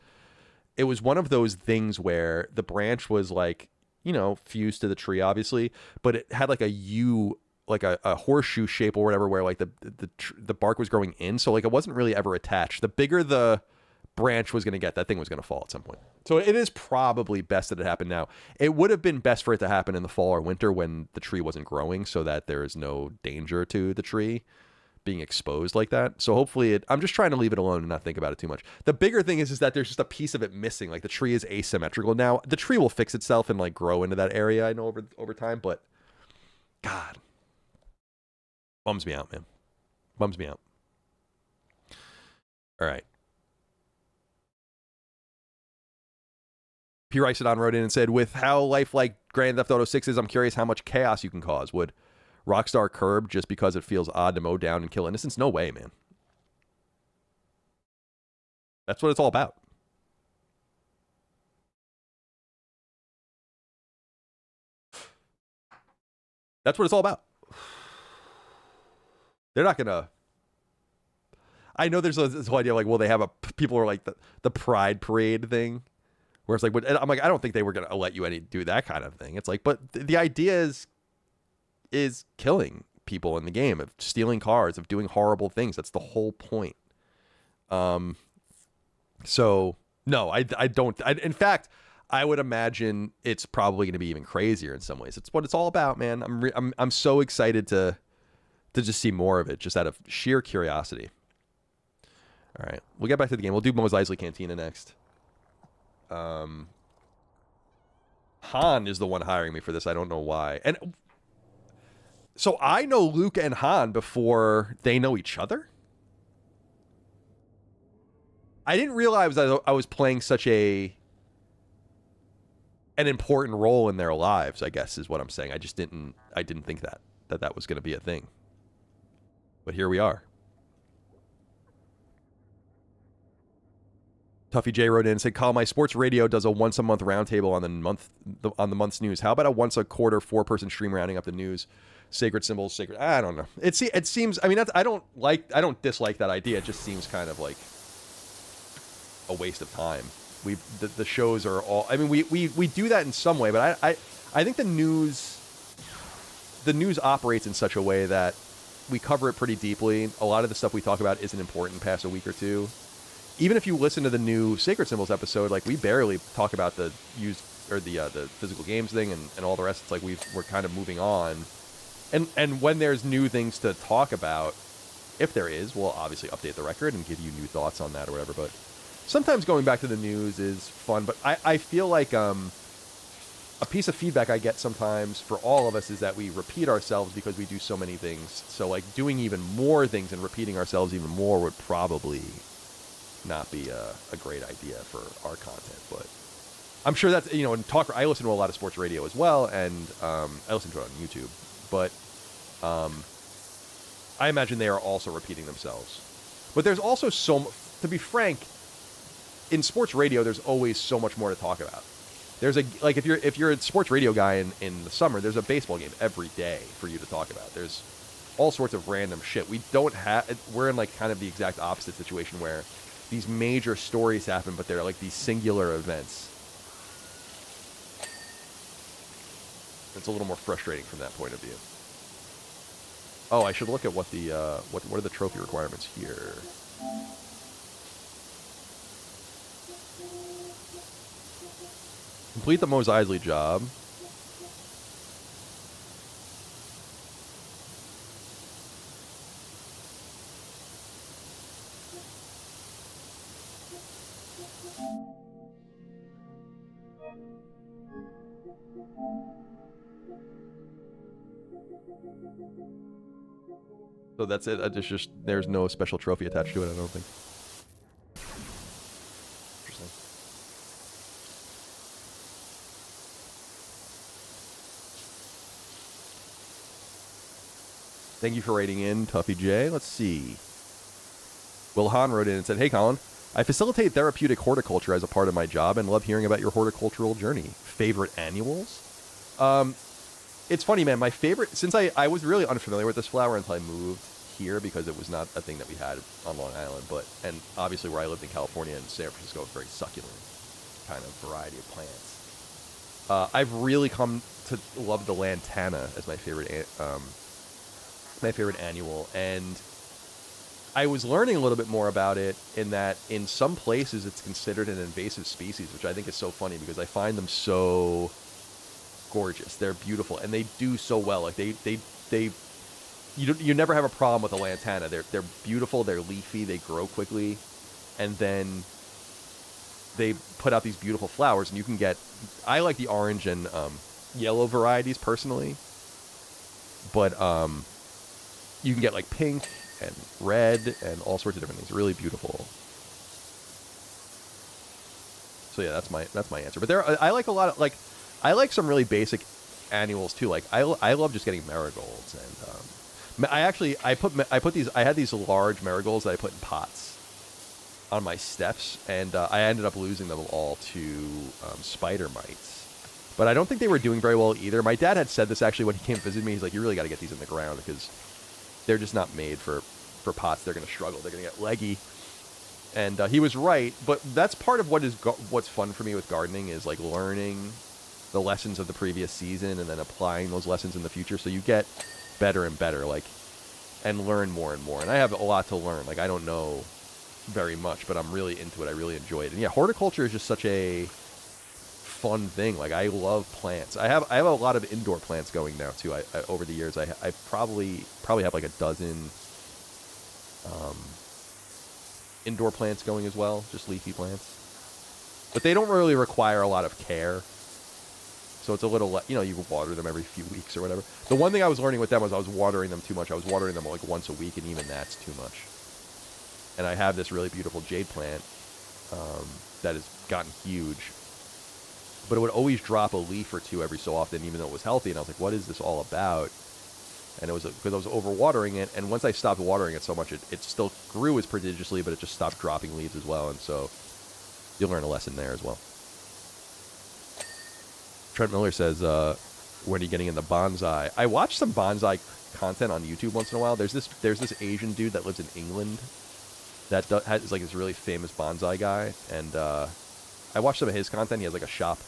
things where the branch was like, you know, fused to the tree, obviously, but it had like a U, like a horseshoe shape or whatever, where like the bark was growing in, so like it wasn't really ever attached. The bigger the branch was going to get, that thing was going to fall at some point. So it is probably best that it happened now. It would have been best for it to happen in the fall or winter when the tree wasn't growing, so that there is no danger to the tree being exposed like that. So hopefully I'm just trying to leave it alone and not think about it too much. The bigger thing is that there's just a piece of it missing. Like the tree is asymmetrical now. The tree will fix itself and like grow into that area, I know, over time, but God, bums me out, man. Bums me out. All right. P. Riceodon wrote in and said, with how lifelike Grand Theft Auto 6 is, I'm curious how much chaos you can cause. Would Rockstar curb just because it feels odd to mow down and kill innocents? No way, man. That's what it's all about. That's what it's all about. They're not gonna... I know there's this whole idea of like, well, they have people are like the pride parade thing, where it's like, I'm like, I don't think they were gonna let you do that kind of thing. It's like, but the idea is killing people in the game, of stealing cars, of doing horrible things. That's the whole point. So no, I don't. In fact, I would imagine it's probably going to be even crazier in some ways. It's what it's all about, man. I'm so excited to just see more of it, just out of sheer curiosity. All right, we'll get back to the game. We'll do Mos Eisley Cantina next. Han is the one hiring me for this. I don't know why. And so I know Luke and Han before they know each other. I didn't realize I was playing such an important role in their lives, I guess is what I'm saying. I didn't think that was going to be a thing. But here we are. Tuffy J wrote in and said, "Call my sports radio does a once a month roundtable on the month's news. How about a once a quarter 4-person stream rounding up the news? Sacred symbols, sacred. I don't know. It seems. I mean, I don't dislike that idea. It just seems kind of like a waste of time. The shows are all. I mean, we do that in some way, but I think the news operates in such a way that we cover it pretty deeply. A lot of the stuff we talk about isn't important past a week or two. Even if you listen to the new Sacred Symbols episode, like we barely talk about the physical games thing and all the rest. It's like we're kind of moving on. And when there's new things to talk about, if there is, we'll obviously update the record and give you new thoughts on that or whatever. But sometimes going back to the news is fun. But I feel like a piece of feedback I get sometimes for all of us is that we repeat ourselves because we do so many things. So like doing even more things and repeating ourselves even more would probably not be a great idea for our content. But I'm sure that's, you know, in talk, I listen to a lot of sports radio as well, and I listen to it on YouTube. But I imagine they are also repeating themselves. But there's also to be frank, in sports radio, there's always so much more to talk about. There's if you're a sports radio guy in the summer, there's a baseball game every day for you to talk about. There's all sorts of random shit. We're in like kind of the exact opposite situation where these major stories happen, but they're like these singular events. It's a little more frustrating from that point of view. Oh, I should look at what are the trophy requirements here. Complete the Mos Eisley job. So that's it. There's no special trophy attached to it, I don't think. Interesting. Thank you for writing in, Tuffy J. Let's see. Will Hahn wrote in and said, "Hey, Colin. I facilitate therapeutic horticulture as a part of my job and love hearing about your horticultural journey. Favorite annuals?" It's funny, man. My favorite, since I was really unfamiliar with this flower until I moved here because it was not a thing that we had on Long Island, and obviously where I lived in California and San Francisco, it's very succulent kind of variety of plants. I've really come to love the lantana as my favorite annual, and I was learning a little bit more about it in that in some places it's considered an invasive species, which I think is so funny because I find them so gorgeous. They're beautiful, and they do so well. Like you never have a problem with a lantana. They're beautiful. They're leafy. They grow quickly, and then they put out these beautiful flowers. And you can get. I like the orange and yellow varieties personally, but you can get like pink and red and all sorts of different things. Really beautiful. So yeah, that's my answer. But I like a lot of I like some really basic annuals too. Like I love just getting marigolds, and I had these large marigolds that I put in pots on my steps, and I ended up losing them all to spider mites. But I don't think they were doing very well either. My dad had said this actually when he came to visit me. He's like, "You really got to get these in the ground because they're just not made for pots. They're going to struggle. They're going to get leggy." And he was right. But that's part of what's fun for me with gardening is like learning the lessons of the previous season and then applying those lessons in the future. So you get better and better, and learn more and more. And I have a lot to learn. Like I don't know very much, but I'm really into it. I really enjoy it. And yeah, horticulture is just such a fun thing. Like I love plants. I have a lot of indoor plants going now too. I over the years, I probably have like a dozen indoor plants going as well, just leafy plants. But they don't really require a lot of care. So it's a little, you water them every few weeks or whatever. The one thing I was learning with them was I was watering them too much. I was watering them like once a week, and even that's too much. And I have this really beautiful jade plant that has gotten huge. But it would always drop a leaf or two every so often, even though it was healthy. And I was like, what is this all about? And it was because I was overwatering it. And once I stopped watering it so much, it still grew as prodigiously, but it just stopped dropping leaves as well. And so you'll learn a lesson there as well. Trent Miller says, when are you getting into bonsai? I watch some bonsai content on YouTube once in a while. There's this Asian dude that lives in England that is like this really famous bonsai guy. And I watch some of his content. He has like a shop,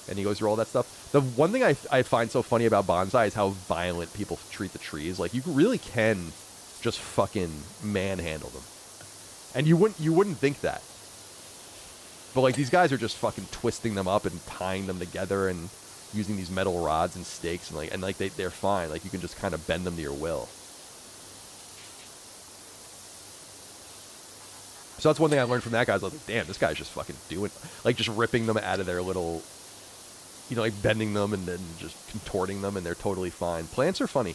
and he goes through all that stuff. The one thing I find so funny about bonsai is how violent people treat the trees. Like you really can just fucking manhandle them. And you wouldn't think that. But like these guys are just fucking twisting them up and tying them together and using these metal rods and stakes and they're fine. Like you can just kind of bend them to your will. So that's one thing I learned from that guy. I was like, damn, this guy's just fucking doing, like, just ripping them out of their little, you know, like bending them and then just contorting them, and they're totally fine. Plants are funny.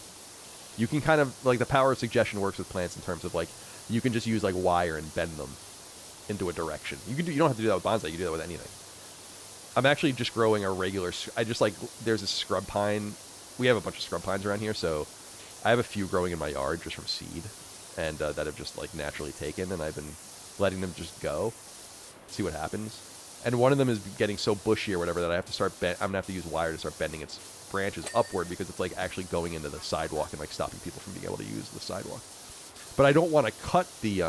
You can kind of, like, the power of suggestion works with plants in terms of, like, you can just use, like, wire and bend them into a direction. You don't have to do that with bonsai. You can do that with anything. I'm actually just growing a regular, there's a scrub pine. We have a bunch of scrub pines around here, so I have a few growing in my yard just from seed, and that have just, like, naturally taken, and I've been letting them just go, see what happens. And one of them is getting so bushy or whatever that I have to I'm gonna have to use wire to start bending its branches upward, because it's, like, actually going into the sidewalk and, like, stopping people from being able to use the sidewalk. But I don't want to cut the,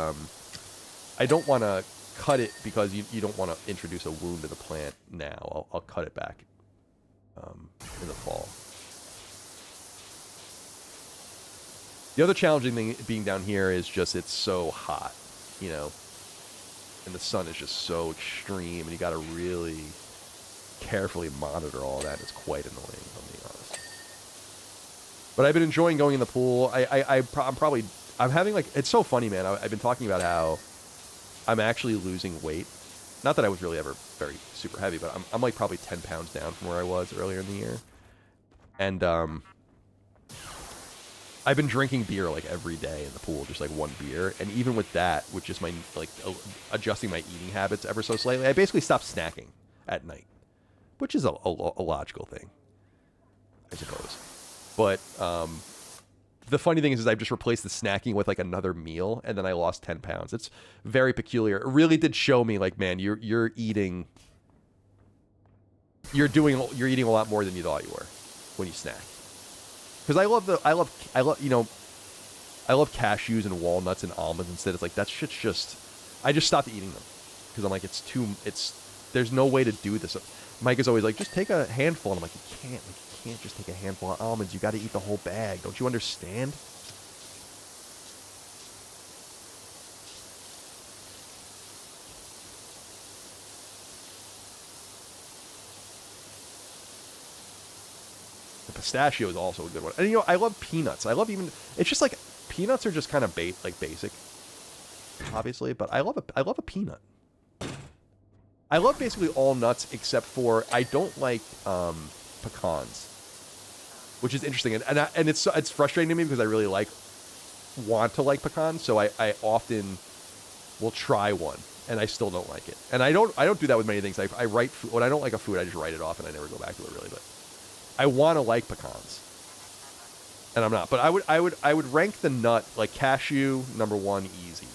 I don't want to cut it because you don't want to introduce a wound to the plant now. I'll cut it back in the fall. The other challenging thing being down here is just it's so hot, you know, and the sun is just so extreme, and you got to really carefully monitor all that. It's quite annoying, if I'm being honest. But I've been enjoying going in the pool. I'm having, like, it's so funny, man. I've been talking about how I'm actually losing weight. Not that I was really ever very super heavy, but I'm like probably 10 pounds down from where I was earlier in the year. And I've been drinking beer, like, every day in the pool, just, like, one beer. And even with that, with just my, like, adjusting my eating habits ever so slightly, I basically stopped snacking at night, which is a logical thing, I suppose. But the funny thing is I've just replaced the snacking with, like, another meal, and then I lost 10 pounds. It's very peculiar. It really did show me, like, man, you're eating a lot more than you thought you were when you snack. Because I love cashews and walnuts and almonds instead. It's like, that shit's just, I just stopped eating them because I'm like, there's no way to do this. Mike is always like, just take a handful, and I'm like, you can't just take a handful of almonds. You got to eat the whole bag. Don't you understand? The pistachio is also a good one. And, you know, I love peanuts. It's just like, peanuts are just kind of basic, obviously, but I love a peanut. I love basically all nuts except for, I don't like pecans, which is interesting, and it's frustrating to me because I really want to like pecans, so I often will try one, and I still don't like it. And I don't do that with many things. I write when I don't like a food, I just write it off and I never go back to it really. But I want to like pecans, and I'm not. But I would rank the nut, like, cashew number 1, easy.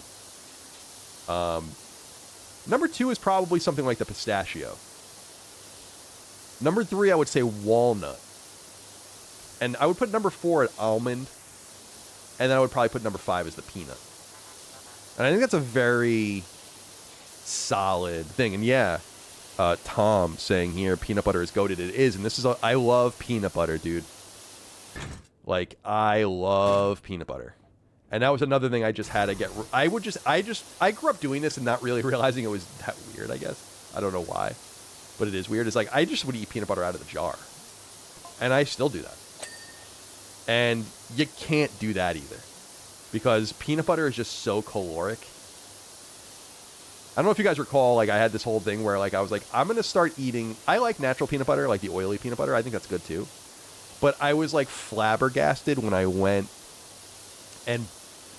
Number 2 is probably something like the pistachio. Number 3, I would say walnut. And I would put number 4 at almond. And then I would probably put number 5 as the peanut. And I think that's a very solid thing. And yeah, Tom saying here, peanut butter is goated. It is. And I love peanut butter, dude. Like, I love peanut butter. And that was another thing I just had to get. I grew up doing this and not really realizing it was that weird, I guess. I don't know why, but it is weird. It's like, I just would eat peanut butter out of the jar. And I still do that. And you can't do that either, because peanut butter is just so caloric. I don't know if you guys recall, like, I had this whole thing where, like, I was like, I'm going to start eating. I like natural peanut butter, like the oily peanut butter. I think that's good too. But I was, like, flabbergasted when I went and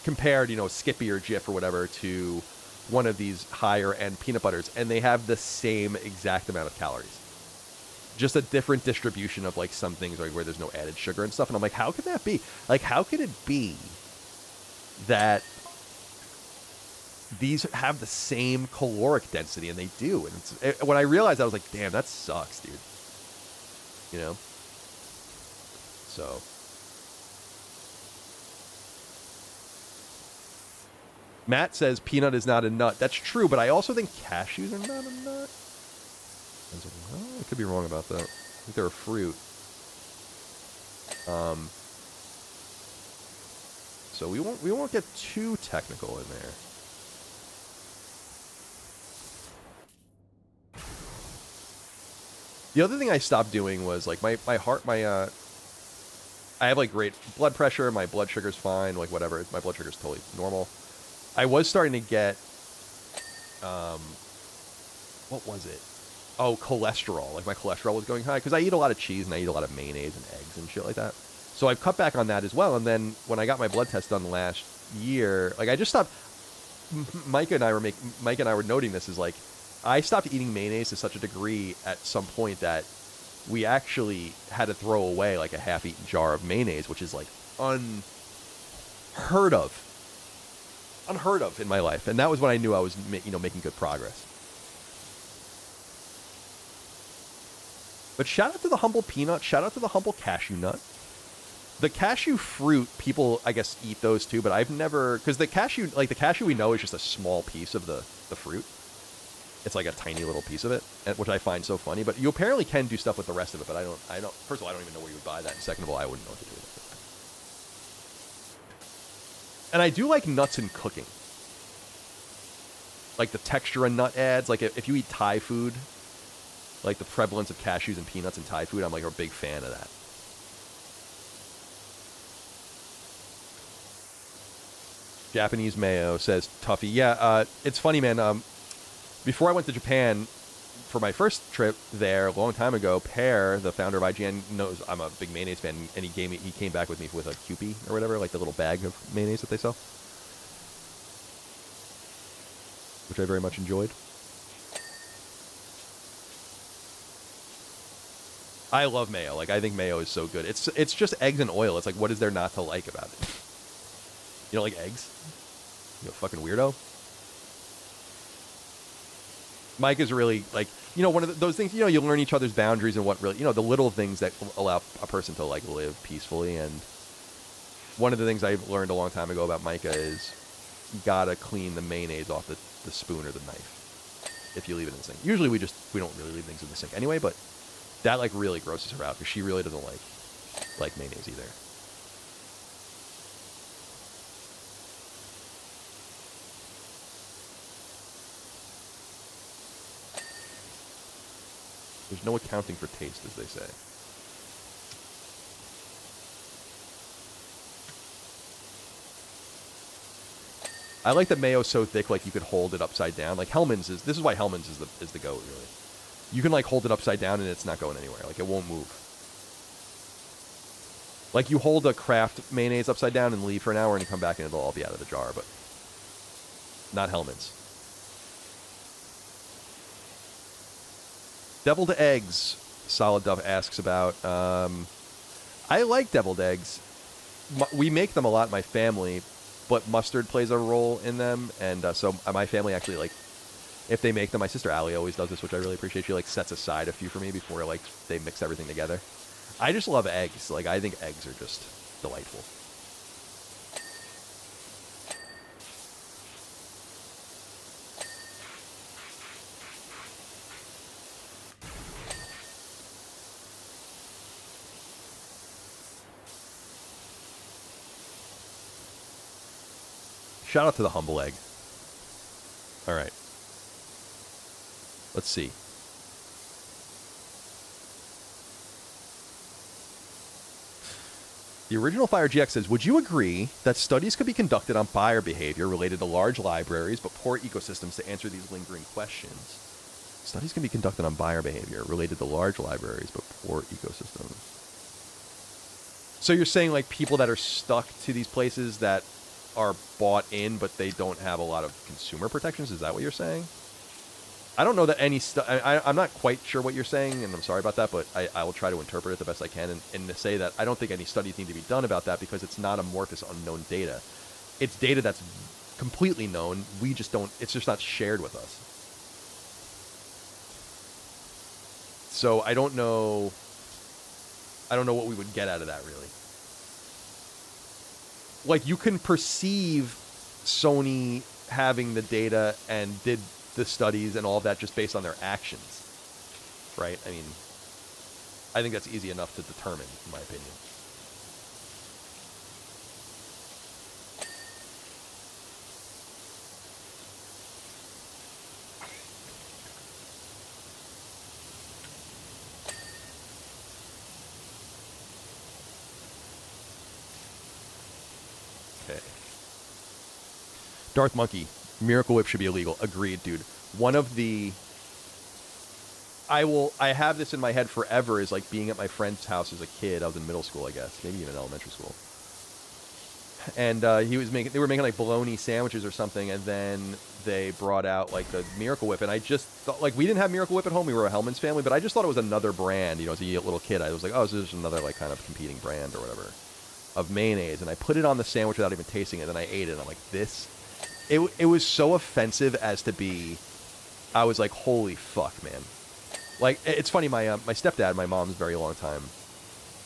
compared, you know, Skippy or Jif or whatever to one of these higher end peanut butters, and they have the same exact amount of calories. Just a different distribution of, like, some things, like, where there's no added sugar and stuff. And I'm like, how could that be? Like, how could it be that these have the same caloric density? And they do. And when I realized that, I was like, damn, that sucks, dude. You know? So Matt says peanut is not a nut. That's true, but I also think cashews are not a nut. I could be wrong about that. I think they're a fruit. So we won't get too technical in there. The other thing I stopped doing was, like, my heart, I have, like, great blood pressure. My blood sugar's fine. Like, whatever. My blood sugar's totally normal. I was starting to get what was it? Oh, cholesterol. Like my cholesterol was going high because I eat a lot of cheese and I eat a lot of mayonnaise and eggs and shit like that. So I've cut back on that as well. And then when I got my blood test done last year, like I just stopped. Micah and I were noting this is like I stopped eating mayonnaise to such a degree at some point that we actually had to throw away like a half-eaten jar of mayonnaise, which is like unheard of in my life. And that was when I knew I was making good progress. But shout out to the humble peanut. Shout out to the humble cashew nut. The cashew fruit, people, I guess, eat those too, but I've never... Because the cashew we know is just a small piece of the fruit. It's like a tiny little piece of it, which I find so funny. But you apparently can do stuff with the rest of it, but I don't... First of all, I don't even know where you would buy that. And second of all, I wouldn't know what to do with it. And I do like nuts in cooking. Like the texture a nut adds. Like if you eat Thai food... Like the prevalence of cashews and peanuts in Thai food, I'm like a big fan of that. Japanese mayo says Tuffy. Yeah, it's funny, man. Before I went to Japan for my first trip there a long time ago, Pear, the founder of IGN, knows I'm a big mayonnaise fan, and he came back with me with a Kewpie or whatever, like the little bag of mayonnaise that they sell, which I very much enjoyed. I love mayo. Like, I think mayo is so good. It's just eggs and oil. It's like, what is there not to like about it? You don't like eggs? You fucking weirdo. Mike is really, like, one of those things, you learn each other's boundaries and what really, the little things that allow a person to, like, live peacefully. And one of the things I learned a long time ago about Micah is you gotta clean the mayonnaise off the spoon or the knife if you leave it in the sink. Usually we don't really leave things in the sink anyway, but that, like, really grosses her out because she really doesn't like mayonnaise either. There's no accounting for taste, as they say. I like that mayo so thick, like, you could hold it upside down. Like, Hellmann's this is why Hellmann's is the goat, really. You can, like, hold it upside down and it's not going anywhere. Like, it won't move. Like, you hold a Kraft mayonnaise upside down and leave for an hour and you come back and it'll all be out of the jar, but not Hellmann's. Deviled eggs, Solid Duff asks about. I like deviled eggs. We make them a lot in my family, but mustard plays a role in them. And so my family actually, like, if they make them, my sister Allie always does this, which I really appreciate. She, like, sets aside a few for me before, like, they mix everything together. I just love eggs. Like, I think eggs are just delightful. Shout out to the humble egg. All right. Let's see. The original Fire GX says, would you agree that studies could be conducted on buyer behavior related to large libraries but poor ecosystems to answer these lingering questions? Studies can be conducted on buyer behavior related to large libraries but poor ecosystems. So you're saying, like, people that are stuck to these places that are bought in but they don't have a lot of consumer protections? Is that what you're saying? I don't know that any I'm not quite sure what you're saying, and I'm sorry about that, but I will try to interpret it the best I can, and to say that I don't think any studies need to be done about that because it's not amorphous, unknown data. It's data that's completely known. We just don't, it's just not shared with us. So I don't know what we would get out of that, really. Like, you can perceive Sony having the data and did the studies and all of that just based on their actions, right? I mean, I think that's easy enough to determine, in my opinion. Okay. Darth Monkey Miracle Whip should be illegal. Agreed, dude. One of the I have this in my head forever is like being at my friend's house as a kid. I was in middle school, I guess, maybe even elementary school. And they were making like bologna sandwiches or something, and then they brought out like the Miracle Whip, and I just thought, like, we didn't have Miracle Whip at home. We were a Hellman's family, but I just thought it was another brand. You know, as a little kid, I was like, oh, this is just another like kind of competing brand or whatever of mayonnaise, and I put it on the sandwich without even tasting it, and I ate it, and I'm like, this. It was so offensive as to be. I was like, holy fuck, man. Like, it's funny, my stepdad, my mom's very long time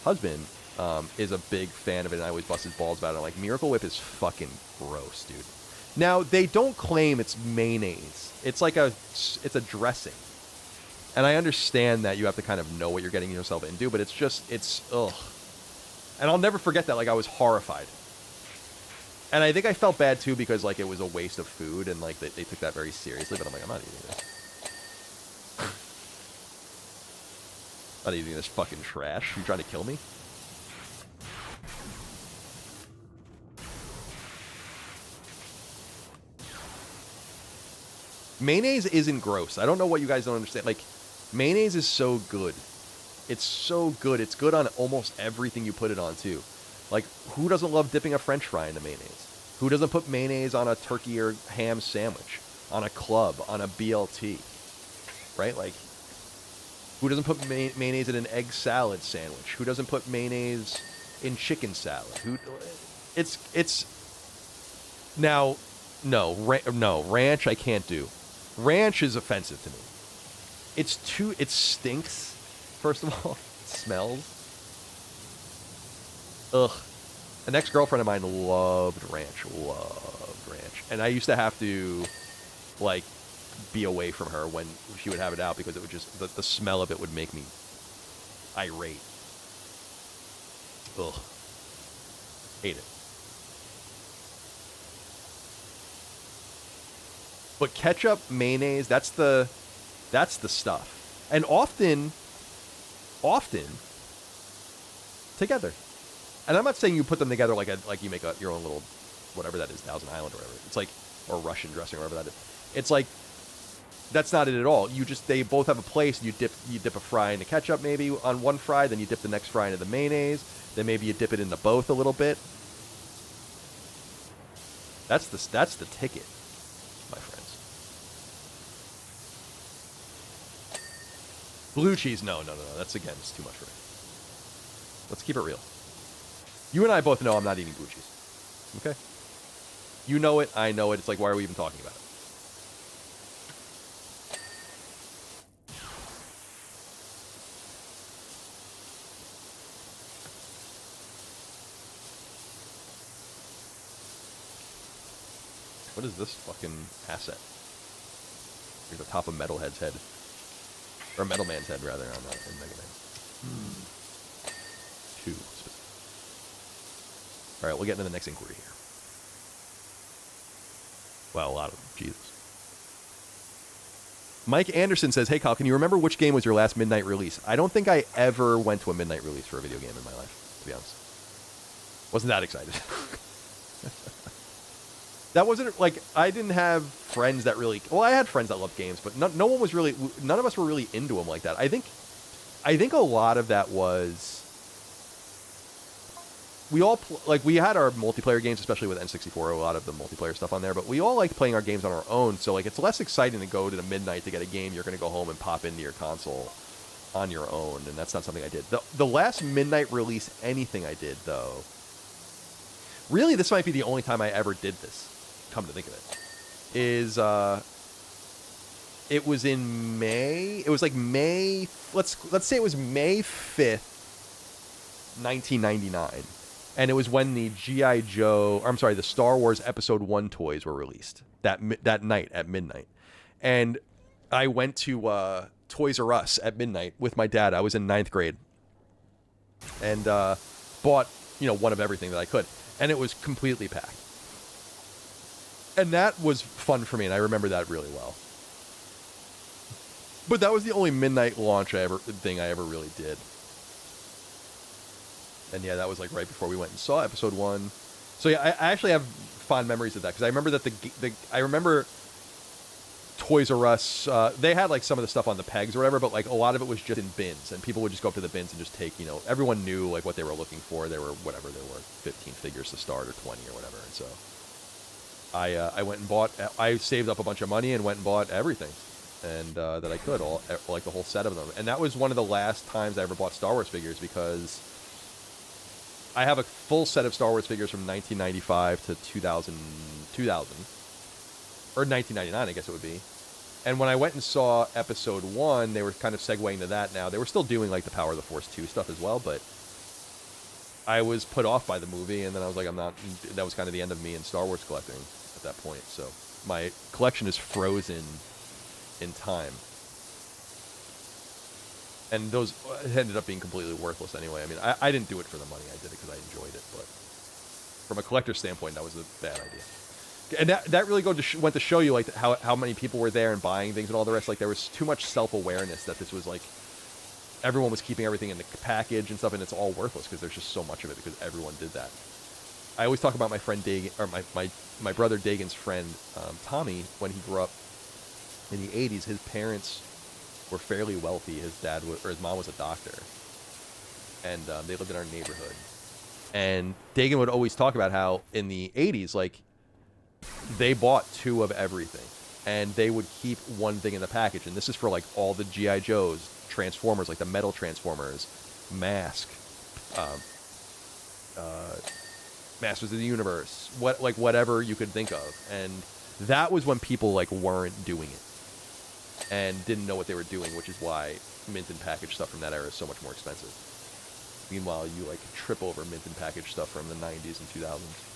husband, is a big fan of it, and I always bust his balls about it. I'm like, Miracle Whip is fucking gross, dude. Now, they don't claim it's mayonnaise. It's like it's a dressing. And I understand that you have to kind of know what you're getting yourself into, but it's ugh. And I'll never forget that, like, I was horrified. And I think I felt bad, too, because, like, it was a waste of food, and, like, they took that very seriously, but I'm like, I'm not eating this. I'm not eating this fucking trash. You trying to kill me? Mayonnaise isn't gross. I don't know what you guys don't understand. Like, mayonnaise is so good. It's so good. It's good on almost everything you put it on, too. Like, who doesn't love dipping a French fry into mayonnaise? Who doesn't put mayonnaise on a turkey or ham sandwich? On a club? On a BLT? Right? Like, who doesn't put mayonnaise in an egg salad sandwich? Who doesn't put mayonnaise in chicken salad? It's now, no, ranch I can't do. Ranch is offensive to me. It stinks, first of all. It smells. Ugh. An ex-girlfriend of mine loved ranch. And I used to have to, like, be away from her when she would have it out because it would just, the smell of it would make me irate. Ugh. Hate it. But ketchup, mayonnaise, that's the stuff. And often together. And I'm not saying you put them together like you make your own little, whatever that is, Thousand Island or whatever. It's like, or Russian dressing or whatever that is. It's like, that's not it at all. They both have a place. You dip a fry into ketchup maybe on one fry, then you dip the next fry into the mayonnaise, then maybe you dip it into both a little bit. That's the ticket, my friends. Blue cheese, no. That's, again, it's too much for me. Let's keep it real. You and I both know I'm not eating blue cheese. Okay? You know it, I know it. It's like, why are we even talking about it? What is this fucking asset? Here's the top of Metalhead's head. Or Metal Man's head, rather, on Mega Man. 2. Alright, we'll get into the next inquiry here. Well, a lot of them. Jesus. Mike Anderson says, hey, Kyle, can you remember which game was your last midnight release? I don't think I ever went to a midnight release for a video game in my life, to be honest. Wasn't that excited. That wasn't, like, I didn't have friends that really, well, I had friends that loved games, but no one was really, none of us were really into them like that. I think a lot of that was, we all, we had our multiplayer games, especially with N64, a lot of the multiplayer stuff on there, but we all liked playing our games on our own, so, like, it's less exciting to go to the midnight to get a game you're going to go home and pop into your console on your own, and that's not something I did. The last midnight release anything I did, though, really, this might be the only time I ever did this, come to think of it, is, it was in May, it was like May, let's say it was May 5th, 1999. And it was when the the Star Wars Episode 1 toys were released that night at midnight. And I went to Toys R Us at midnight with my dad. I was in 9th grade. And bought, one of everything that I could. And it was completely packed. And that was fun for me, and I remember that really well. But that was the only midnight launch thing I ever really did. And yeah, that was like right before we went and saw Episode 1. So yeah, I actually have fond memories of that because I remember that I remember Toys R Us. They had like some of the stuff on the pegs or whatever, but like a lot of it was just in bins, and people would just go up to the bins and just take. Everyone knew like what they were looking for. There were 15 figures to start or 20 or whatever, and so I went and bought. I saved up a bunch of money and went and bought everything, and that I could, like the whole set of them. And that was one of the last times I ever bought Star Wars figures because I have a full set of Star Wars figures from 1995 to 2000 or 1999, I guess it would be. And when I went and saw Episode 1, they were kind of segueing to that now. They were still doing like the Power of the Force 2 stuff as well, but I was put off by the movie, and then I was like, that was kind of the end of me in Star Wars collecting at that point. So my collection is frozen in time. And those ended up being completely worthless anyway. I mean, I didn't do it for the money. I did it because I enjoyed it. But from a collector's standpoint, that was a bad idea. And that really went to show you like how many people were there and buying things and all the rest. Like there was too much self-awareness that this was like everyone was keeping everything in the package and stuff, and it's all worthless because there's just so much of it because everyone did that. I always talk about my friend Dagan, or my brother Dagan's friend Tommy. When he grew up in the 80s, his parents were fairly wealthy. His mom was a doctor, and they lived in our neighborhood. And Dagan would always talk about how in the 80s, like, they bought 2 of everything, and they would keep one thing in the package. And this is for like all the G.I. Joes, Transformers, like the metal Transformers, Mask, Masters of the Universe, whatever you could think of. And that was when people like weren't doing it and didn't know what they were doing, which is why mint and package stuff from that era is so much more expensive. Meanwhile, you like trip over mint and package stuff from the 90s and 2000s.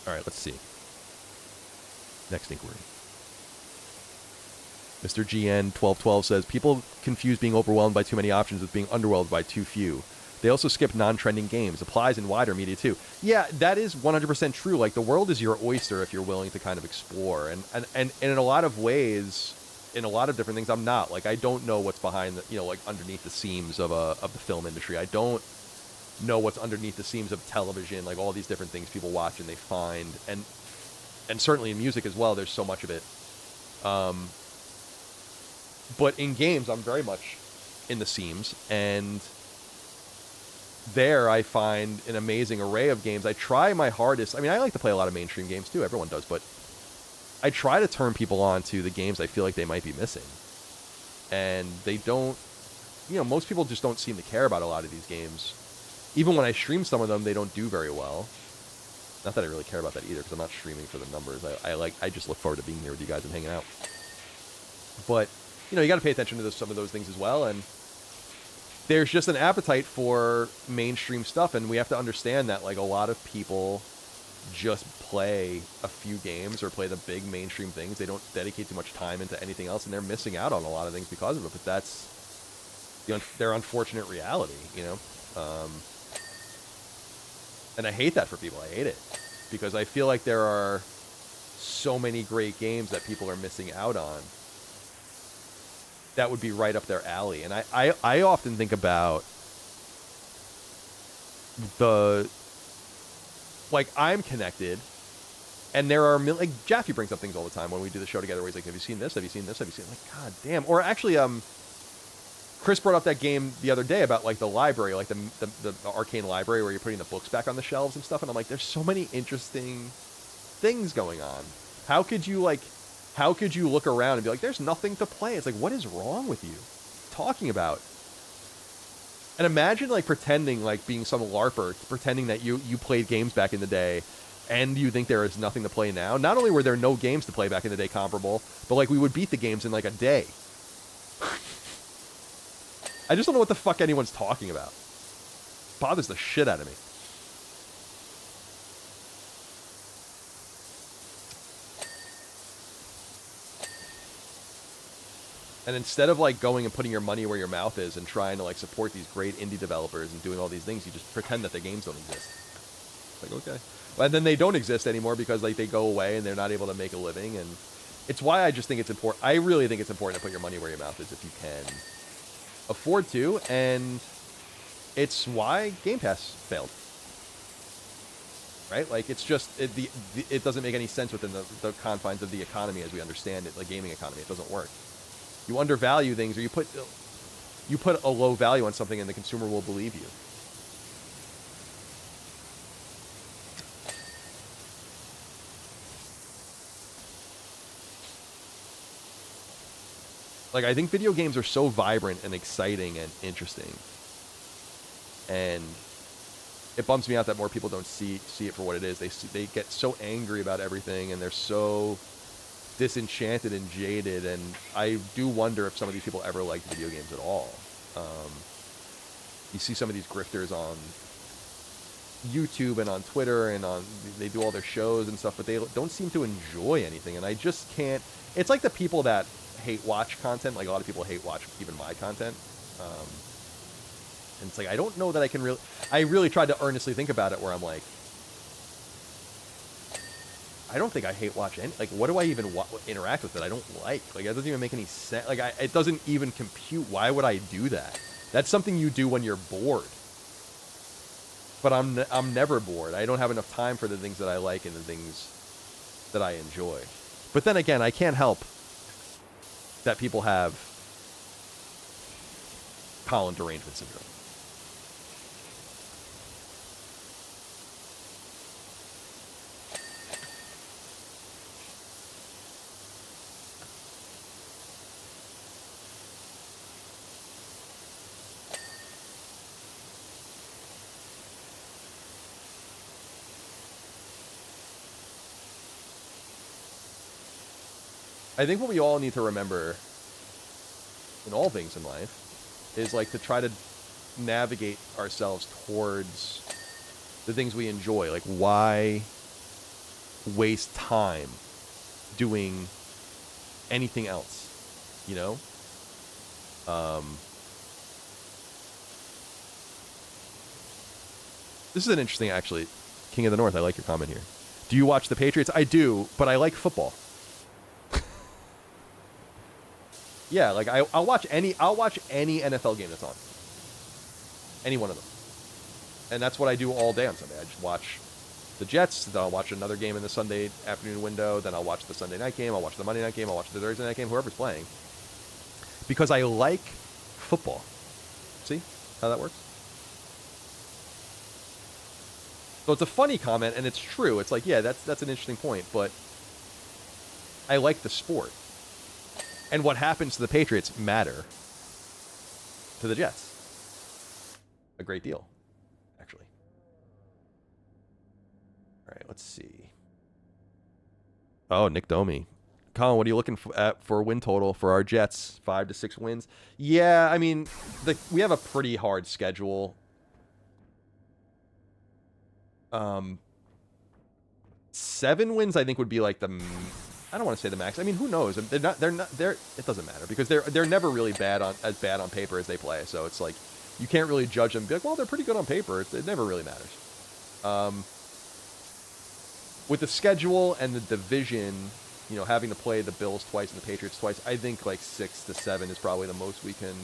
All right, let's see. Next inquiry. Mr. GN1212 says, people confuse being overwhelmed by too many options with being underwhelmed by too few. They also skip non-trending games. Applies in wider media, too. Yeah, that is 100% true. Like, the world is your oyster if you're willing to kind of explore. And in a lot of ways, in a lot of different things, I'm not. Like, I don't know what's behind, like, underneath the seams of the film industry. I don't know what's underneath the seams of television, like all these different things people watch and they find, and certainly in music as well, there's so much of it. But in games, I'm very much in the seams, and there I find an amazing array of games. I try my hardest. I mean, I like to play a lot of mainstream games too, everyone does, but I try to turn people on to the games I feel like they might be missing. And they don't, most people just don't seem to care about a lot of these games. Even when I stream some of them, they don't do very well. Not that I really care about that either, because I'm not streaming for the numbers. I just look forward to being here with you guys and hanging out. But, you got to pay attention to some of those things as well. And there's just an appetite for mainstream stuff, and we have to understand that, like, a lot of people just play a few games or play the big mainstream things. They don't dedicate too much time into anything else, and they're missing out on a lot of things because of it. But that's their unfortunate reality, And I hate that for people. I hate it. Because I feel like there are so many great games that people are missing out on that would be right up their alley. And I often think about I'm connected, and there are, like, Jaffe brings up things all the time when we do the show together where he's like, have you seen this? Have you seen this? Have you seen, like, God damn. Or actually, Chris brought up that game the other day about, like, the library, like the arcane library where you're putting the books back on the shelves and stuff. And I'm like, there's so many interesting things going on. How could you look around and be like, there's nothing to play? It's like, what is wrong with you? Talking about. And imagine, like, pretending, like, being some LARPer, pretending that you played games back in the day, and you think there is nothing to play now. Not only were there no games to play back in the day comparable, but, like, we would beat the games in, like, a day. I just don't know what the fuck anyone's talking about. Bothers the shit out of me. And instead of, like, going and putting your money where your mouth is and trying to, like, support these great indie developers and doing all these things, you just pretend that the games don't exist. It's like, okay. And then they don't exist anymore because, like, they go away and they're not able to make a living. And it's why I just think it's important. I really think it's important to put your money where your mouth is if you can afford to. And It's why Game Pass failed. Right? Like, it's just, it doesn't make any sense within the confines of the economy as we understand it, the gaming economy. It doesn't work. You undervalue things, or you put a low value on something and the consumer will believe you. Like, I think video games are so vibrant and exciting and interesting. And it bums me out that more people don't see it for what it is. They get so angry about everything, and they're so disenchanted and jaded. And I do wonder if some of these people ever liked video games at all. You see some of these grifters on YouTube and on Twitter, and they do all their shows and stuff, but they don't seem to enjoy anything. And I just can't. It's like the people that hate watch content. Like, a lot of people hate watch even my content. And it's like, I don't know that I can really... I really tried to earnestly think about it, where I'm like, I don't think I hate watch any... Like, what do I even interact with that I don't like? Like, that doesn't even make any sense. Like, it doesn't even compute. Why would I do that? That's something you do when you're bored. But I'm never bored. I don't have enough time for the things that I like and the things that I enjoy. But then again, I can't help that people have Colin derangement syndrome. I think what we all need to remember in all things in life is, like, to try to navigate ourselves towards the things we enjoy. Like, why waste time doing anything else, you know? This is an interesting, actually. King of the North, I like your comment here. Do you watch the Patriots? I do, but I like football. Yeah, like, I'll watch any NFL game that's on. Any one of them. And that's what I do all day on Sunday. I just watch the Jets, then I'll watch another game in the Sunday afternoon window, then I'll watch the Sunday night game, I'll watch the Monday night game, I'll watch the Thursday night game, whoever's playing. Because I like football. See how that works? So it's a funny comment, and it's true. It's like, yeah, that's an interesting point, but I like the sport. And what happens to the Patriots matter to the Jets a great deal, actually. All right, let's see. Oh, Nick Domi. Colin, what are you looking for win total for our Jets? 5 to 6 wins? Yeah, I mean, we have a pretty hard schedule. 7 wins, I think, would be like the... I don't want to say the max. I mean, who knows? They're not. It doesn't matter, because they're never really as bad on paper as they play. So it's like, you can't really judge them and be like, well, they're pretty good on paper. It never really matters. With the schedule and the division, you know, having to play the Bills twice and the Patriots twice, I think like 6 to 7 is probably the most we can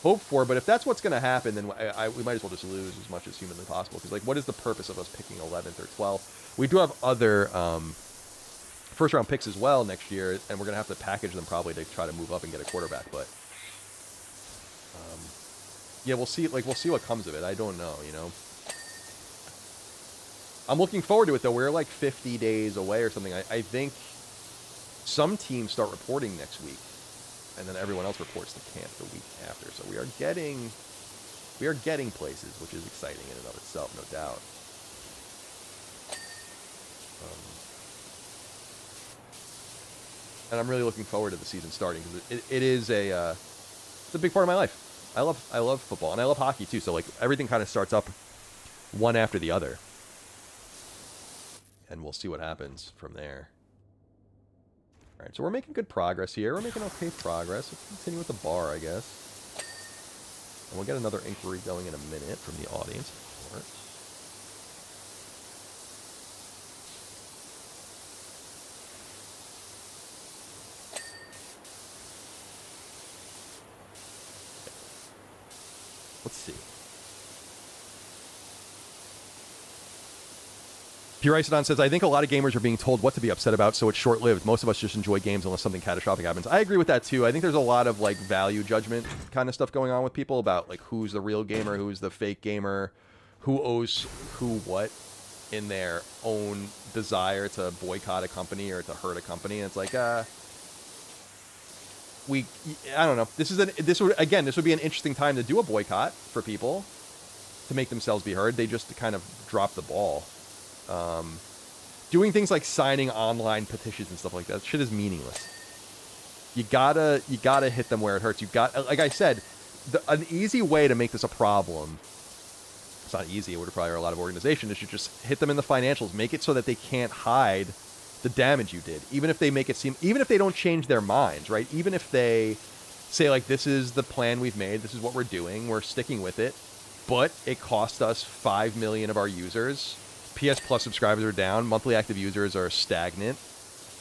hope for. But if that's what's going to happen, then we might as well just lose as much as humanly possible. Because, like, what is the purpose of us picking 11th or 12th? We do have other first round picks as well next year, and we're gonna have to package them probably to try to move up and get a quarterback. But yeah, we'll see. Like, we'll see what comes of it. I don't know, you know. I'm looking forward to it, though. We're like 50 days away or something. I think some teams start reporting next week, and then everyone else reports to camp the week after. So we are getting places, which is exciting in and of itself, no doubt. And I'm really looking forward to the season starting, because it is it's a big part of my life. I love football, and I love hockey too. So, like, everything kind of starts up one after the other, and we'll see what happens from there. All right, so we're making good progress here. We're making okay progress. Let's continue with the bar, I guess. And we'll get another inquiry going in a minute from the audience, of course. Let's see. Purisadon says, I think a lot of gamers are being told what to be upset about, so it's short-lived. Most of us just enjoy games unless something catastrophic happens. I agree with that, too. I think there's a lot of, like, value judgment kind of stuff going on with people about, like, who's the real gamer, who's the fake gamer, who owes who what in their own desire to boycott a company or to hurt a company. And it's like, I don't know. This would be an interesting time to do a boycott for people to make themselves be heard. They just kind of dropped the ball. Doing things like signing online petitions and stuff like that shit is meaningless. You gotta hit them where it hurts. Like I said, an easy way to make this a problem. It's not easy. It would require a lot of organization. Is you just hit them in the financials. Make it so that they can't hide the damage you did. Even if they make it seem, even if they don't change their minds, right? Even if they say like, this is the plan we've made. This is what we're doing. We're sticking with it. But it cost us 5 million of our users. PS Plus subscribers are down. Monthly active users are stagnant.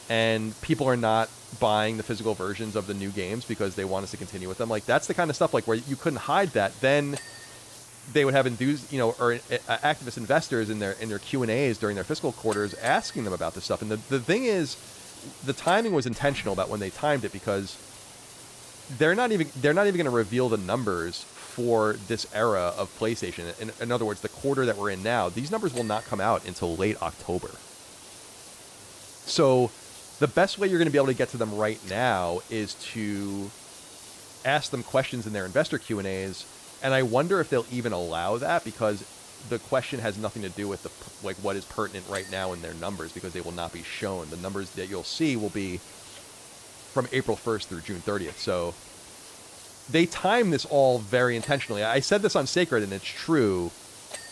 And people are not buying the physical versions of the new games because they want us to continue with them. Like, that's the kind of stuff like where you couldn't hide that. Then they would have activist investors in their Q&As during their fiscal quarters asking them about this stuff. And the thing is, the timing was intentional about when they timed it, because they're not even going to reveal the numbers for this era of PlayStation. In other words, the quarter that we're in now, these numbers will not come out until late October. So the best way you're going to be able to get to them right now is to ask them questions in their investor Q&As. And I wonder if they'll even allow that, because the question has nothing to do with what is pertinent right now in their numbers, because they will not be shown. The numbers that you'll see will be from April 1st through June 30th. So they time this all very intentionally. I said this on Sacred, and it's true.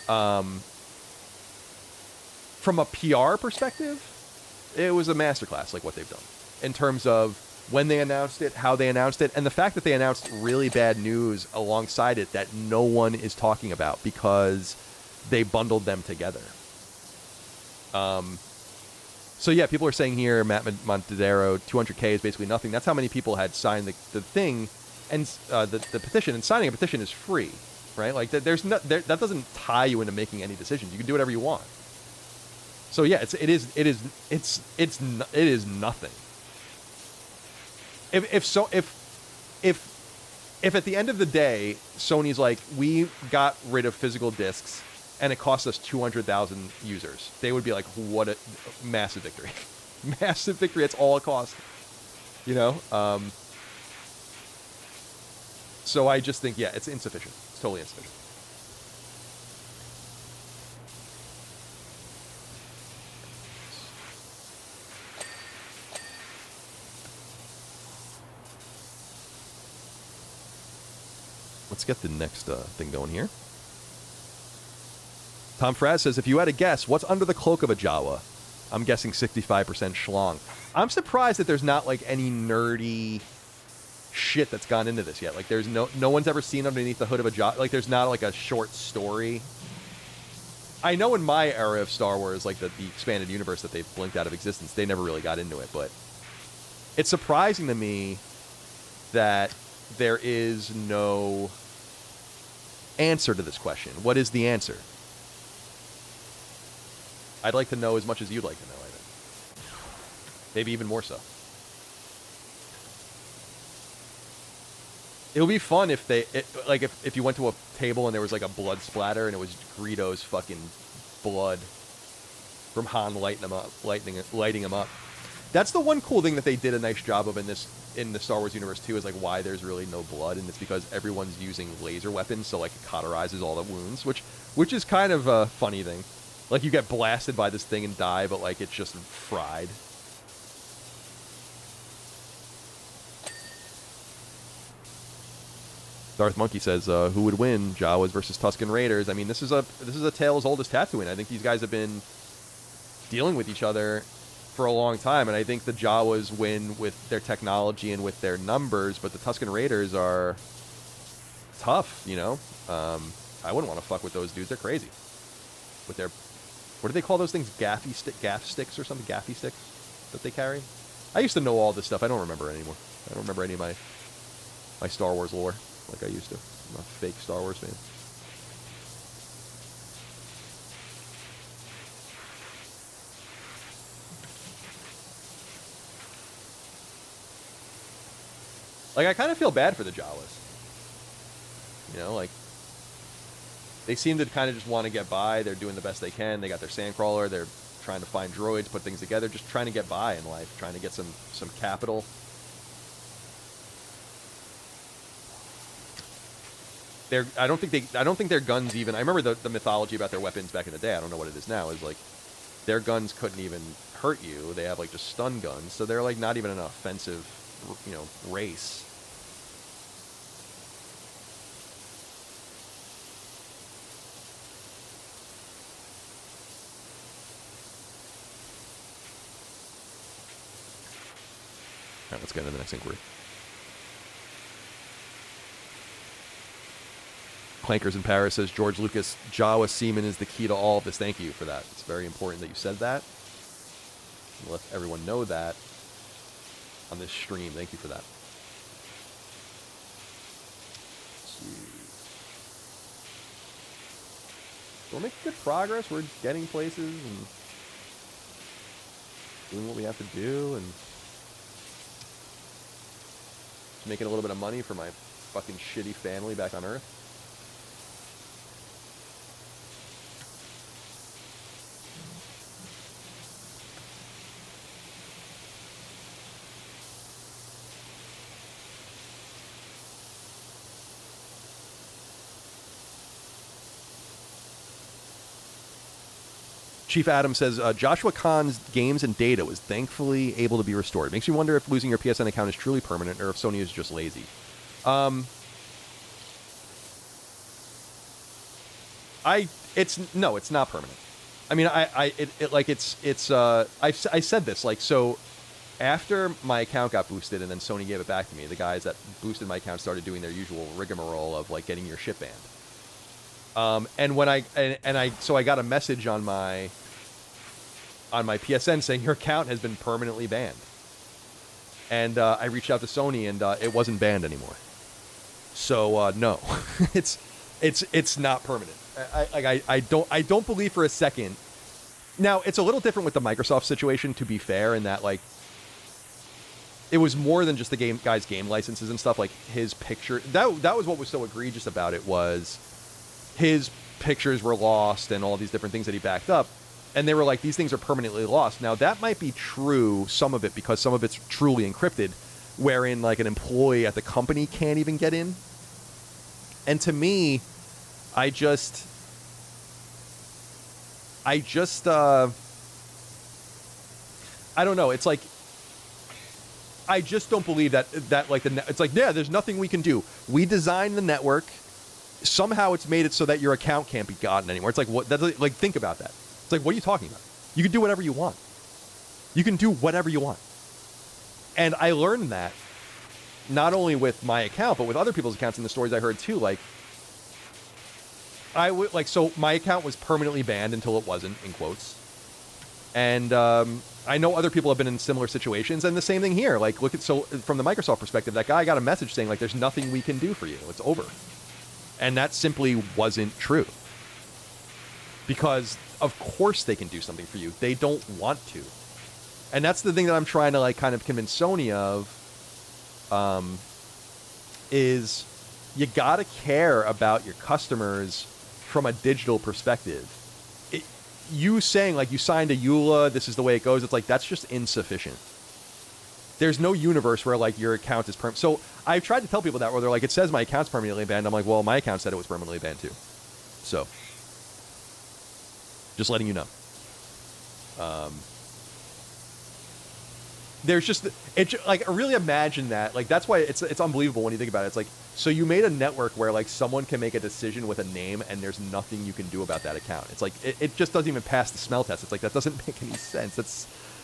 From a PR perspective, it was a masterclass, like what they've done in terms of when they announced it, how they announced it, and the fact that they announced really bad news alongside it that no one is talking about because they bundled them together. So yeah, people are saying here, Matt Montedero, 200K is basically nothing. That's how many people had signed the thing, and the petition. And signing a petition is free, right? Like that doesn't tie you into making any decisions. You can do whatever you want. So yeah, it is nothing. If at the end of the day, Sony's like, we got rid of physical discs and it cost us 200,000 users, they would be like, what a massive victory. Massive victory. That's all it cost. You know? So I just think, yeah, it's insufficient. It's totally insufficient. Let's get the next thing going here. Tom Fraz says, if you had to guess, what's under the cloak of a Jawa? I'm guessing 65% schlong. I'm surprised that there's not like any nerdy shit that's gone into this yet. Like there's no one's ever seen underneath the hood of a Jawa. Like there's not like a short story. I know in my era of Star Wars, like the expanded universe that they've blinked out of existence, they never really got into it. But it's surprising to me that there is no answer to this question. What is the answer? I'd like to know as much as you'd like to know, I think. Maybe even more so. It would be fun if if you went to a table and there was like a blood splatter and it was Greedo's fucking blood from Han lighting him up. That's the one cool thing that they did a nice job of in the Star Wars universe too, is like why there's really no blood, and it's because everyone's using laser weapons, so like it cauterizes all the wounds, which is kind of a funny thing. Like you get blasted by this thing and die, but like it's just fried. Darth Monkey says, who would win, Jawas versus Tusken Raiders? I mean, this is a tale as old as Tatooine. I think these guys have been dealing with each other for a long time, and I think the Jawas win with their technology and with their numbers, but the Tusken Raiders are tough, you know? I wouldn't want to fuck with those dudes. They're crazy. With their, what do they call those things? Gaff sticks or something? Gaffy sticks that they carry? I used to know all this stuff. I don't remember it anymore. I don't remember any of my Star Wars lore like I used to. I'm a fake Star Wars fan. Like, I kind of feel bad for the Jawas. You know, like, they seem to kind of just want to get by. They're doing the best they can. They got their sandcrawler. They're trying to find droids, put things together, just trying to get by in life, trying to get some capital. I don't think their guns even. I remember the mythology about their weapons back in the day. I don't know what it is now. Is like their guns couldn't even hurt you. They have like just stun guns, so they're like not even an offensive, you know, race. All right, let's get into the next inquiry. Clankers in Paris says, George Lucas, Jawa semen is the key to all of this. Thank you for that. It's very important that you said that. Let everyone know that on this stream. Thank you for that. We're making good progress. We're getting places and doing what we have to do and making a little bit of money for my fucking shitty family back on Earth. Chief Adam says, Joshua Kahn's games and data was thankfully able to be restored. It makes you wonder if losing your PSN account is truly permanent or if Sony is just lazy. It's not permanent. I mean, I said this, like, so after my account got boosted and then Sony gave it back to me, the guys that boosted my account started doing their usual rigmarole of like getting your shit banned. And when I got a message on my PSN saying your account has been permanently banned. And I reached out to Sony and it wasn't banned anymore. So no, it's not permanent. I don't believe for a second. Now it's a little different with the Microsoft situation, to be fair, in that like it was more than just the guy's game licenses and stuff. Like his picture, that was what was so egregious about it, was his pictures were lost and all these different things that he backed up. And they were like, these things are permanently lost. Now, that might be true, some of it, because some of it's truly encrypted, wherein like an employee at the company can't even get in. And to me, I don't know. It's like, I just don't believe that like it's like, yeah, there's nothing we can do. We designed the network. Somehow it's made it so that your account can't be gotten anymore. It's like, what? That's like, think about that. It's like, what are you talking about? You can do whatever you want. You can do whatever you want. And I learned that not only with my account, but with other people's accounts and the stories I heard too. Like, so my account was permanently banned until it wasn't, in quotes. And I know other people have been in similar situations, and the same thing here. Like, so from the Microsoft perspective, that guy got a message saying like, there's nothing we can do for you. It's over. And that simply wasn't true. Because of course they can do something for you. They don't want to. And that's the thing that I'm trying to like kind of convince Sony of, is you gotta care about your customers from a digital perspective. You saying like you signed a EULA, this is the way it goes, it's like that's just insufficient. There's no universe where like your account is permanent. So I've tried to tell people that, where they're like, it says my account's permanently banned. I'm like, well, my account said it was permanently banned too. So just letting you know. There's just, like, really imagine that. Like, that's why it's unbelievable when you think about it. It's like, so you made a network where like someone can make a decision with a name and there's nothing you can do about that account. It's like, it just doesn't even pass the smell test. It's like, that doesn't make any sense.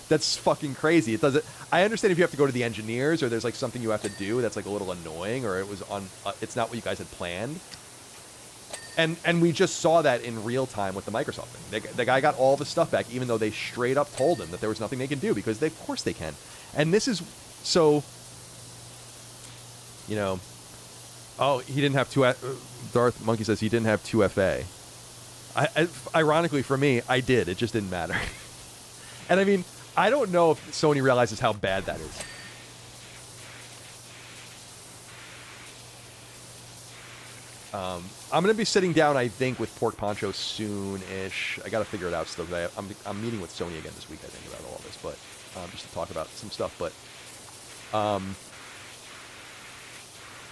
That's fucking crazy. It doesn't. I understand if you have to go to the engineers or there's like something you have to do that's like a little annoying, or it was on. It's not what you guys had planned. And we just saw that in real time with the Microsoft thing. The guy got all the stuff back, even though they straight up told him that there was nothing they can do, because of course they can. And this is so. You know. Oh, he didn't have two. Darth Monkey says he didn't have 2FA. Ironically for me, I did. It just didn't matter. And I mean, I don't know if Sony realizes how bad that is. I'm going to be sitting down, I think, with Pork Poncho soon-ish. I got to figure it out still. I'm meeting with Sony again this week, I think, about all this, but just to talk about some stuff. But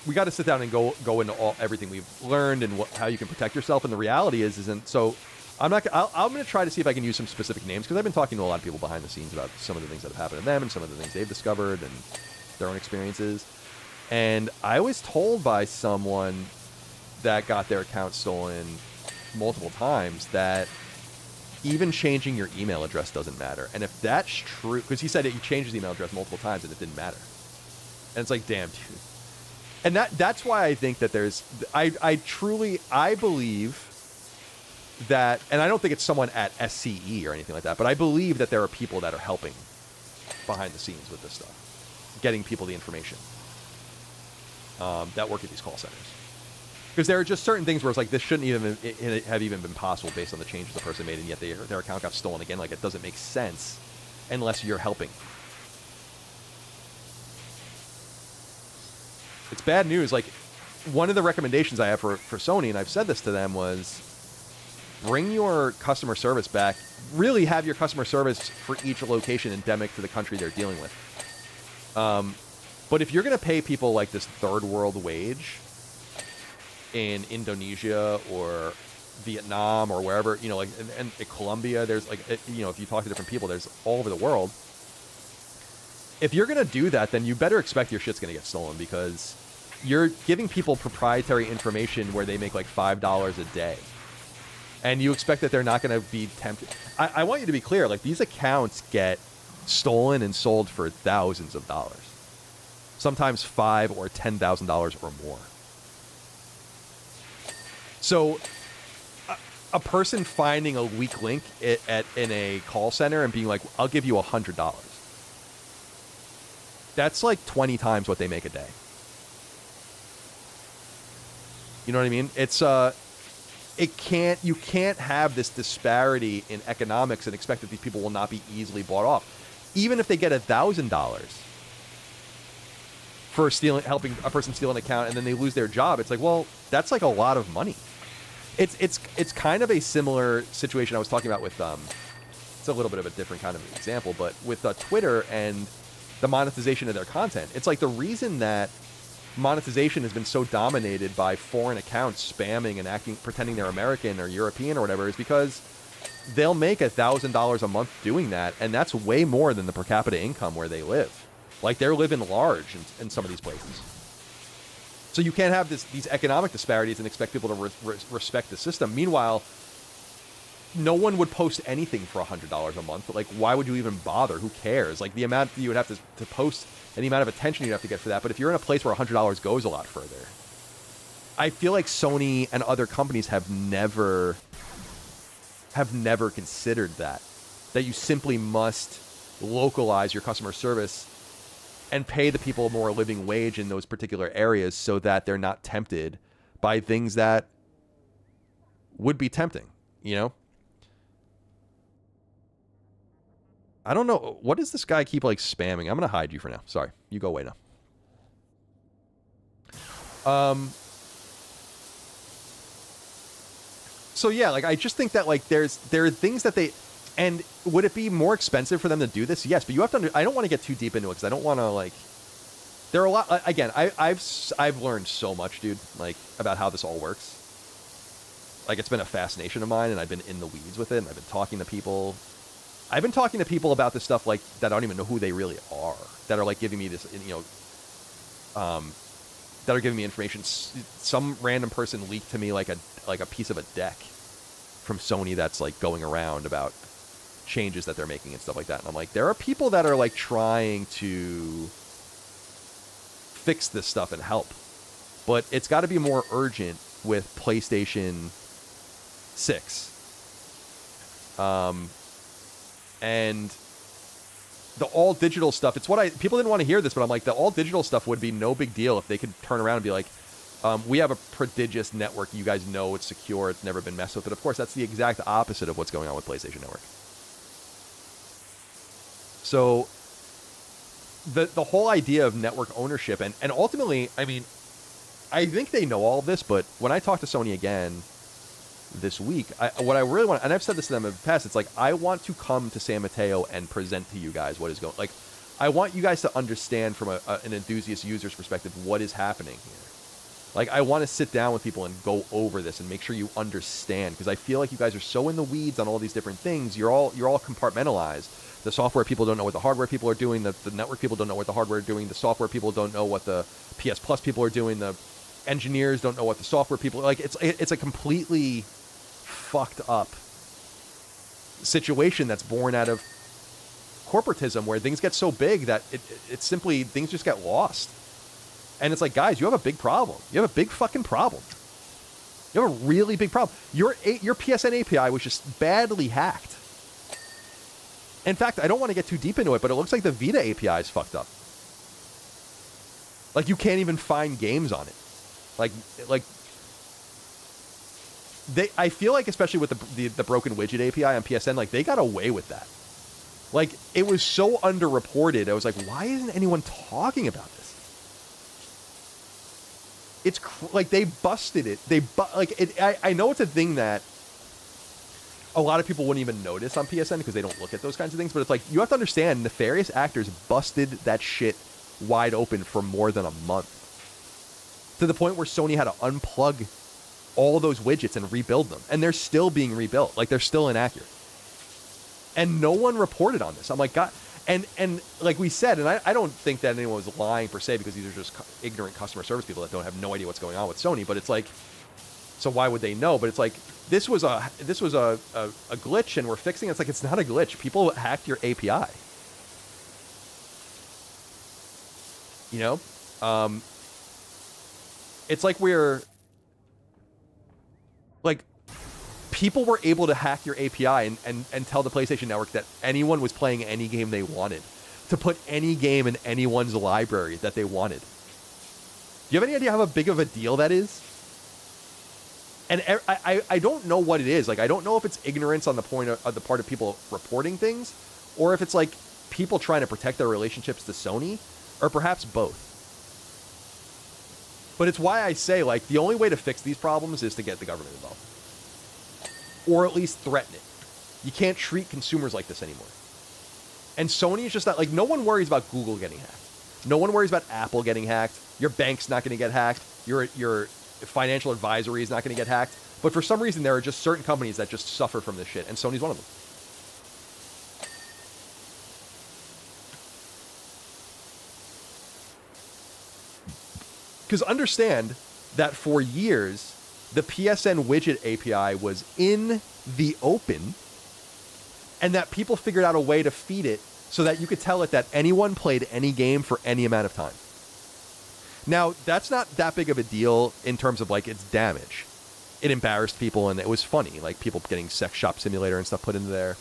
we got to sit down and go into everything we've learned and how you can protect yourself. And the reality isn't so. I'm going to try to see if I can use some specific names, because I've been talking to a lot of people behind the scenes about some of the things that have happened to them and some of the things they've discovered and their own experiences. And I was told by someone that got their account stolen multiple times that even changing your email address doesn't matter. And if that's true, because he said that he changed his email address multiple times and it didn't matter. And it's like, damn, dude. And that's why I think that I believe that, and I don't think it's someone at SCE or anything like that, but I believe that there are people that are helping behind the scenes with this stuff, getting people the information that work at these call centers. Because there are just certain things where it's like, this shouldn't even have even been possible based on the changes the person made, and yet their account got stolen again. Like, it doesn't make sense unless you're helping. It's bad news. Like, one of the recommendations I have for Sony, and I've said this to them, was bring your customer service back. Really have your customer service for each location endemic to the country they're dealing with. But if you're going to pay people like this third world wage in Indonesia or Vietnam or wherever, you know, like and Colombia, there's like, you know, if you talk to different people, there's all over the world. If you're going to do that, then you better expect your shit's going to get stolen, because you're giving people proprietary information where they make like $5 a day. And you expect that they're not going to be tempted. I want you to be clear, like, these accounts get stolen and sold for thousands of dollars. Sometimes $5,000 or $10,000 or more. So a person finding a weak link in a call center and being like, I'll give you $100. That's like 20 times what they make a day. You know what I mean? It's you can't have this disparity in economics and expect that these people will not be easily bought off. Even if they get $1,000 for helping a person steal an account and then they lose their job, it's like, well, that's like a lot of money. It's kind of a similar situation I was talking about with it's a little bit of a different kind of example, but with Twitter and the monetization of their content. It's like the reason that monetization has been so dominated by foreign accounts spamming and pretending they're American or European or whatever is because they'll make $1,000 a month doing that, and that's way more than the per capita income where they live. Like, they're living large in some of these places. So you can't have these economic disparities and expect people to respect the system. Meanwhile, no one would post anything for $100 a month. But like, why would you even bother? Who cares? Like, the amount that you would have to post and the amount of attention you'd have to get for that. But if you're in a place where $100 goes a lot further, I feel like Sony and other companies have never considered that you simply must localize your customer service and pay the people more living wage in those particular areas so that they're not tempted by things that would be tempting, you know? I don't know. What does this guy keep like spamming? I'm going to hide you for now. Sorry. You go away now. So yeah, like, I just think that like there are things that they, and would it be more expensive for them to do this? Yes, but you have to. I don't want to get too deep into it because I don't want to like. There are a lot. Again, I've learned so much, dude. Like, about how this all works. Like, it's been a fascination of mine, and I've been in the weeds with it. And I've been talking to people. I've been talking to people about this stuff like that I don't even know who they really are. That are like giving me this, you know, that are giving me information. Some random person leaked to me like a piece of a deck from Sony that's like going around about changes that they're making and stuff like that. And I'm like, there are people that are like trying to fix this stuff and help, but it's got to be more urgent with PlayStation 6. And the all digital stuff, it's what people didn't want to hear this, but I'm like, the all digital stuff would be no big deal if they could turn around and be like, we have a prodigious network. You guys know it's secure. It's never been messed with. But of course, that's the exact opposite of what's going on with PlayStation Network. So the whole idea of network ownership and ultimately, I mean, I think they know all of this, but when I talk to Sony again this week, what I really want, and I've said this to them in the past, it's like, I want to come to San Mateo and present to you guys what is going, like, I want you guys to understand from an enthusiast user's perspective what is happening here. Like, I want to sit down with people and go over this and make sure you understand, because I feel like you guys are so in the weeds on all these different things. You're all compartmentalized. The software people don't know what the hardware people are doing. The network people don't know what the hardware are doing. The software people don't know what the PS Plus people are doing. The engineers don't know what the software people, like, it's a completely fucked up situation that's born out of corporatism, where things get so big that it's simply, things just get lost. And it's like, guys, you have a big problem. You have a big fucking problem. You have a really big problem. Your PSN API was just badly hacked. In fact, I don't want to get too deep into it, but it looks like the Vita API is fucked up. Like, you can't even find games on it. Like I feel like, especially with the broken widget API on PSN, like, they got away with that. Like, it was so underreported. I was like, why isn't anyone talking about this? It's like, they busted it. I know it's a thing that a lot of people wouldn't even notice on PSN because they don't look at those kinds of things. But it's like, you have to understand, nefarious actors busted that shit wide open for more than a month, to the point where Sony had to unplug all those widgets and rebuild them. And they're still being rebuilt. Like, they're still inaccurate. And no one reported on this. I'm like, God. And like we said, and I don't think that anyone was lying per se, because these are just ignorant customer service people that don't have no idea what's going on with Sony. But it's like, so why would they know? But it's like, this was a glitch, and we're fixing it. It's like, it's not a glitch. People hacked your API. You know? It's like people were able to hack your API and tell the PlayStation Network that anyone was playing any game they wanted, to put any game in anyone's library that they wanted. Do you have any idea how big of a deal that is? And I don't know what it is. Like, I don't know if it's ignorance on the part of people reporting things, or if it's like people trying to protect their relationships to Sony, or perhaps both. But it's why I say, like, the only way to fix these problems is to get the government involved. Or at least threaten it. You can't treat consumers like this anymore. And Sony is just not, like, no one worries about Google getting hacked. No one worries about Apple getting hacked. Your bank's not going to get hacked. Your financial advisory is not going to get hacked. But for some reason, there are just certain companies that just suffer from this shit, and Sony's one of them. Because understand that for years, the PSN widget API was in the open, and that people figured out a way to feed it so that you could tell it that anyone played any game for any amount of time. Now, that's not that big of a deal in terms of, like, its damage. It embarrassed people, and it was funny, like people getting Sex Shop Simulator and stuff put into there.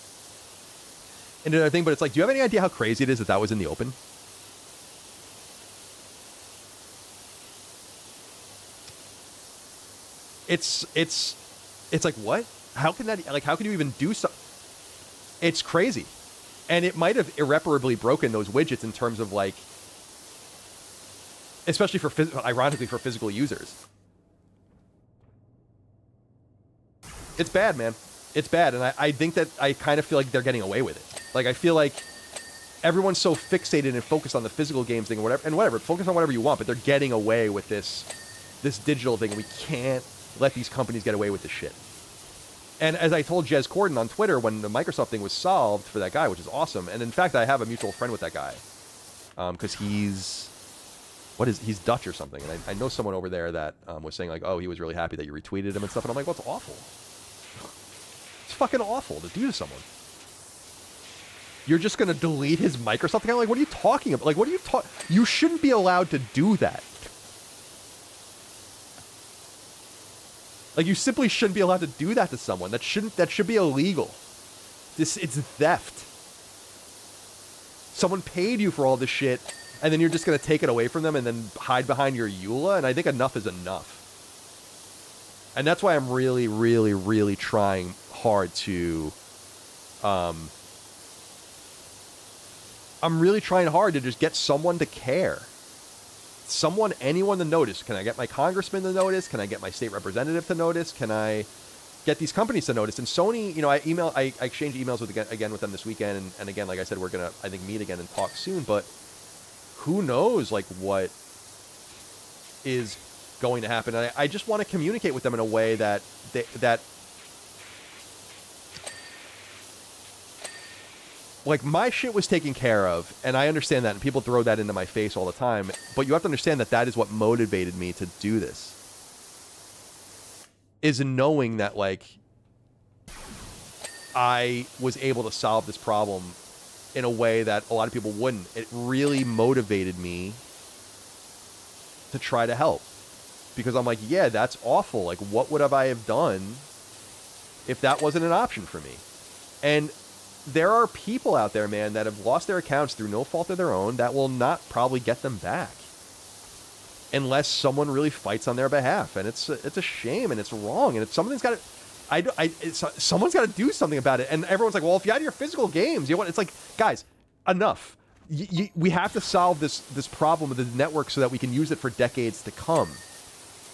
And another thing, but it's like, do you have any idea how crazy it is that that was in the open? It's like, what? How can that, like, how can you even do so? It's crazy. And it might have irreparably broken those widgets in terms of, like, especially ironically for physical users. It's bad, man. It's bad. And I think that I kind of feel like they're getting away with it. Like, I feel like everyone's so fixated and focused on the physical games thing or whatever, focus on whatever you want, but they're getting away with this digital thing. We can't let these companies get away with this shit. And as I told Jez Corden on Twitter when the Microsoft thing was solved for that guy, which is awesome, and in fact, I have a mutual friend with that guy, because he's Dutch or something, and I know someone over there that was saying, like, oh, he was really happy that you retweeted him and stuff, and I'm like, well, it's awful. It's fucking awful to do to someone. You're just going to delete his Microsoft account? Like, what are you talking about? Like, what are you You shouldn't be allowed to do that. Like, you simply shouldn't be allowed to do that to someone. That should be illegal. It's theft. Someone paid you for all this shit, and then you're just going to take it away from them and then hide behind your EULA, and I think enough is enough. And that's why I'm really, really, really trying hard to... I'm really trying hard to just get someone to care. anyone to notice. Can I get my congressman to notice? Can I get my state representative to notice? Can I get these companies to notice? And Sony, you know, I exchanged emails with again with them this weekend, and again, like I said, we're gonna, I think, meet again and talk soon. But who knows, like, what is going to happen? And I just want to communicate with them in a way that like, my shit was taken care of, and I understand that, and people throw that into my face all the time, but you have to understand that is what motivated me to do this, is knowing that, like, I was able to solve this problem in a way that a lot of people wouldn't. It really motivated me to try to help, because I'm like, yeah, that's awful. Like, what would I have done if that wasn't an option for me? And there are people out there, man, that have lost their accounts through no fault of their own that will not probably get them back unless someone really fights on their behalf. And it's a shame, and it's wrong, and someone's got to do something about it. And everyone's like, well, if you had your physical games, you know what? It's like, guys, enough. We have to solve this problem with the network so that we can use it for decades to come,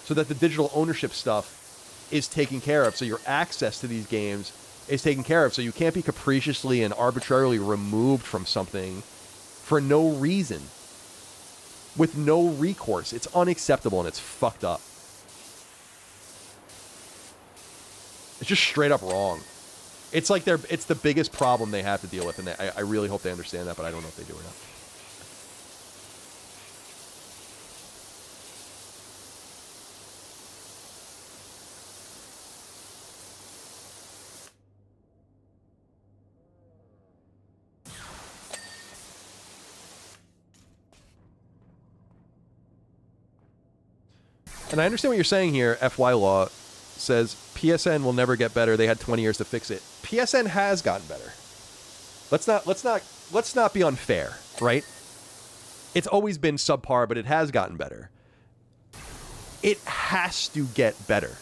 so that the digital ownership stuff is taken care of, so your access to these games is taken care of, so you can't be capriciously and arbitrarily removed from something for no reason, with no recourse. It's unacceptable, and it's fucked up. It's just straight up wrong. It's like it's the biggest problem they have to deal with, and I really hope they understand that, but I don't know if they do or not. And I understand what you're saying here. FY Law says PSN will never get better. They had 20 years to fix it. PSN has gotten better. Let's not be unfair, right? It's always been subpar, but it has gotten better. It has to get better.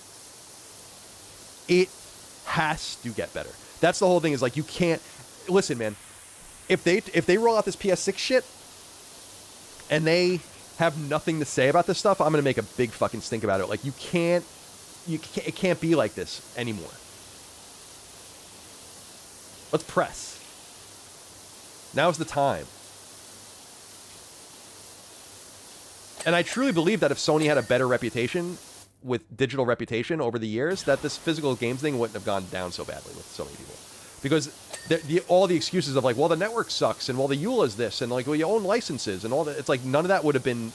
It has to get better. That's the whole thing, is like, you can't listen, man. If they roll out this PS6 shit and they have nothing to say about this stuff, I'm gonna make a big fucking stink about it. Like, it can't be like this anymore. Let's press. Now's the time. And I truly believe that if Sony had a better reputation, with digital reputation over the years, that this physical games thing wouldn't have gone down so badly with so many people. Because all the excuses of, like, well, the network sucks, and well, the EULA's this, and, like, well, you own licenses, and all that. It's like, none of that would have been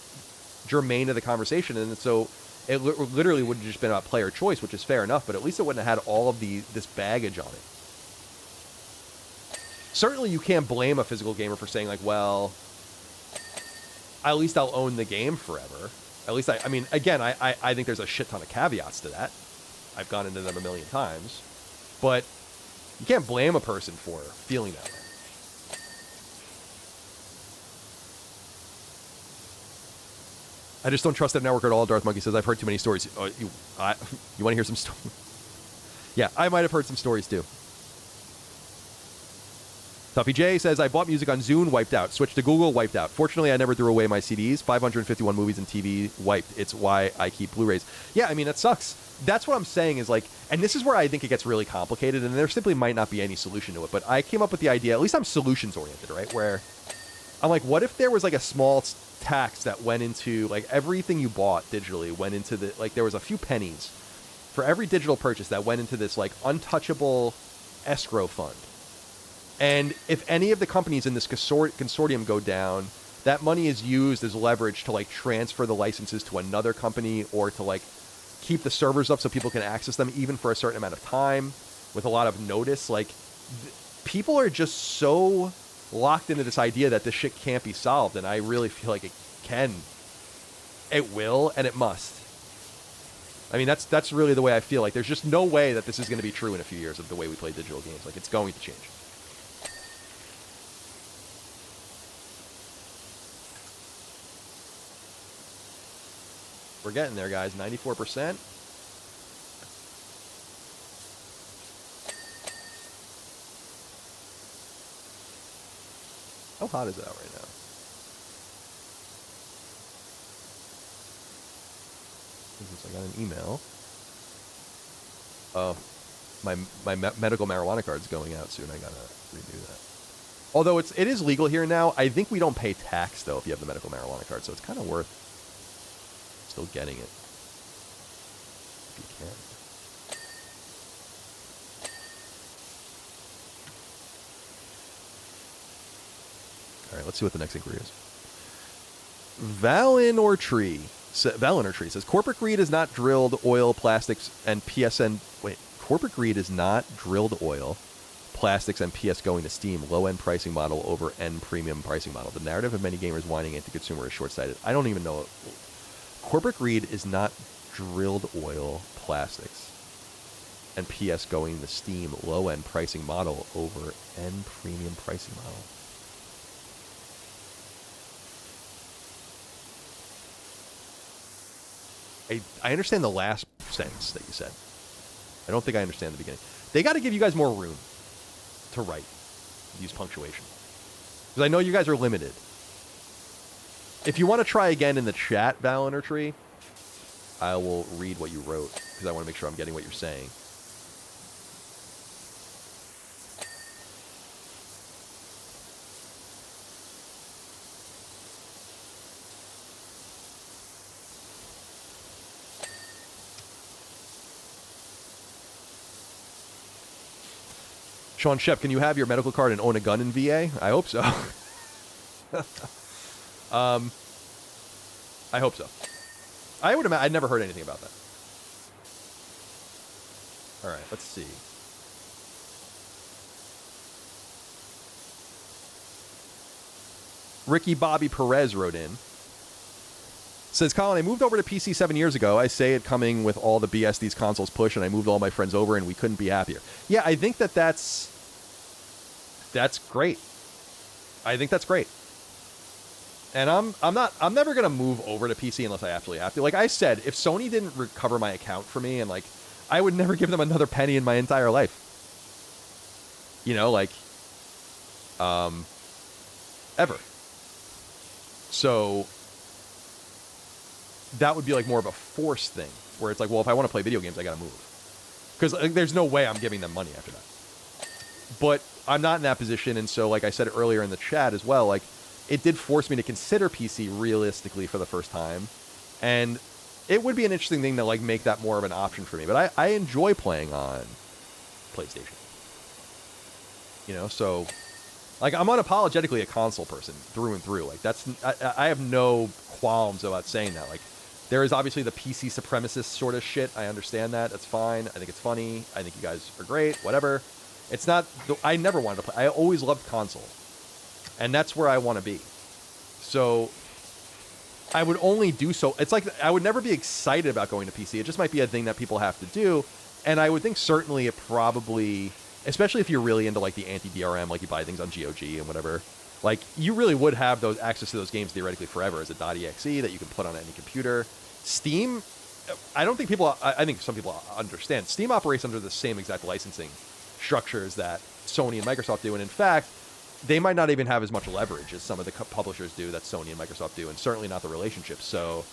germane to the conversation, and so it literally would have just been about player choice, which is fair enough, but at least it wouldn't have had all of this baggage on it. Certainly, you can't blame a physical gamer for saying, like, well, at least I'll own the game forever. At least I mean, again, I think there's a shit ton of caveats to that. I've gone into them a million times, but you can't blame a person for feeling that way. I just don't trust that network at all, Darth Monkey says. I've heard too many stories. You want to hear some stories? Yeah, I might have heard some stories too. Tuffy J says, I bought music on Zune, wiped out. Switched to Google, wiped out. Fortunately, I never threw away my CDs. 551 movies and TV, wiped. It's why I keep Blu-rays. Yeah, I mean, it sucks. That's what I'm saying is, like, and this is where I think it gets really complicated, and there simply might not be any solution to it. But I came up with the idea, at least I'm solutions-oriented, right? Where I'm like, what if there was, like, a small tax that went into, like, everything you bought digitally went into the, like, there was a few pennies for every digital purchase that went into this, like, untouchable escrow fund. And if any of the companies in this consortium go down, that money is used as leverage to, like, transfer the licenses to another company, or to, like, keep the servers up so people can access them even for a certain amount of time with a lot of notice. Like, people are just so locked into this idea that this shit can't be solved, and I really feel like it can. It will, and it must. I mean, that's really the way I feel. Like, there's just no way that this is going to be true in a few years of the way we play digital games. Like, it's going to change. We're getting there, guys. 94%. How hot is it out right now? this? I got an email. Oh, my medical marijuana card's going out soon. I gotta renew that. Although it is legal here now. I think we don't pay tax though if you have the medical marijuana card, so it's kind of worth still getting it if you can. All right, let's see what the next inquiry is. Valinor says, corporate greed is not drilled oil, plastics, and PSN. Wait, corporate greed is not drilled oil, plastics, and PS going to Steam. Low-end pricing model over end premium pricing model. The narrative of many gamers whining anti-consumer is short-sighted. I don't even know. Corporate greed is not drilled oil, plastics, and PS going to Steam. Low-end pricing model over end premium pricing model. I understand the last sentence that you said. I don't think I understand the beginning. They got to give you guys more room to write, use punctuation. Because I know you guys are limited. If you want to try again in the chat, Valinor Tree, I will read what you wrote, because I want to make sure I'm getting what you're saying. Sean Shep, can you have your medical card and own a gun in VA? I hope so. I hope so. I would imagine. I'd never heard anything about that. All right, let's see. Ricky Bobby Perez wrote in. Says, Colin, I moved over to PC 7 years ago. I say it coming with all the BS these consoles push, and I moved all my friends over, and we couldn't be happier. Yeah, I think that's great. I think that's great. And I'm never gonna move over to PC unless I absolutely have to. Like I said, if Sony didn't recover my account for me, and like, I would never give them another penny in my entire life. You know, like, ever. So that would be like more of a force thing, where it's like, well, if I want to play video games, I gotta move, because like, there's no way I'm giving them money after that. But I'm not in that position, and so like I said earlier in the chat as well, like it did force me to consider PC realistically for the first time, and it would be an interesting thing to like make that more of an option for me. But I enjoy playing on PlayStation, you know, so like I'm unapologetically a console person through and through. Like that's I have no qualms about saying that. Like there is obviously the PC supremacist sort of shit. I understand that. That's fine. I think it's funny. I think you guys are great. Whatever. It's not. I never wanted to play. I always loved console, and that's where I want to be. So I would only do so. It's like I would never be excited about going to PC. It just might be a thing that people have to do, and I would think certainly it probably, especially if you're really into like the anti-DRM, like you buy things on GOG and whatever, like you really would have those access to those games theoretically forever as a .exe that you can put on any computer. Steam, I don't think people. I think some people understand. Steam operates under the same exact licensing structures that Sony and Microsoft do, and in fact, they might not even have as much leverage as some of the publishers do that Sony and Microsoft do, and certainly not the relationship. So,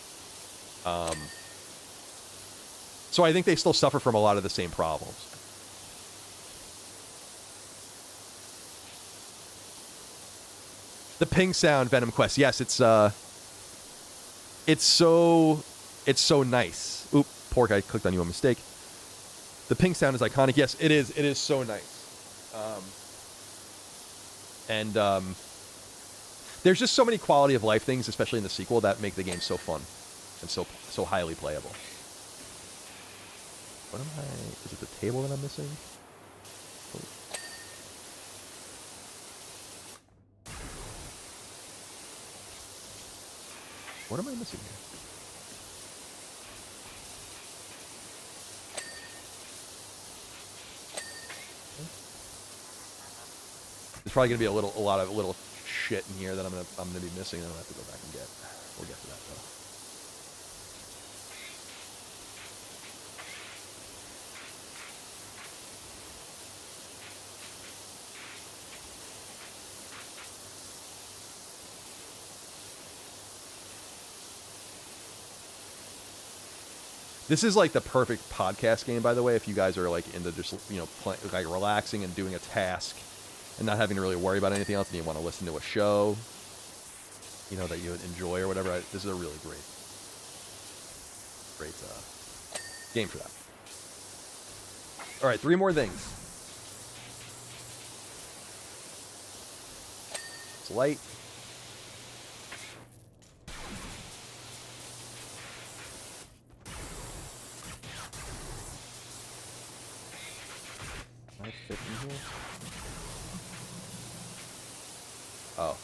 so I think they still suffer from a lot of the same problems. The ping sound, Venom Quest. Yes, it's so nice. Oop, pork! I clicked on you a mistake. The ping sound is iconic. Yes, it is. It is so nice. There's just so many quality of life things, especially in the sequel, that make the game so fun and so highly playable. What am I? Is it the table that I'm missing? Oh. What am I missing here? There's probably gonna be a lot of little shit in here that I'm gonna be missing. And I'll have to go back and get. We'll get to that though. This is like the perfect podcast game, by the way, if you guys are like into just, you know, like relaxing and doing a task and not having to really worry about anything else, and you want to listen to a show, you know, that you enjoy or whatever. This is a really great game for that. All right, 3 more things. It's light. Can I fit in here? Oh.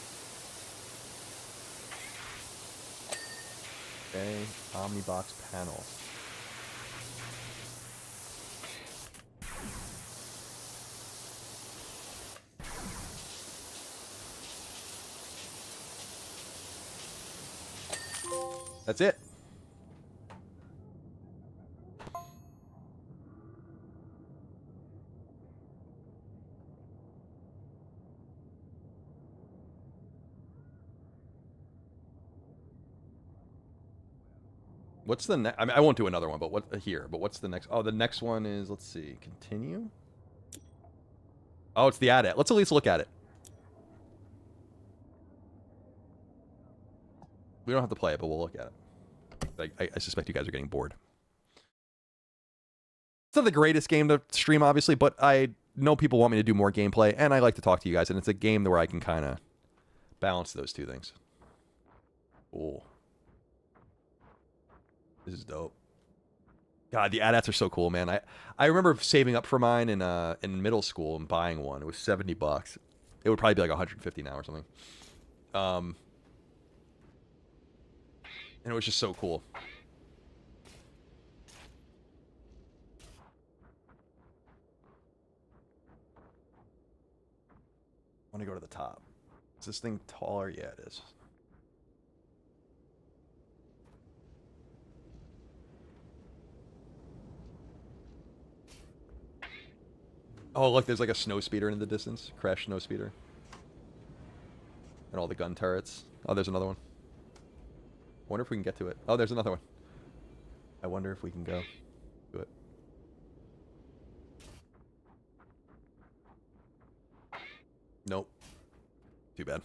Okay, Omnibox panel. That's it. What's the next? I mean, I won't do another one, but what here? But what's the next? Oh, the next one is, let's see, continue. Oh, it's the ad. Let's at least look at it. We don't have to play it, but we'll look at it. I suspect you guys are getting bored. It's not the greatest game to stream, obviously, but I know people want me to do more gameplay, and I like to talk to you guys, and it's a game where I can kind of balance those two things. Cool. This is dope. God, the AT-ATs are so cool, man. I remember saving up for mine in middle school and buying one. It was $70. It would probably be like $150 now or something. And it was just so cool. I want to go to the top. Is this thing taller? Yeah, it is. Oh, look, there's like a snow speeder in the distance. Crash snow speeder. And all the gun turrets. Oh, there's another one. I wonder if we can get to it. Oh, there's another one. I wonder if we can go to it. Nope. Too bad.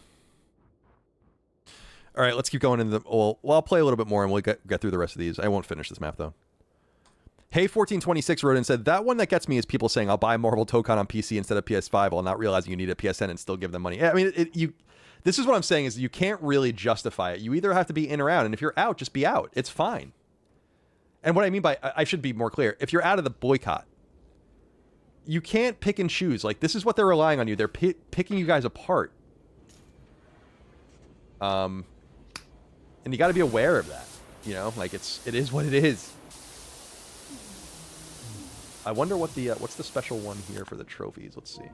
All right, let's keep going into the... Well, I'll play a little bit more and we'll get through the rest of these. I won't finish this map, though. Hey1426 wrote in and said, that one that gets me is people saying, I'll buy Marvel Tokon on PC instead of PS5 while not realizing you need a PSN and still give them money. Yeah, I mean, this is what I'm saying is you can't really justify it. You either have to be in or out, and if you're out, just be out. It's fine. And what I mean by, I should be more clear, if you're out of the boycott, you can't pick and choose. Like, this is what they're relying on you. They're picking you guys apart. And you got to be aware of that. You know, like, it is what it is. I wonder what the what's the special one here for the trophies. Let's see.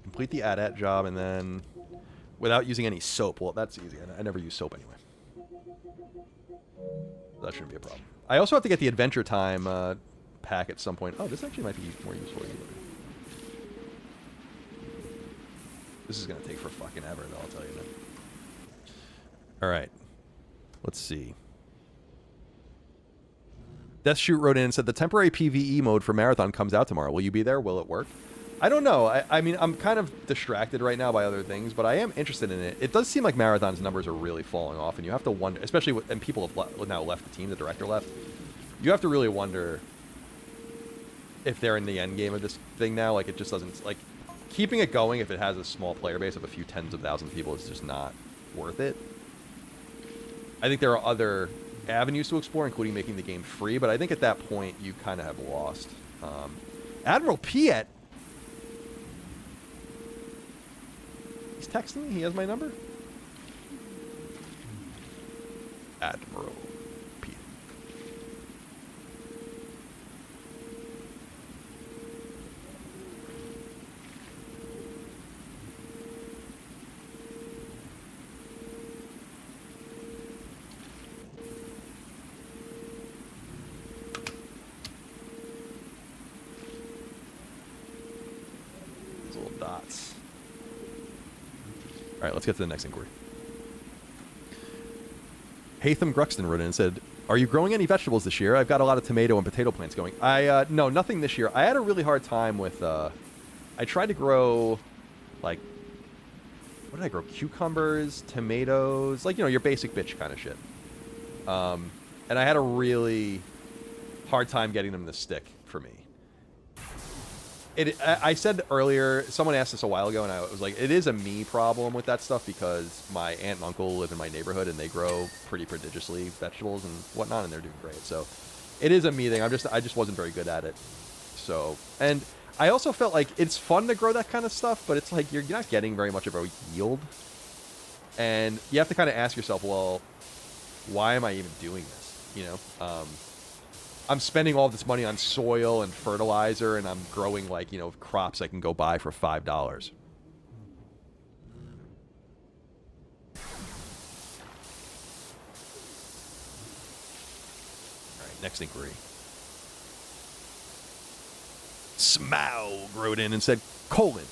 Complete the AT-AT job and then without using any soap. Well, that's easy. I never use soap anyway. That shouldn't be a problem. I also have to get the Adventure Time pack at some point. Oh, this actually might be more useful. This is going to take for fucking ever, though, I'll tell you that. All right. Let's see. Death Shoot wrote in and said, the temporary PvE mode for Marathon comes out tomorrow. Will you be there? Will it work? I don't know. I mean, I'm kind of distracted right now by other things, but I am interested in it. It does seem like Marathon's numbers are really falling off, and you have to wonder, especially and people have now left the team, the director left. You have to really wonder if they're in the end game of this thing now. Like, it just doesn't, like, keeping it going if it has a small player base of a few tens of thousands of people is just not worth it. I think there are other avenues to explore, including making the game free, but I think at that point you kind of have lost. Admiral Piet, he's texting me. He has my number. Admiral Piet. Dots. All right, let's get to the next inquiry. Hatham Gruxton wrote in and said, "Are you growing any vegetables this year? I've got a lot of tomato and potato plants going." No, nothing this year. I had a really hard time with. I tried to grow, like, what did I grow? Cucumbers, tomatoes, like, your basic bitch kind of shit. And I had a really hard time getting them to stick for me. I said earlier, someone asked this a while ago, and I was like, it is a me problem with that stuff because my aunt and uncle live in my neighborhood, and they grow pretty prodigiously vegetables and whatnot, and they're doing great. So it is a me thing. I just wasn't very good at it. So, and I also felt like it's fun to grow that kind of stuff, but it's like you're not getting very much of a yield. And you have to kind of ask yourself, well, why am I even doing this? I'm spending all this money on soil and fertilizer, and I'm growing, like, crops I can go buy for $5. All right, next inquiry. Smaug wrote in and said, Colin,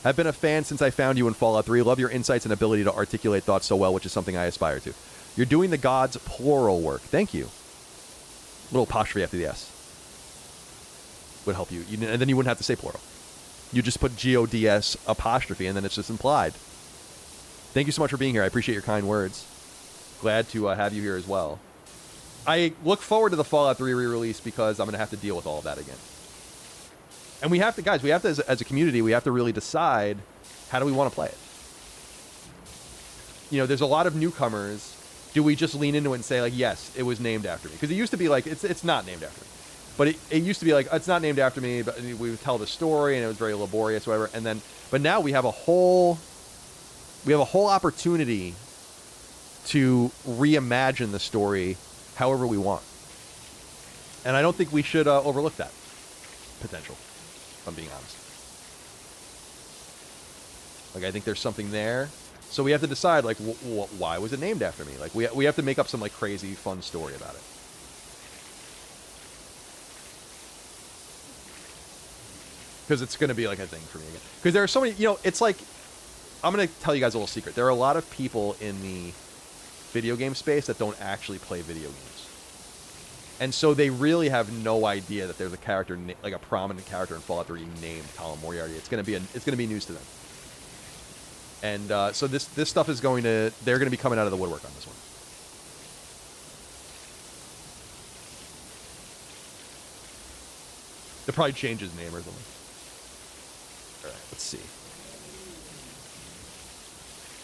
I've been a fan since I found you in Fallout 3. Love your insights and ability to articulate thoughts so well, which is something I aspire to. You're doing the gods' plural work. Thank you. Little apostrophe after the S would help you. And then you wouldn't have to say plural. You just put G-O-D-S apostrophe, and then it's just implied. Thank you so much for being here. I appreciate your kind words. Glad to have you here as well. I look forward to the Fallout 3 re-release because I'm going to have to deal with all of that again. And we have to, guys, as a community, we have to really decide how do we want to play it. There's a lot of newcomers. Do we just lean into it and say, like, yes, it was named after me? Because it used to be like, it's not named after me. But it used to be like, it's not named after me, but we would tell the story, and it was very laborious, whatever. And then, but now we have a whole opportunity to reimagine the story however we want. And I don't think we should overlook that potential, if I'm being honest. Like, I think there's something there. So we have to decide, like, why was it named after me? Like, we have to make up some, like, crazy, fun story about it. Because it's going to be, like, a thing for me again. Because there are so many, it's like, I'm going to tell you guys a little secret. There are a lot of people in the video game space that don't actually play video games. And so they really have no idea that there's a character, like a prominent character in Fallout 3 named Colin Moriarty. It's going to be news to them. And so this stuff is they're going to be coming out of the woodwork on this one. They'll probably change his name or something. All right, let's see.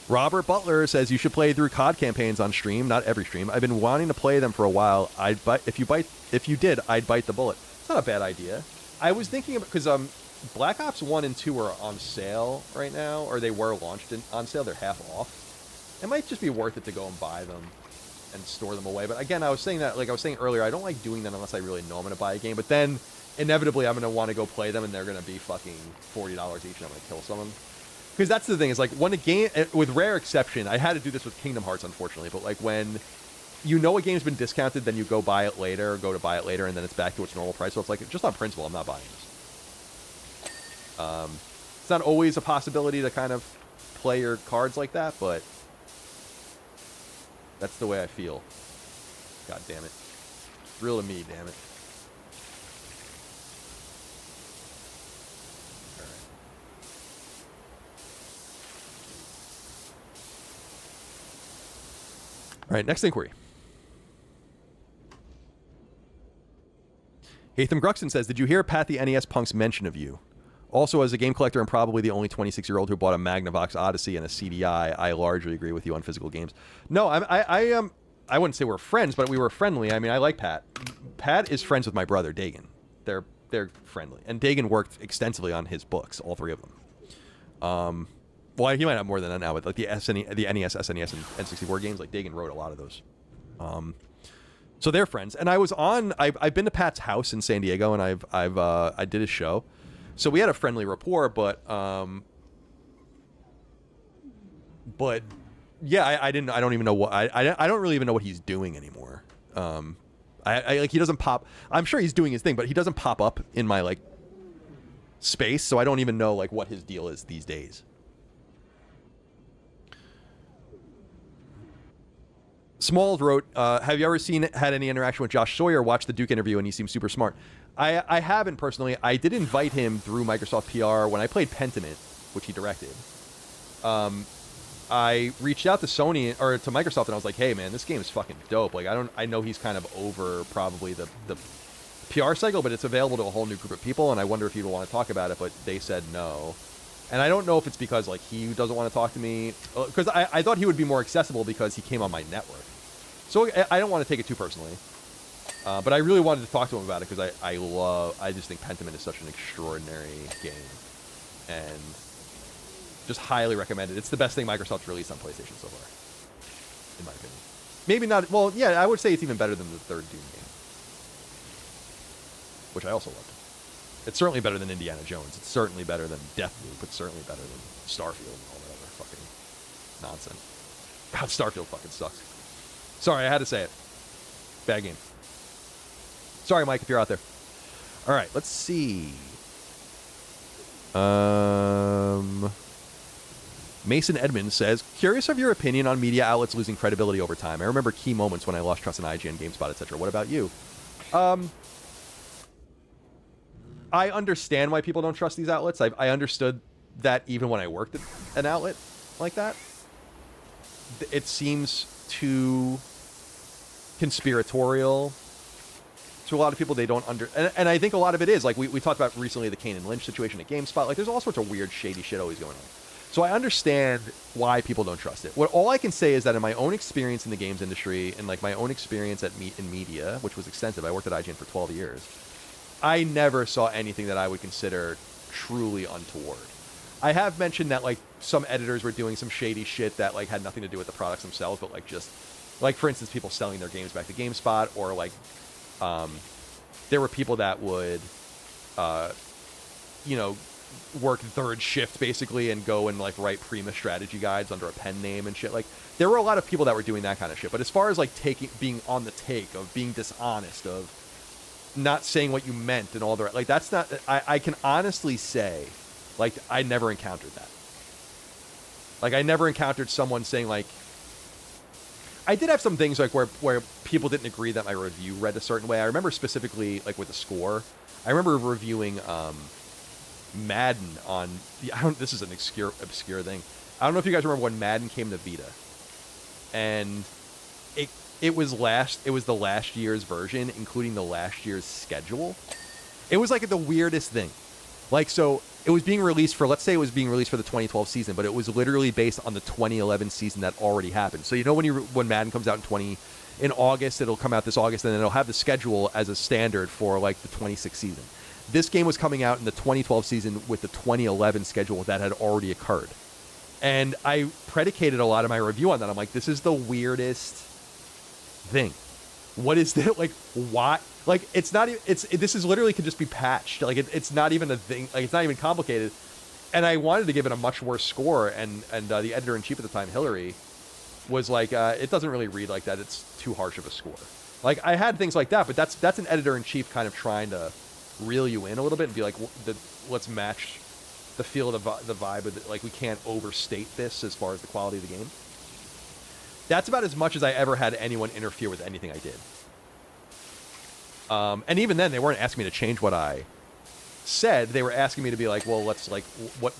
Robert Butler says you should play through COD campaigns on stream, not every stream. I've been wanting to play them for a while. If you did, I'd bite the bullet. It's not a bad idea. I was thinking about, because Black Ops 1 and 2 are on sale right now, or they were launched on sale. They're half off. It might just be worth it to go and buy them and store them away. But again, I was saying earlier, I don't like doing that unless I really know I'm going to buy a game. But then, inevitably, I'm going to want to go play them, and they're going to be fucking $40 each, and I'm going to kill someone. Because that's the thing, is like, when a game, with rare exception, I had to do this with Kingdom Hearts, unfortunately, but like when a game's been discounted, then you go to buy it later, and then it's back to its normal price. So it's like, just on principle, I'm not buying this. It's not always a possibility to kind of play your cards like that, but that's the way I feel. God damn it. It's real to me, damn it. All right, next inquiry. Hatham Gruxton says, did you hear Pat the NES Punk's mention of you? Also, as a game collector and probably the only 26-year-old who bought a Magnavox Odyssey and a CDI, I largely agree with you on physical games. No, I wouldn't say we're friends, but we were friendly. I mean, I like Pat. Pat is friends with my brother, Dagan. They're friendly. And Dagan worked extensively on his books, all three of them. Well, he might have more than that now, but like the NES, SNES, and N64 games, like Dagan wrote a lot of those. So they're friends. And I've been to Pat's house in San Diego, and I did his show. So we had a friendly rapport, but yeah, I don't even know what I don't really even know what he's doing anymore. Like, he doesn't pop. I'm sure he's doing his thing, but he doesn't pop up in my like space, so I don't even know like what his deal is these days. Smalls wrote, have you ever had any interaction with Josh Sawyer? Watched the Duke interview and he seems super smart. I haven't personally. I did invite him through Microsoft PR when I played Pentiment, which he directed. I reached out to Sony or to Microsoft and I was like, hey man, this game is fucking dope. Like I know he's kind of over probably the PR cycle, but it's available to a whole new group of people and I wonder if he'd want to talk about it, but they said no. And I don't know if it's because like he doesn't want to talk to me, because I thought he would be more accessible because he came on my network. So I don't want to take it too personally. But I really wanted to talk to him about it because I just think Pentiment is such an extraordinary game. And just highly recommend it. It's the best thing Microsoft's released on PlayStation so far, in my opinion. Maybe not, well, yeah, I would say it's even better than the third Doom game, which I also loved. It's certainly better than Indiana Jones. It's certainly better than Deathloop. It's certainly better than Starfield and all that other fucking nonsense. God, Starfield fucking sucks. Sorry, I had to say it. Bad game. Sorry, Mike, if you're out there. All right, let's see. Mason Edmonds says, curious of your opinion on media outlets losing credibility over time. I remember key moments when I lost trust in IGN, GameSpot, etc. What about you? I understand why people don't trust these outlets. I understood that even when I worked at an outlet like that. It seems too conspiratorial to a lot of people. They don't and I think a lot of it is, like we talked about recently, the Kane and Lynch situation at GameSpot. Like there's all sorts of weird, shady shit always going on. So I understand why people don't trust it. All I can say is that in my own experience in the games industry and like my own experience in media, which was extensive, I worked at IGN for 12 years, I never saw anything that I would consider truly untoward. I have mentioned that like some editors were doing some shady shit that like had nothing to do with the products themselves, but like just like, for instance, people selling their games back to GameSpot, or like there were people that would work third shift basically and go and like write Prima strategy guides under a pen name and shit. Like there were a lot of people that were doing that kind of shit. But as far as like being on the take, of being dishonest, of not saying what you meant and all the like, that's not, I can honestly say like I never encountered that. Like I never encountered someone saying like, I did have some things like where people didn't agree that my review read a certain way. I remember specifically like with the score, I remember reviewing Madden on this is an obscure thing. I don't know if you guys remember when Madden came to Vita, and it was the last year's version, including the last year's schedule. It was like the weirdest thing. Like, so it was being released for, let's say it was being released for the 2012 season, but it was literally based on the 2011 season that already happened. So you know when Madden comes out in August, it'll come out this August, and then it'll have the schedule as a standard for like the 26th season. This game was coming out in the 2012 season with the 2011 schedule that had already occurred. And I predicated a lot of my review on that. I'm like, this is the weirdest thing. What is that? Like, why? Like, it's not even, this is literally could just be patched. Like, it's not even a thing. Like, it's not even complicated. And I wanted to give it a much worse score. And the editor-in-chief at the time, Hillary, was like, it doesn't really read like that. It's too harsh of a score. Like, I had things like that, but that's an editor-in-chief kind of trying to reel you in a little bit and be like, let's match the feel of the vibe of it. Like, we can't overstate this as far as the quality of the game. That's about as much as I ever had anyone interfere with anything I did. And even then, they weren't asking me to change what I said. They were asking me to be like, well, let's like,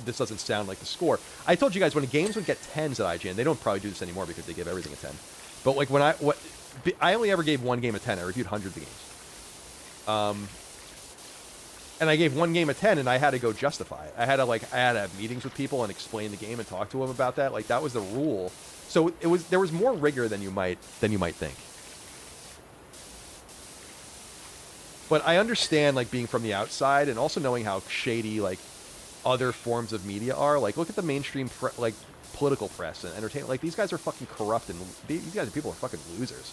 this doesn't sound like the score. I told you guys when games would get 10s at IGN, they don't probably do this anymore because they give everything a 10. But like I only ever gave one game a 10. I reviewed hundreds of games. And I gave one game a 10, and I had to go justify it. I had to have meetings with people and explain the game and talk to them about that. Like, that was the rule. So there was more rigor than you might think. But I understand, like, being from the outside and also knowing how shady, like, other forms of media are. Like, look at the mainstream, political press and entertainment. Like, these guys are fucking corrupt, and these guys are people are fucking losers.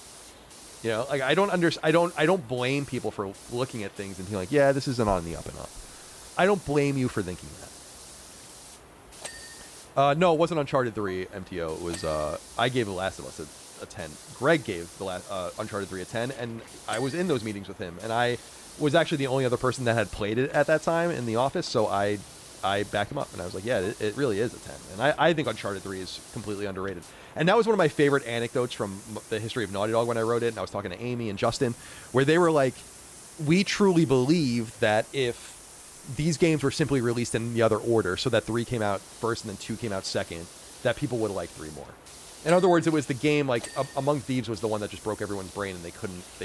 You know, like, I don't blame people for looking at things and being like, yeah, this isn't on the up and up. I don't blame you for thinking that. No, it wasn't Uncharted 3 MTO. It was, I gave The Last of Us a 10. Greg gave Uncharted 3 a 10, and I was in those meetings with him, and I was actually the only other person that had played it at that time in the office, so I I backed him up, and I was like, yeah, it really is a 10. And I think Uncharted 3 is completely underrated. And that was one of my favorite anecdotes from the history of Naughty Dog when I wrote it, and I was talking to Amy and Justin, where they were like, we truly believe that if these games were simply released in the other order, so that 3 came out first and then 2 came out second, that people would have liked 3 more. In other words, it was the game, like, Among Thieves was the one that just broke everyone's brain, and they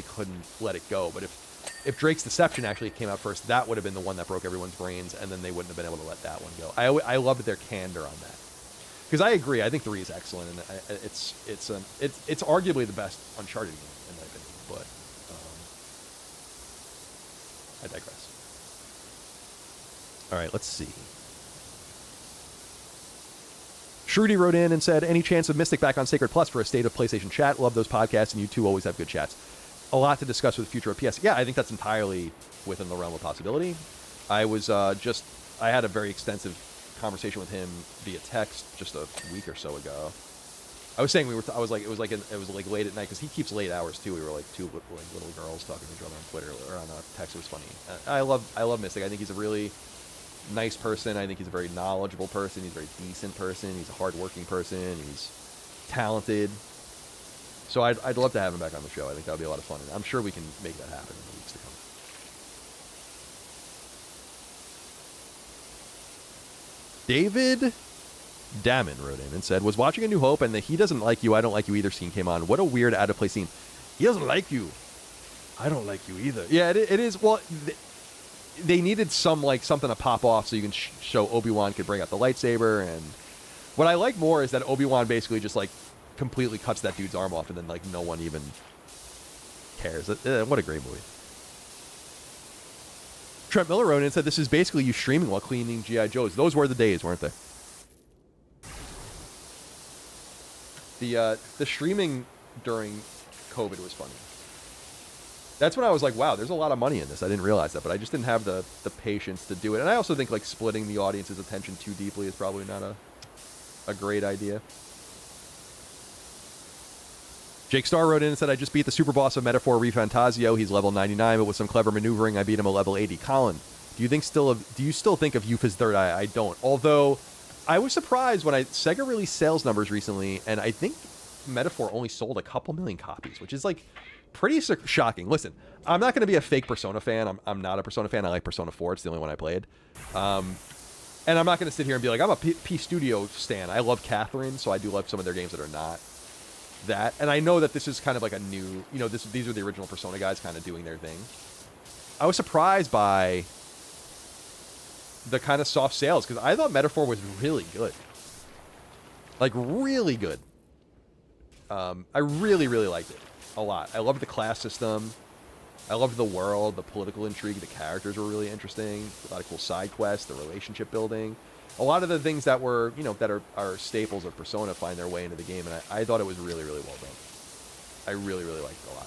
couldn't let it go. But if Drake's Deception actually came out first, that would have been the one that broke everyone's brains, and then they wouldn't have been able to let that one go. I love their candor on that, because I agree. I think 3 is excellent, and it's arguably the best Uncharted game in my opinion. But I digress. All right, let's see. Shruti wrote in and said, any chance of Mystic back on Sacred Plus for a State of PlayStation chat? Love those podcasts, and you two always have good chats. A lot to discuss with the future of PS. Yeah, I think that's entirely within the realm of possibility. I was I had a very extensive conversation with him via text just a week or so ago. I was saying it was like late at night, because he keeps late hours too. We were like two little girls talking to each other on Twitter or on text. It was funny. I love Mystic. I think he's a really nice person. I think he's a very knowledgeable person. He's a very decent person. He's a hardworking person. He's talented. So I'd love to have him back on the show. I think that would be a lot of fun, and I'm sure we can make that happen in the weeks to come. David Damon wrote in and said, was watching A New Hope, and the He Doesn't Like You, I Don't Like You Either scene came on. What a weird out-of-place scene. He doesn't like you. I don't like you either. Yeah, it is. Well, they needed something to pop off so you can show Obi-Wan could bring out the lightsaber. And what I like more is that Obi-Wan basically just like completely cuts that dude's arm off, and then like no one even cares. What a great movie. Trent Miller wrote in and said, this is basically you streaming while cleaning G.I. Joes. Those were the days, weren't they? The streaming during COVID was funny. That's when I was like, wow, there's a lot of money in this. I didn't realize that, but I just didn't have the patience to do it. And I also think like splitting the audience's attention too deeply is probably not a great idea. Jake Starr wrote in and said, I just beat the super boss of Metaphor ReFantazio. He's level 99, but with some clever maneuvering, I beat him a level 80. Colin, do you still think of Yuffie's Third Eye? I don't. Although I was surprised when Sega released sales numbers recently, and I think Metaphor only sold a couple million copies, which is like pretty shocking. Listen, I'm not going to be a fake Persona fan. I'm not a Persona fan. I like Persona 4. It's the only one I played. And I'm not going to sit here and be like, I'm a P Studio stan. I love Catherine, so I do love some of their games that are not that. And I know that this is kind of like a new, these are the original Persona guys kind of doing their thing. I was surprised by the kind of soft sales, because I thought Metaphor was really good. Like, really good. I really, really liked it a lot. I loved the class system. I loved the world, the political intrigue. The characters were really interesting. A lot of cool side quests, the relationship building. A lot of the things that were, that are staples of Persona find their way into the game, and I thought it was really, really well done. I really, really liked it a lot.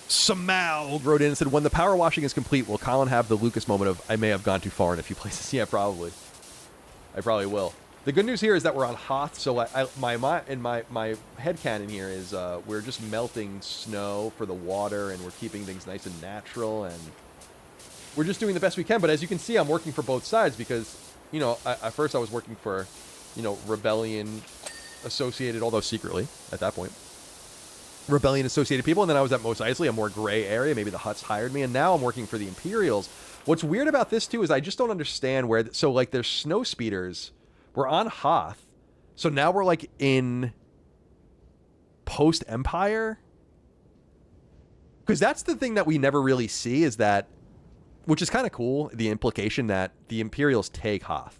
Samal wrote in and said, when the power washing is complete, will Colin have the Lucas moment of, I may have gone too far in a few places? Yeah, probably. I probably will. The good news here is that we're on Hoth, so my headcanon here is we're just melting snow for the water, and we're keeping things nice and natural, and we're just doing the best we can. But as you can see, I'm working for both sides, because, at first I was working for, Rebellion Associated, although secretly at that point. Rebellion Associated people, and then I was at Mos Eisley, a more gray area. Maybe the Hutts hired me, and now I'm working for the Imperials. What's weird about this, too, is I just don't understand where... So, like, there's snow speeders. We're on Hoth. So now we're, like, in post-Empire? Because that's the thing that we never really see, is that... Which is kind of cool, the implication that the Imperials take Hoth.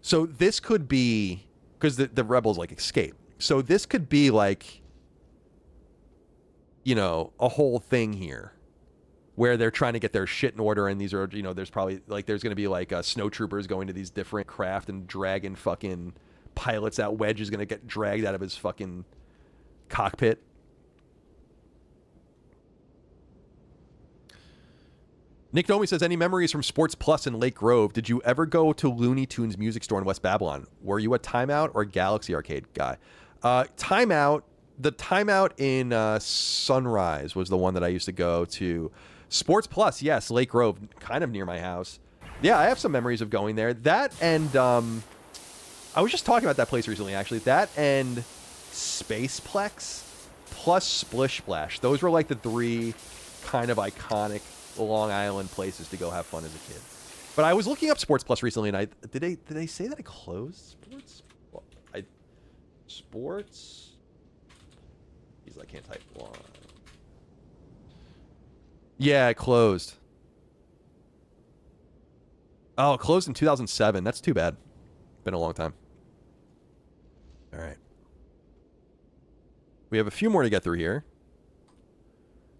So this could be... Because the rebels, like, escape. So this could be, like... a whole thing here where they're trying to get their shit in order, and these are, there's probably, like, there's going to be, like, snow troopers going to these different craft and dragging fucking pilots out. Wedge is going to get dragged out of his fucking cockpit. Nick Domi says, any memories from Sports Plus in Lake Grove? Did you ever go to Looney Tunes Music Store in West Babylon? Were you a Timeout or Galaxy Arcade guy? Timeout. The Timeout in Sunrise was the one that I used to go to. Sports Plus, yes, Lake Grove, kind of near my house. Yeah, I have some memories of going there. That and I was just talking about that place recently, actually. That and Spaceplex plus Splish Splash. Those were like the 3 kind of iconic Long Island places to go have fun as a kid. But I was looking up Sports Plus recently, and did they say that it closed? Sports. Jeez, I can't type. Yeah, it closed. Oh, it closed in 2007. That's too bad. Been a long time. All right. We have a few more to get through here.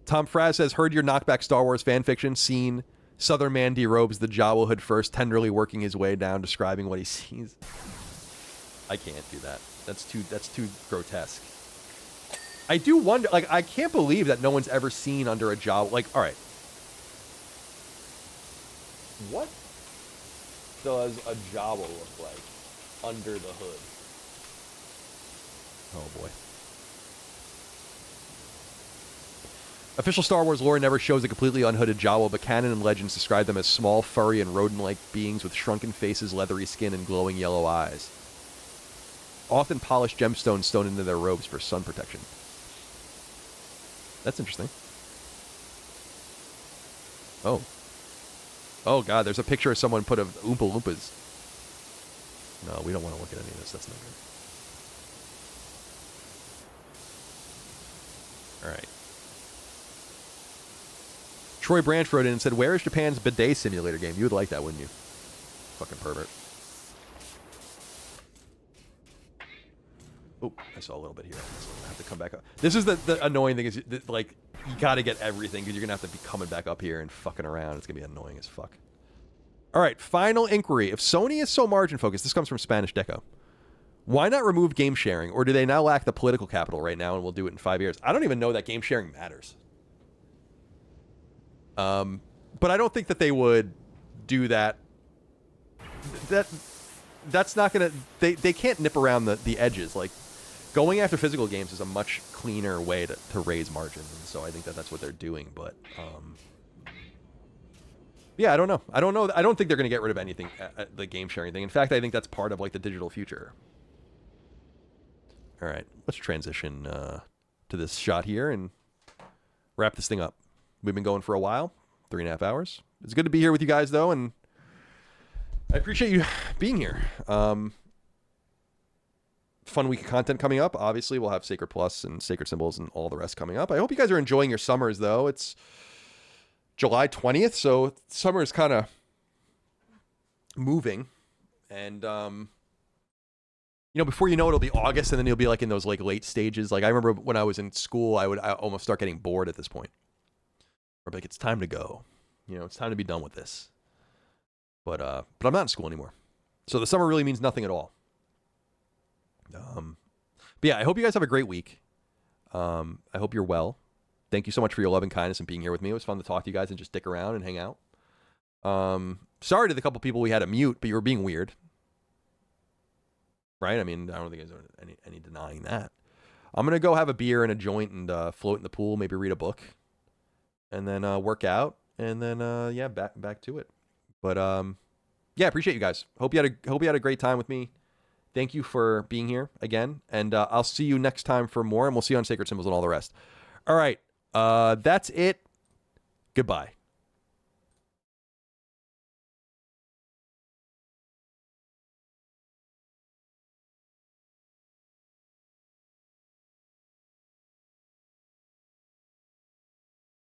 Tom Fraz says, heard your knockback Star Wars fanfiction, seen Southern man derobes the Jawa hood first, tenderly working his way down, describing what he sees. I can't do that. That's too grotesque. I do wonder, like, I can't believe that no one's ever seen under a Jawa. Like, all right. What does a Jawa look like under the hood? Oh, boy. Official Star Wars lore never shows a completely unhooded Jawa, but canon and legends describe them as small, furry, and rodent-like beings with shrunken faces, leathery skin, and glowing yellow eyes. Often polished gemstones sewn into their robes for sun protection. That's interesting. Oh. Oh, God, there's a picture of someone put of Oompa Loompas. No, we don't want to look at any of this. That's not good. All right. Troy Branch wrote in and said, where is Japan's bidet simulator game? You would like that, wouldn't you? Fucking pervert. Oh, I saw a little bit here. I have to come back up. This is the annoying thing is, like, you got to get everything because you're going to have to be coming back up here and fucking around. It's going to be annoying as fuck. All right, final inquiry. If Sony is so margin-focused, this comes from Spanish Deco, why not remove game sharing? Or do they now lack the political capital right now and we'll do it in 5 years? I don't even know that game sharing matters. But I don't think that they would do that. That's not going to... They can't nip around the edges. Like, going after physical games is a much cleaner way to raise margins. And so I think that's what they're doing. But, yeah, I don't know. I don't think they're going to get rid of anything, the game sharing thing. In fact, I think that's part of, like, the digital future. All right. Let's transition to this shot here and wrap this thing up. We've been going for a while, 3.5 hours. It's good to be here with you guys, though, and I appreciate you being here. Fun week of content coming up. Obviously, we'll have Sacred Plus and Sacred Symbols and all the rest coming up. I hope you guys are enjoying your summers, though. It's July 20th, so summer is kind of moving. And, before you know it, it'll be August, and then you'll be, like, in those, like, late stages. Like, I remember when I was in school, I almost start getting bored at this point. Or like, it's time to go. It's time to be done with this. But I'm not in school anymore. So the summer really means nothing at all. But yeah, I hope you guys have a great week. I hope you're well. Thank you so much for your love and kindness and being here with me. It was fun to talk to you guys and just stick around and hang out. Sorry to the couple people we had to mute, but you were being weird. Right? I mean, I don't think there's any denying that. I'm going to go have a beer and a joint and float in the pool, maybe read a book. And then work out, and then yeah, back to it. But yeah, appreciate you guys. Hope you had a great time with me. Thank you for being here again, and I'll see you next time for more, and we'll see you on Sacred Symbols and all the rest. All right, that's it. Goodbye.